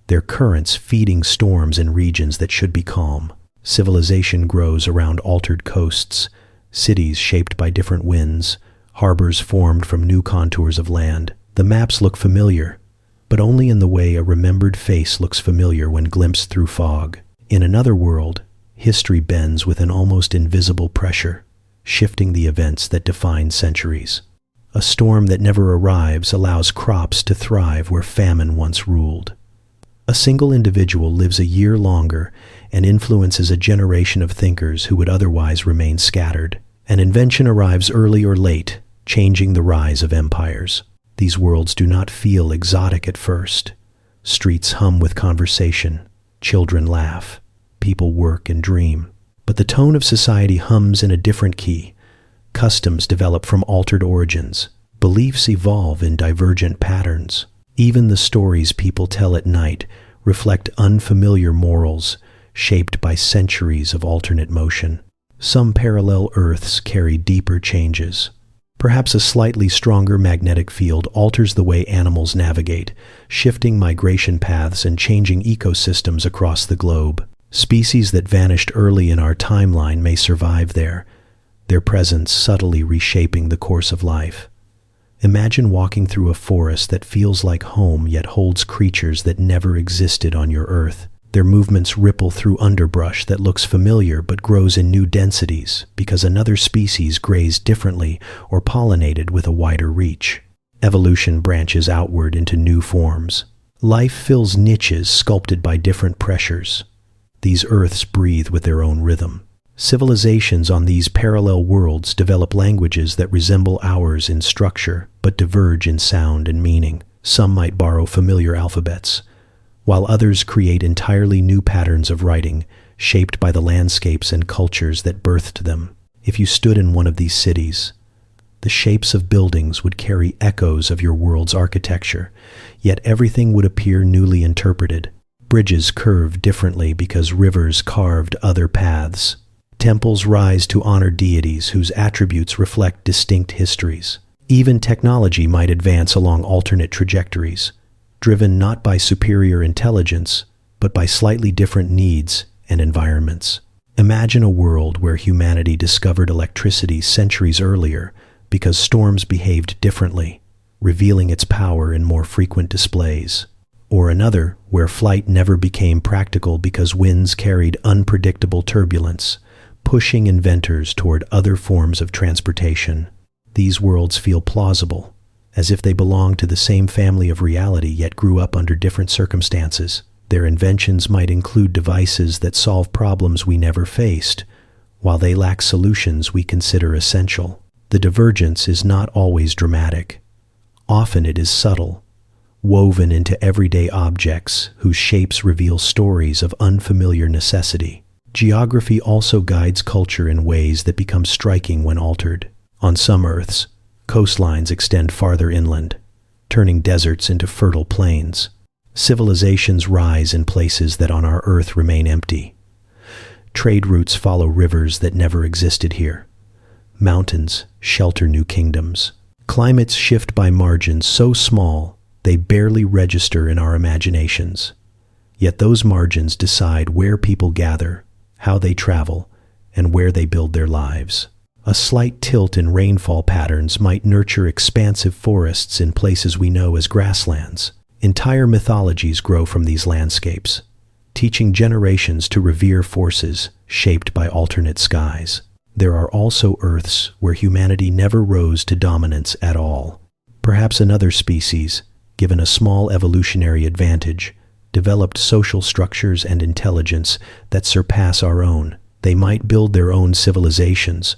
their currents feeding storms in regions that should be calm. Civilization grows around altered coasts, cities shaped by different winds, harbors formed from new contours of land. The maps look familiar, but only in the way a remembered face looks familiar when glimpsed through fog. In another world, history bends with an almost invisible pressure, shifting the events that define centuries. A storm that never arrives allows crops to thrive where famine once ruled. A single individual lives a year longer and influences a generation of thinkers who would otherwise remain scattered. An invention arrives early or late, changing the rise of empires. These worlds do not feel exotic at first. Streets hum with conversation, children laugh, people work and dream. But the tone of society hums in a different key. Customs develop from altered origins. Beliefs evolve in divergent patterns. Even the stories people tell at night reflect unfamiliar morals, shaped by centuries of alternate motion. Some parallel Earths carry deeper changes. Perhaps a slightly stronger magnetic field alters the way animals navigate, shifting migration paths and changing ecosystems across the globe. Species that vanished early in our timeline may survive there, their presence subtly reshaping the course of life. Imagine walking through a forest that feels like home yet holds creatures that never existed on your Earth. Their movements ripple through underbrush that looks familiar but grows in new densities because another species grazed differently or pollinated with a wider reach. Evolution branches outward into new forms. Life fills niches sculpted by different pressures. These Earths breathe with their own rhythm. Civilizations on these parallel worlds develop languages that resemble ours in structure but diverge in sound and meaning. Some might borrow familiar alphabets, while others create entirely new patterns of writing, shaped by the landscapes and cultures that birthed them. If you stood in one of these cities, the shapes of buildings would carry echoes of your world's architecture, yet everything would appear newly interpreted. Bridges curve differently because rivers carved other paths. Temples rise to honor deities whose attributes reflect distinct histories. Even technology might advance along alternate trajectories, driven not by superior intelligence, but by slightly different needs and environments. Imagine a world where humanity discovered electricity centuries earlier because storms behaved differently, revealing its power in more frequent displays. Or another where flight never became practical because winds carried unpredictable turbulence, pushing inventors toward other forms of transportation. These worlds feel plausible, as if they belong to the same family of reality yet grew up under different circumstances. Their inventions might include devices that solve problems we never faced, while they lack solutions we consider essential. The divergence is not always dramatic. Often it is subtle, woven into everyday objects whose shapes reveal stories of unfamiliar necessity. Geography also guides culture in ways that become striking when altered. On some Earths, coastlines extend farther inland, turning deserts into fertile plains. Civilizations rise in places that on our Earth remain empty. Trade routes follow rivers that never existed here. Mountains shelter new kingdoms. Climates shift by margins so small they barely register in our imaginations. Yet those margins decide where people gather, how they travel, and where they build their lives. A slight tilt in rainfall patterns might nurture expansive forests in places we know as grasslands. Entire mythologies grow from these landscapes, teaching generations to revere forces shaped by alternate skies. There are also Earths where humanity never rose to dominance at all. Perhaps another species, given a small evolutionary advantage, developed social structures and intelligence that surpass our own. They might build their own civilizations,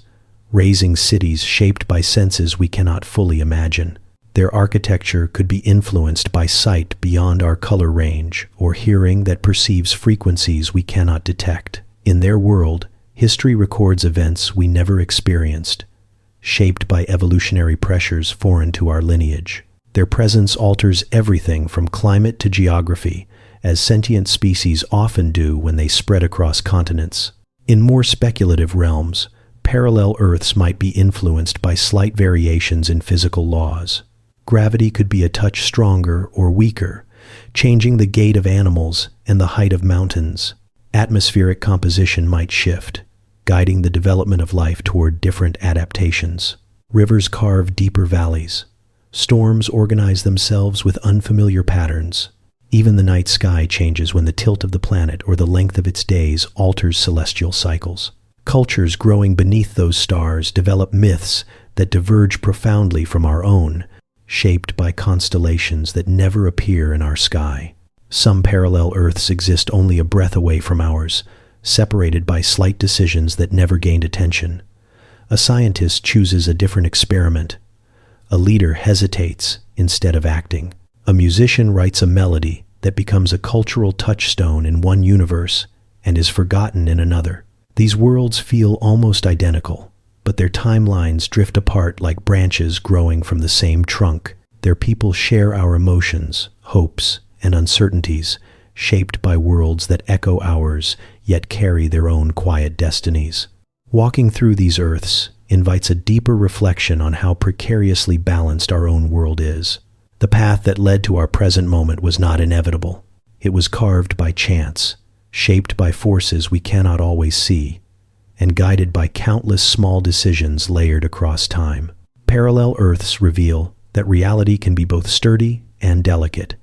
raising cities shaped by senses we cannot fully imagine. Their architecture could be influenced by sight beyond our color range or hearing that perceives frequencies we cannot detect. In their world, history records events we never experienced, shaped by evolutionary pressures foreign to our lineage. Their presence alters everything from climate to geography, as sentient species often do when they spread across continents. In more speculative realms, parallel Earths might be influenced by slight variations in physical laws. Gravity could be a touch stronger or weaker, changing the gait of animals and the height of mountains. Atmospheric composition might shift, guiding the development of life toward different adaptations. Rivers carve deeper valleys. Storms organize themselves with unfamiliar patterns. Even the night sky changes when the tilt of the planet or the length of its days alters celestial cycles. Cultures growing beneath those stars develop myths that diverge profoundly from our own, shaped by constellations that never appear in our sky. Some parallel Earths exist only a breath away from ours, separated by slight decisions that never gained attention. A scientist chooses a different experiment. A leader hesitates instead of acting. A musician writes a melody that becomes a cultural touchstone in one universe and is forgotten in another. These worlds feel almost identical, but their timelines drift apart like branches growing from the same trunk. Their people share our emotions, hopes, and uncertainties, shaped by worlds that echo ours, yet carry their own quiet destinies. Walking through these Earths, invites a deeper reflection on how precariously balanced our own world is. The path that led to our present moment was not inevitable. It was carved by chance, shaped by forces we cannot always see, and guided by countless small decisions layered across time. Parallel Earths reveal that reality can be both sturdy and delicate,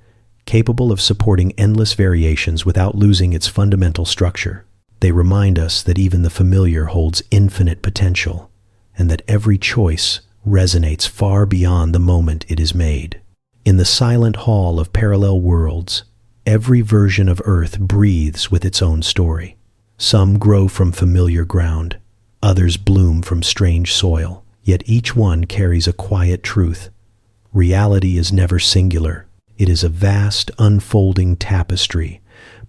capable of supporting endless variations without losing its fundamental structure. They remind us that even the familiar holds infinite potential, and that every choice resonates far beyond the moment it is made. In the silent hall of parallel worlds, every version of Earth breathes with its own story. Some grow from familiar ground, others bloom from strange soil, yet each one carries a quiet truth. Reality is never singular. It is a vast, unfolding tapestry,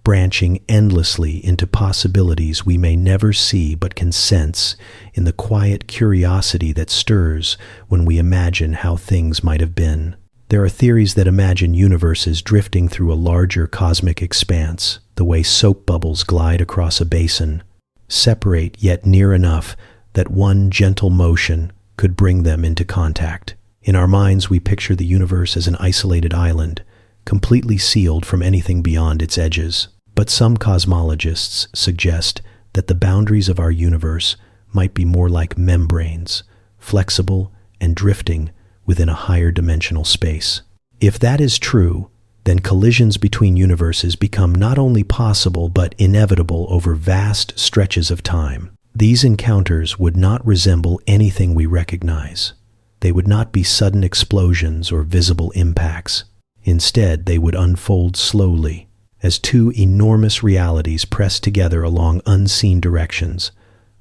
branching endlessly into possibilities we may never see but can sense in the quiet curiosity that stirs when we imagine how things might have been. There are theories that imagine universes drifting through a larger cosmic expanse, the way soap bubbles glide across a basin, separate yet near enough that one gentle motion could bring them into contact. In our minds, we picture the universe as an isolated island, completely sealed from anything beyond its edges. But some cosmologists suggest that the boundaries of our universe might be more like membranes, flexible and drifting within a higher dimensional space. If that is true, then collisions between universes become not only possible but inevitable over vast stretches of time. These encounters would not resemble anything we recognize. They would not be sudden explosions or visible impacts. Instead, they would unfold slowly, as two enormous realities press together along unseen directions,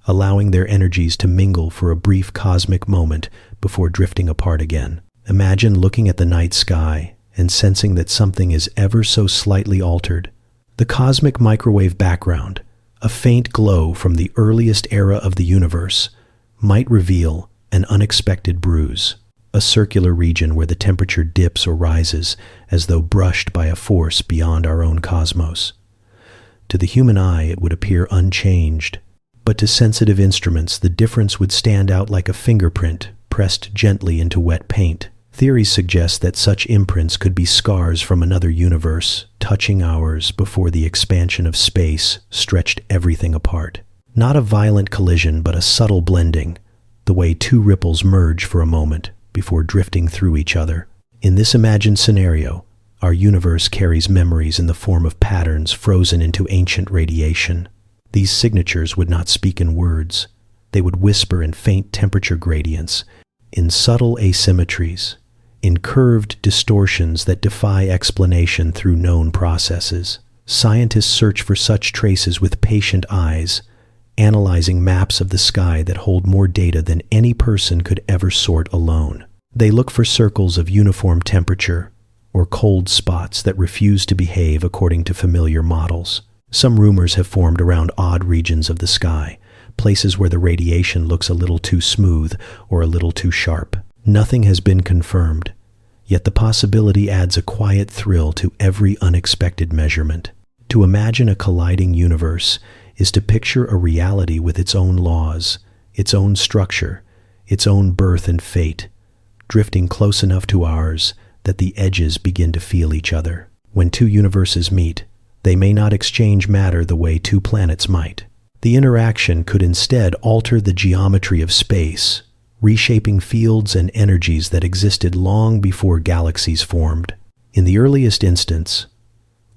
allowing their energies to mingle for a brief cosmic moment before drifting apart again. Imagine looking at the night sky and sensing that something is ever so slightly altered. The cosmic microwave background, a faint glow from the earliest era of the universe, might reveal an unexpected bruise, a circular region where the temperature dips or rises as though brushed by a force beyond our own cosmos. To the human eye, it would appear unchanged, but to sensitive instruments, the difference would stand out like a fingerprint pressed gently into wet paint. Theories suggest that such imprints could be scars from another universe, touching ours before the expansion of space stretched everything apart. Not a violent collision, but a subtle blending, the way two ripples merge for a moment before drifting through each other. In this imagined scenario, our universe carries memories in the form of patterns frozen into ancient radiation. These signatures would not speak in words. They would whisper in faint temperature gradients, in subtle asymmetries, in curved distortions that defy explanation through known processes. Scientists search for such traces with patient eyes, analyzing maps of the sky that hold more data than any person could ever sort alone. They look for circles of uniform temperature or cold spots that refuse to behave according to familiar models. Some rumors have formed around odd regions of the sky, places where the radiation looks a little too smooth or a little too sharp. Nothing has been confirmed, yet the possibility adds a quiet thrill to every unexpected measurement. To imagine a colliding universe is to picture a reality with its own laws, its own structure, its own birth and fate, drifting close enough to ours that the edges begin to feel each other. When two universes meet, they may not exchange matter the way two planets might. The interaction could instead alter the geometry of space, reshaping fields and energies that existed long before galaxies formed. In the earliest instance,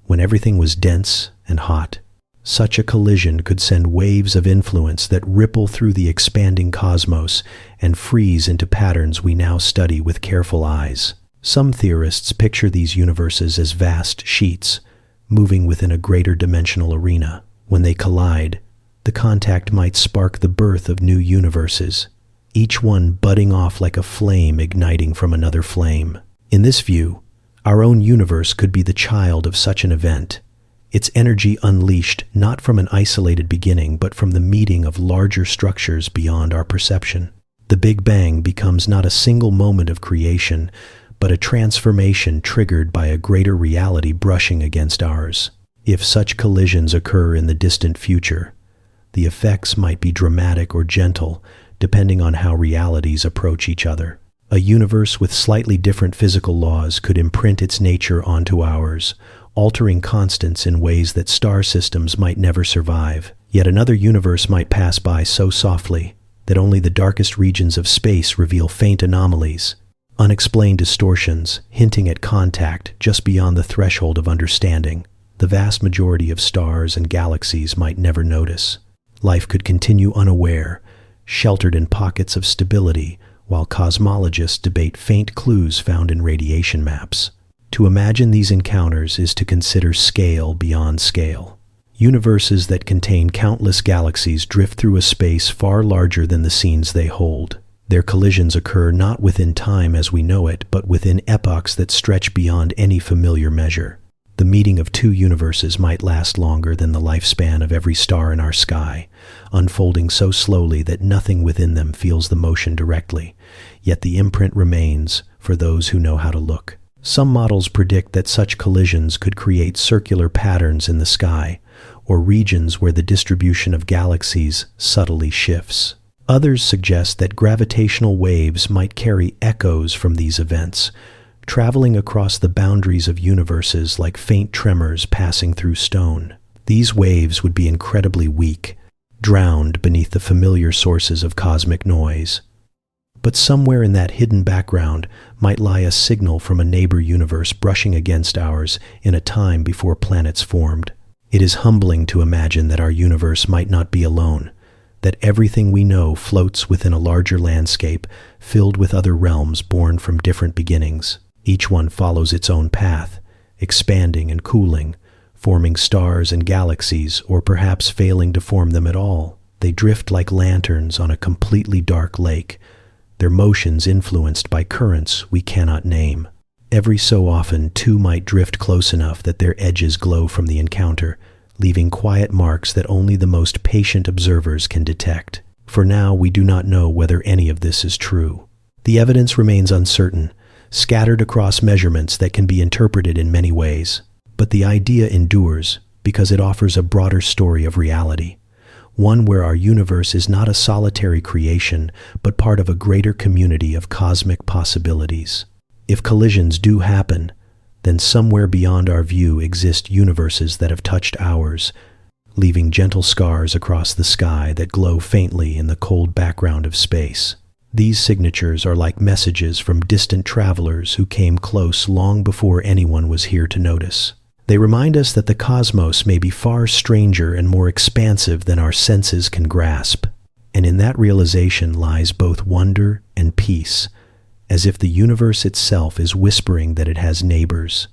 when everything was dense and hot, such a collision could send waves of influence that ripple through the expanding cosmos and freeze into patterns we now study with careful eyes. Some theorists picture these universes as vast sheets, moving within a greater dimensional arena. When they collide, the contact might spark the birth of new universes, each one budding off like a flame igniting from another flame. In this view, our own universe could be the child of such an event, its energy unleashed not from an isolated beginning but from the meeting of larger structures beyond our perception. The Big Bang becomes not a single moment of creation, but a transformation triggered by a greater reality brushing against ours. If such collisions occur in the distant future, the effects might be dramatic or gentle, depending on how realities approach each other. A universe with slightly different physical laws could imprint its nature onto ours, altering constants in ways that star systems might never survive. Yet another universe might pass by so softly that only the darkest regions of space reveal faint anomalies, unexplained distortions hinting at contact just beyond the threshold of understanding. The vast majority of stars and galaxies might never notice. Life could continue unaware, sheltered in pockets of stability, while cosmologists debate faint clues found in radiation maps. To imagine these encounters is to consider scale beyond scale. Universes that contain countless galaxies drift through a space far larger than the scenes they hold. Their collisions occur not within time as we know it, but within epochs that stretch beyond any familiar measure. The meeting of two universes might last longer than the lifespan of every star in our sky, unfolding so slowly that nothing within them feels the motion directly, yet the imprint remains for those who know how to look. Some models predict that such collisions could create circular patterns in the sky, or regions where the distribution of galaxies subtly shifts. Others suggest that gravitational waves might carry echoes from these events, traveling across the boundaries of universes like faint tremors passing through stone. These waves would be incredibly weak, drowned beneath the familiar sources of cosmic noise. But somewhere in that hidden background might lie a signal from a neighbor universe brushing against ours in a time before planets formed. It is humbling to imagine that our universe might not be alone, that everything we know floats within a larger landscape filled with other realms born from different beginnings. Each one follows its own path, expanding and cooling, forming stars and galaxies, or perhaps failing to form them at all. They drift like lanterns on a completely dark lake, their motions influenced by currents we cannot name. Every so often, two might drift close enough that their edges glow from the encounter, leaving quiet marks that only the most patient observers can detect. For now, we do not know whether any of this is true. The evidence remains uncertain, scattered across measurements that can be interpreted in many ways. But the idea endures because it offers a broader story of reality, one where our universe is not a solitary creation, but part of a greater community of cosmic possibilities. If collisions do happen, then somewhere beyond our view exist universes that have touched ours, leaving gentle scars across the sky that glow faintly in the cold background of space. These signatures are like messages from distant travelers who came close long before anyone was here to notice. They remind us that the cosmos may be far stranger and more expansive than our senses can grasp, and in that realization lies both wonder and peace, as if the universe itself is whispering that it has neighbors,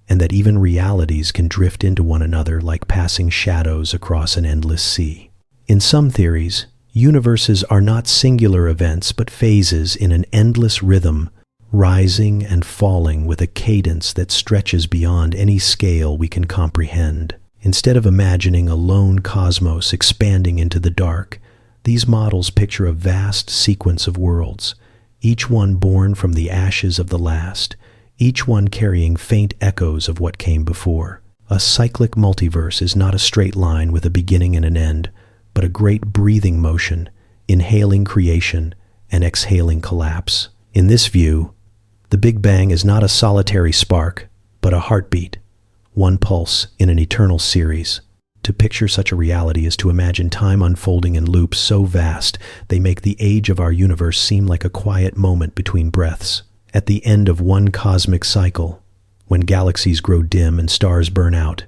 and that even realities can drift into one another like passing shadows across an endless sea. In some theories, universes are not singular events but phases in an endless rhythm, rising and falling with a cadence that stretches beyond any scale we can comprehend. Instead of imagining a lone cosmos expanding into the dark, these models picture a vast sequence of worlds, each one born from the ashes of the last, each one carrying faint echoes of what came before. A cyclic multiverse is not a straight line with a beginning and an end, but a great breathing motion, inhaling creation and exhaling collapse. In this view, the Big Bang is not a solitary spark, but a heartbeat, one pulse in an eternal series. To picture such a reality is to imagine time unfolding in loops so vast they make the age of our universe seem like a quiet moment between breaths. At the end of one cosmic cycle, when galaxies grow dim and stars burn out,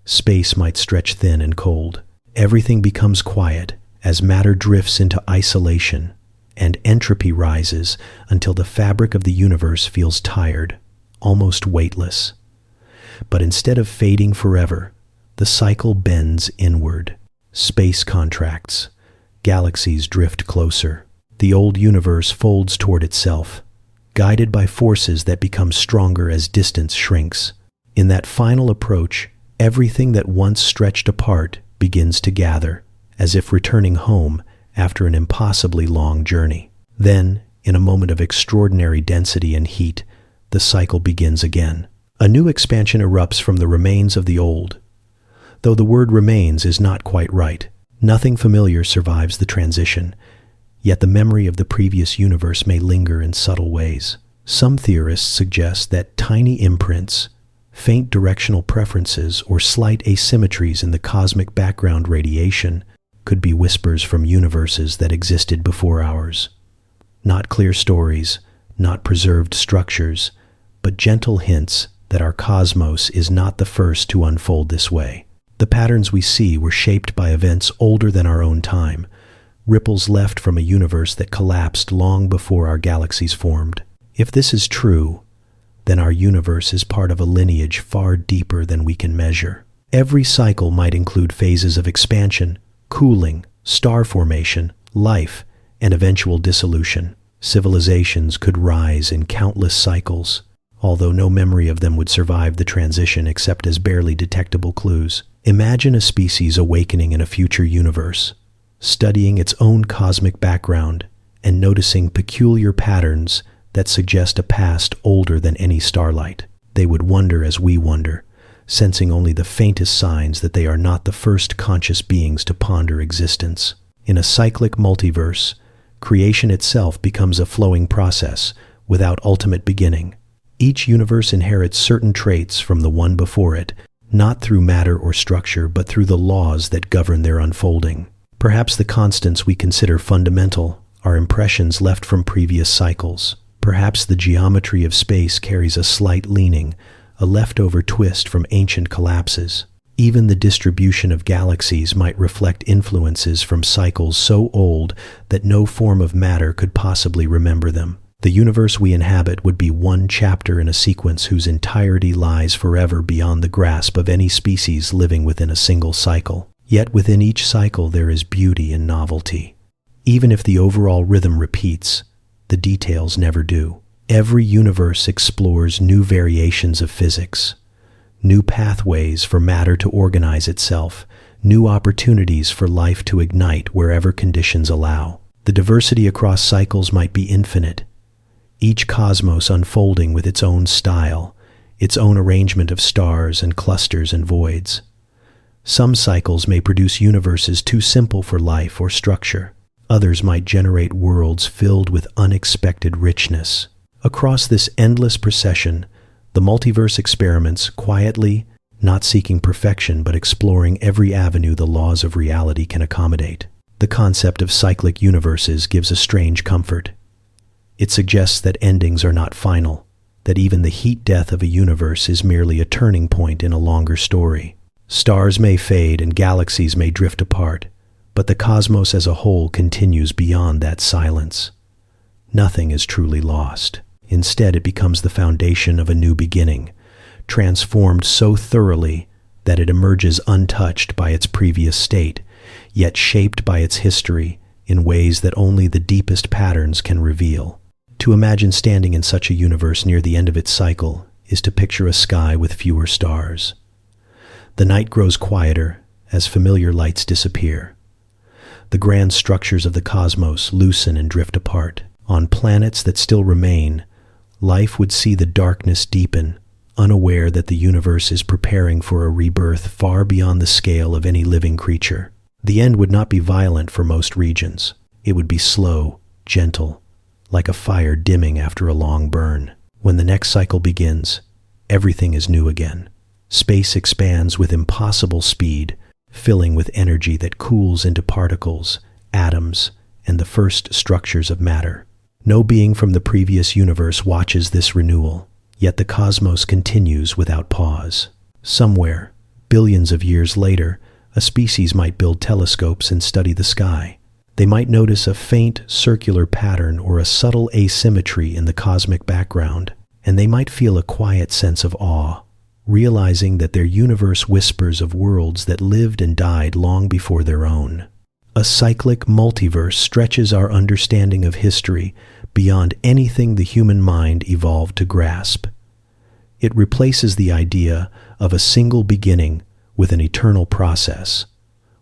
space might stretch thin and cold. Everything becomes quiet as matter drifts into isolation, and entropy rises until the fabric of the universe feels tired, almost weightless. But instead of fading forever, the cycle bends inward. Space contracts. Galaxies drift closer. The old universe folds toward itself, guided by forces that become stronger as distance shrinks. In that final approach, everything that once stretched apart begins to gather, as if returning home after an impossibly long journey. Then, in a moment of extraordinary density and heat, the cycle begins again. A new expansion erupts from the remains of the old. Though the word remains is not quite right, nothing familiar survives the transition, Yet the memory of the previous universe may linger in subtle ways. Some theorists suggest that tiny imprints, faint directional preferences, or slight asymmetries in the cosmic background radiation could be whispers from universes that existed before ours. Not clear stories, not preserved structures, but gentle hints that our cosmos is not the first to unfold this way. The patterns we see were shaped by events older than our own time, ripples left from a universe that collapsed long before our galaxies formed. If this is true, then our universe is part of a lineage far deeper than we can measure. Every cycle might include phases of expansion, cooling, star formation, life, and eventual dissolution. Civilizations could rise in countless cycles, although no memory of them would survive the transition except as barely detectable clues. Imagine a species awakening in a future universe, studying its own cosmic background and noticing peculiar patterns that suggest a past older than any starlight. They would wonder as we wonder, sensing only the faintest signs that they are not the first conscious beings to ponder existence. In a cyclic multiverse, creation itself becomes a flowing process without ultimate beginning. Each universe inherits certain traits from the one before it, not through matter or structure, but through the laws that govern their unfolding. Perhaps the constants we consider fundamental are impressions left from previous cycles. Perhaps the geometry of space carries a slight leaning, a leftover twist from ancient collapses. Even the distribution of galaxies might reflect influences from cycles so old that no form of matter could possibly remember them. The universe we inhabit would be one chapter in a sequence whose entirety lies forever beyond the grasp of any species living within a single cycle. Yet within each cycle there is beauty and novelty. Even if the overall rhythm repeats, the details never do. Every universe explores new variations of physics, new pathways for matter to organize itself, new opportunities for life to ignite wherever conditions allow. The diversity across cycles might be infinite, each cosmos unfolding with its own style, its own arrangement of stars and clusters and voids. Some cycles may produce universes too simple for life or structure. Others might generate worlds filled with unexpected richness. Across this endless procession, the multiverse experiments quietly, not seeking perfection but exploring every avenue the laws of reality can accommodate. The concept of cyclic universes gives a strange comfort. It suggests that endings are not final, that even the heat death of a universe is merely a turning point in a longer story. Stars may fade and galaxies may drift apart, but the cosmos as a whole continues beyond that silence. Nothing is truly lost. Instead, it becomes the foundation of a new beginning, transformed so thoroughly that it emerges untouched by its previous state, yet shaped by its history in ways that only the deepest patterns can reveal. To imagine standing in such a universe near the end of its cycle is to picture a sky with fewer stars. The night grows quieter as familiar lights disappear. The grand structures of the cosmos loosen and drift apart. On planets that still remain, life would see the darkness deepen, unaware that the universe is preparing for a rebirth far beyond the scale of any living creature. The end would not be violent for most regions. It would be slow, gentle, like a fire dimming after a long burn. When the next cycle begins, everything is new again. Space expands with impossible speed, filling with energy that cools into particles, atoms, and the first structures of matter. No being from the previous universe watches this renewal, yet the cosmos continues without pause. Somewhere, billions of years later, a species might build telescopes and study the sky. They might notice a faint circular pattern or a subtle asymmetry in the cosmic background, and they might feel a quiet sense of awe, realizing that their universe whispers of worlds that lived and died long before their own. A cyclic multiverse stretches our understanding of history beyond anything the human mind evolved to grasp. It replaces the idea of a single beginning with an eternal process,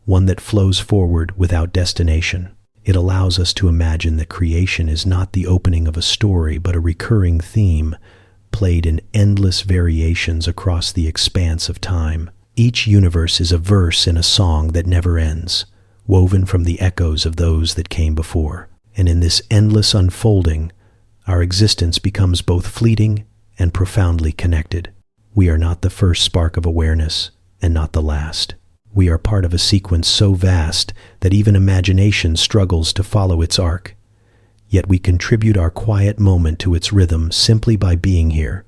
one that flows forward without destination. It allows us to imagine that creation is not the opening of a story, but a recurring theme, played in endless variations across the expanse of time. Each universe is a verse in a song that never ends, woven from the echoes of those that came before. And in this endless unfolding, our existence becomes both fleeting and profoundly connected. We are not the first spark of awareness, and not the last. We are part of a sequence so vast that even imagination struggles to follow its arc. Yet we contribute our quiet moment to its rhythm simply by being here,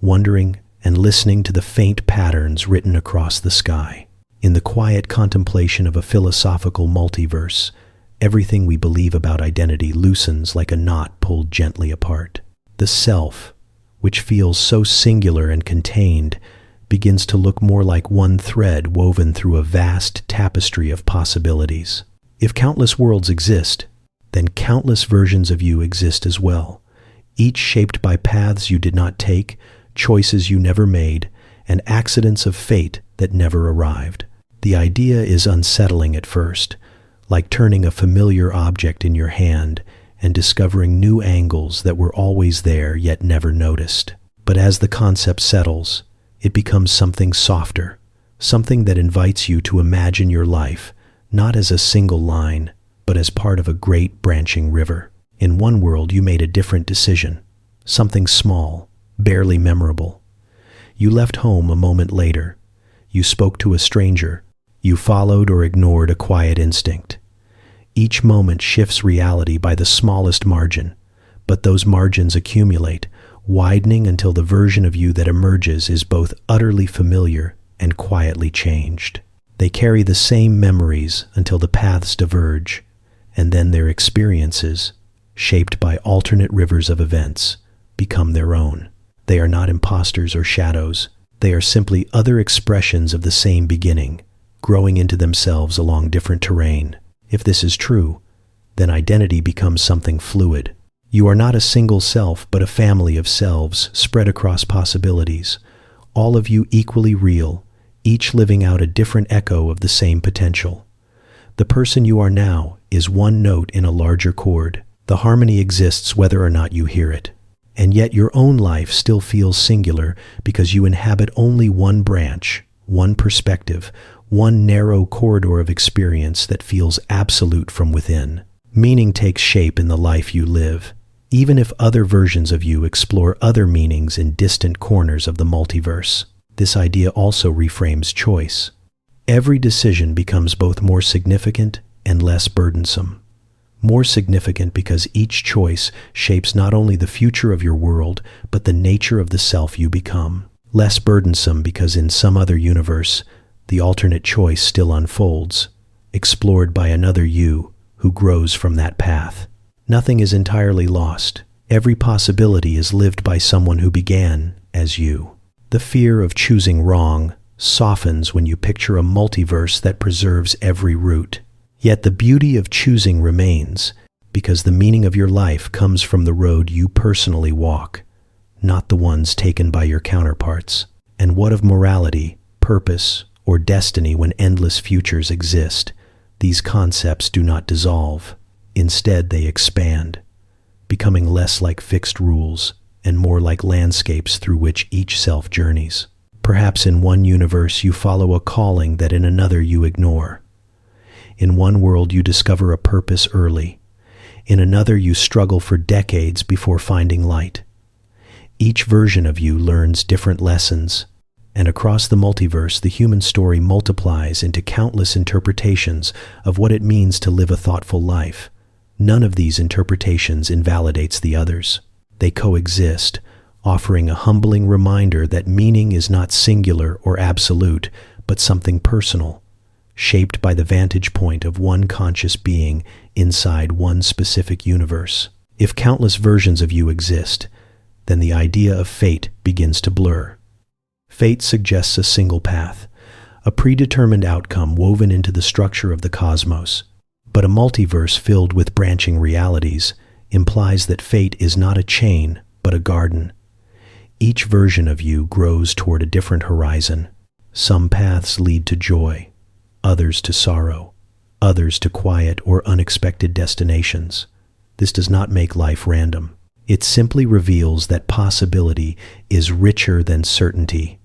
wondering and listening to the faint patterns written across the sky. In the quiet contemplation of a philosophical multiverse, everything we believe about identity loosens like a knot pulled gently apart. The self, which feels so singular and contained, begins to look more like one thread woven through a vast tapestry of possibilities. If countless worlds exist, then countless versions of you exist as well, each shaped by paths you did not take, choices you never made, and accidents of fate that never arrived. The idea is unsettling at first, like turning a familiar object in your hand and discovering new angles that were always there yet never noticed. But as the concept settles, it becomes something softer, something that invites you to imagine your life not as a single line, but as part of a great branching river. In one world, you made a different decision, something small, barely memorable. You left home a moment later. You spoke to a stranger. You followed or ignored a quiet instinct. Each moment shifts reality by the smallest margin, but those margins accumulate, widening until the version of you that emerges is both utterly familiar and quietly changed. They carry the same memories until the paths diverge, and then their experiences, shaped by alternate rivers of events, become their own. They are not imposters or shadows. They are simply other expressions of the same beginning, growing into themselves along different terrain. If this is true, then identity becomes something fluid. You are not a single self, but a family of selves spread across possibilities, all of you equally real, each living out a different echo of the same potential. The person you are now is one note in a larger chord. The harmony exists whether or not you hear it. And yet your own life still feels singular because you inhabit only one branch, one perspective, one narrow corridor of experience that feels absolute from within. Meaning takes shape in the life you live, even if other versions of you explore other meanings in distant corners of the multiverse. This idea also reframes choice. Every decision becomes both more significant and less burdensome. More significant because each choice shapes not only the future of your world, but the nature of the self you become. Less burdensome because in some other universe, the alternate choice still unfolds, explored by another you who grows from that path. Nothing is entirely lost. Every possibility is lived by someone who began as you. The fear of choosing wrong softens when you picture a multiverse that preserves every route. Yet the beauty of choosing remains, because the meaning of your life comes from the road you personally walk, not the ones taken by your counterparts. And what of morality, purpose, or destiny when endless futures exist? These concepts do not dissolve. Instead, they expand, becoming less like fixed rules and more like landscapes through which each self journeys. Perhaps in one universe you follow a calling that in another you ignore. In one world you discover a purpose early. In another you struggle for decades before finding light. Each version of you learns different lessons, and across the multiverse the human story multiplies into countless interpretations of what it means to live a thoughtful life. None of these interpretations invalidates the others. They coexist, offering a humbling reminder that meaning is not singular or absolute, but something personal, shaped by the vantage point of one conscious being inside one specific universe. If countless versions of you exist, then the idea of fate begins to blur. Fate suggests a single path, a predetermined outcome woven into the structure of the cosmos. But a multiverse filled with branching realities implies that fate is not a chain, but a garden. Each version of you grows toward a different horizon. Some paths lead to joy, others to sorrow, others to quiet or unexpected destinations. This does not make life random. It simply reveals that possibility is richer than certainty,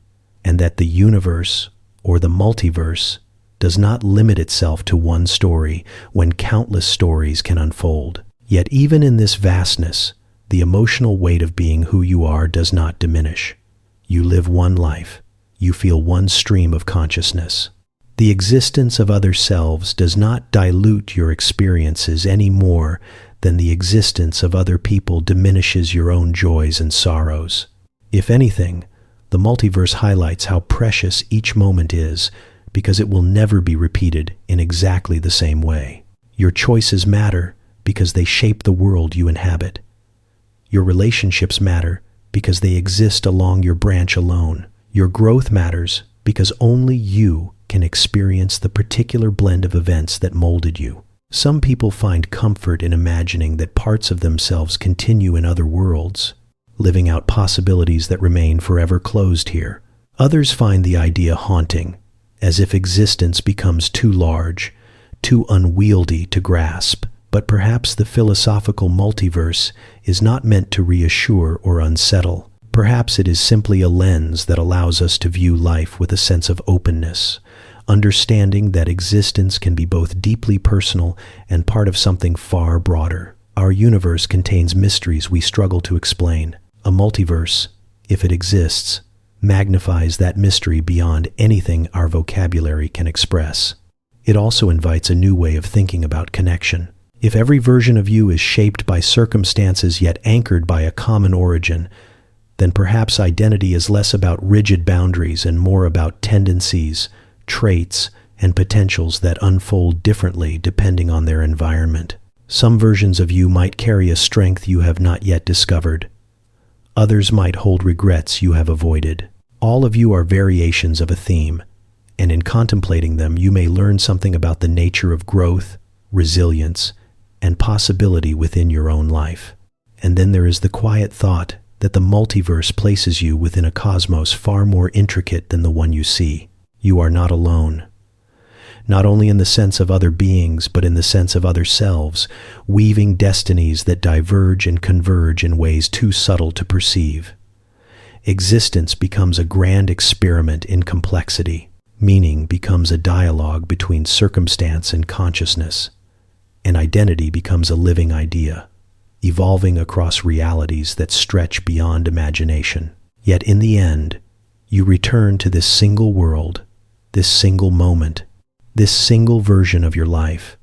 and that the universe, or the multiverse, does not limit itself to one story when countless stories can unfold. Yet even in this vastness, the emotional weight of being who you are does not diminish. You live one life. You feel one stream of consciousness. The existence of other selves does not dilute your experiences any more than the existence of other people diminishes your own joys and sorrows. If anything, the multiverse highlights how precious each moment is because it will never be repeated in exactly the same way. Your choices matter because they shape the world you inhabit. Your relationships matter because they exist along your branch alone. Your growth matters because only you can experience the particular blend of events that molded you. Some people find comfort in imagining that parts of themselves continue in other worlds, living out possibilities that remain forever closed here. Others find the idea haunting, as if existence becomes too large, too unwieldy to grasp. But perhaps the philosophical multiverse is not meant to reassure or unsettle. Perhaps it is simply a lens that allows us to view life with a sense of openness, understanding that existence can be both deeply personal and part of something far broader. Our universe contains mysteries we struggle to explain. A multiverse, if it exists, magnifies that mystery beyond anything our vocabulary can express. It also invites a new way of thinking about connection. If every version of you is shaped by circumstances yet anchored by a common origin, then perhaps identity is less about rigid boundaries and more about tendencies, traits, and potentials that unfold differently depending on their environment. Some versions of you might carry a strength you have not yet discovered. Others might hold regrets you have avoided. All of you are variations of a theme, and in contemplating them, you may learn something about the nature of growth, resilience, and possibility within your own life. And then there is the quiet thought that the multiverse places you within a cosmos far more intricate than the one you see. You are not alone. Not only in the sense of other beings, but in the sense of other selves, weaving destinies that diverge and converge in ways too subtle to perceive. Existence becomes a grand experiment in complexity. Meaning becomes a dialogue between circumstance and consciousness. And identity becomes a living idea, evolving across realities that stretch beyond imagination. Yet in the end, you return to this single world, this single moment, this single version of your life.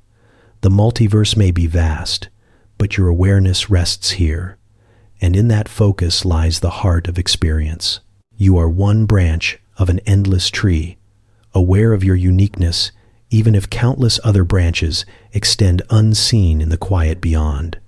The multiverse may be vast, but your awareness rests here, and in that focus lies the heart of experience. You are one branch of an endless tree, aware of your uniqueness, even if countless other branches extend unseen in the quiet beyond.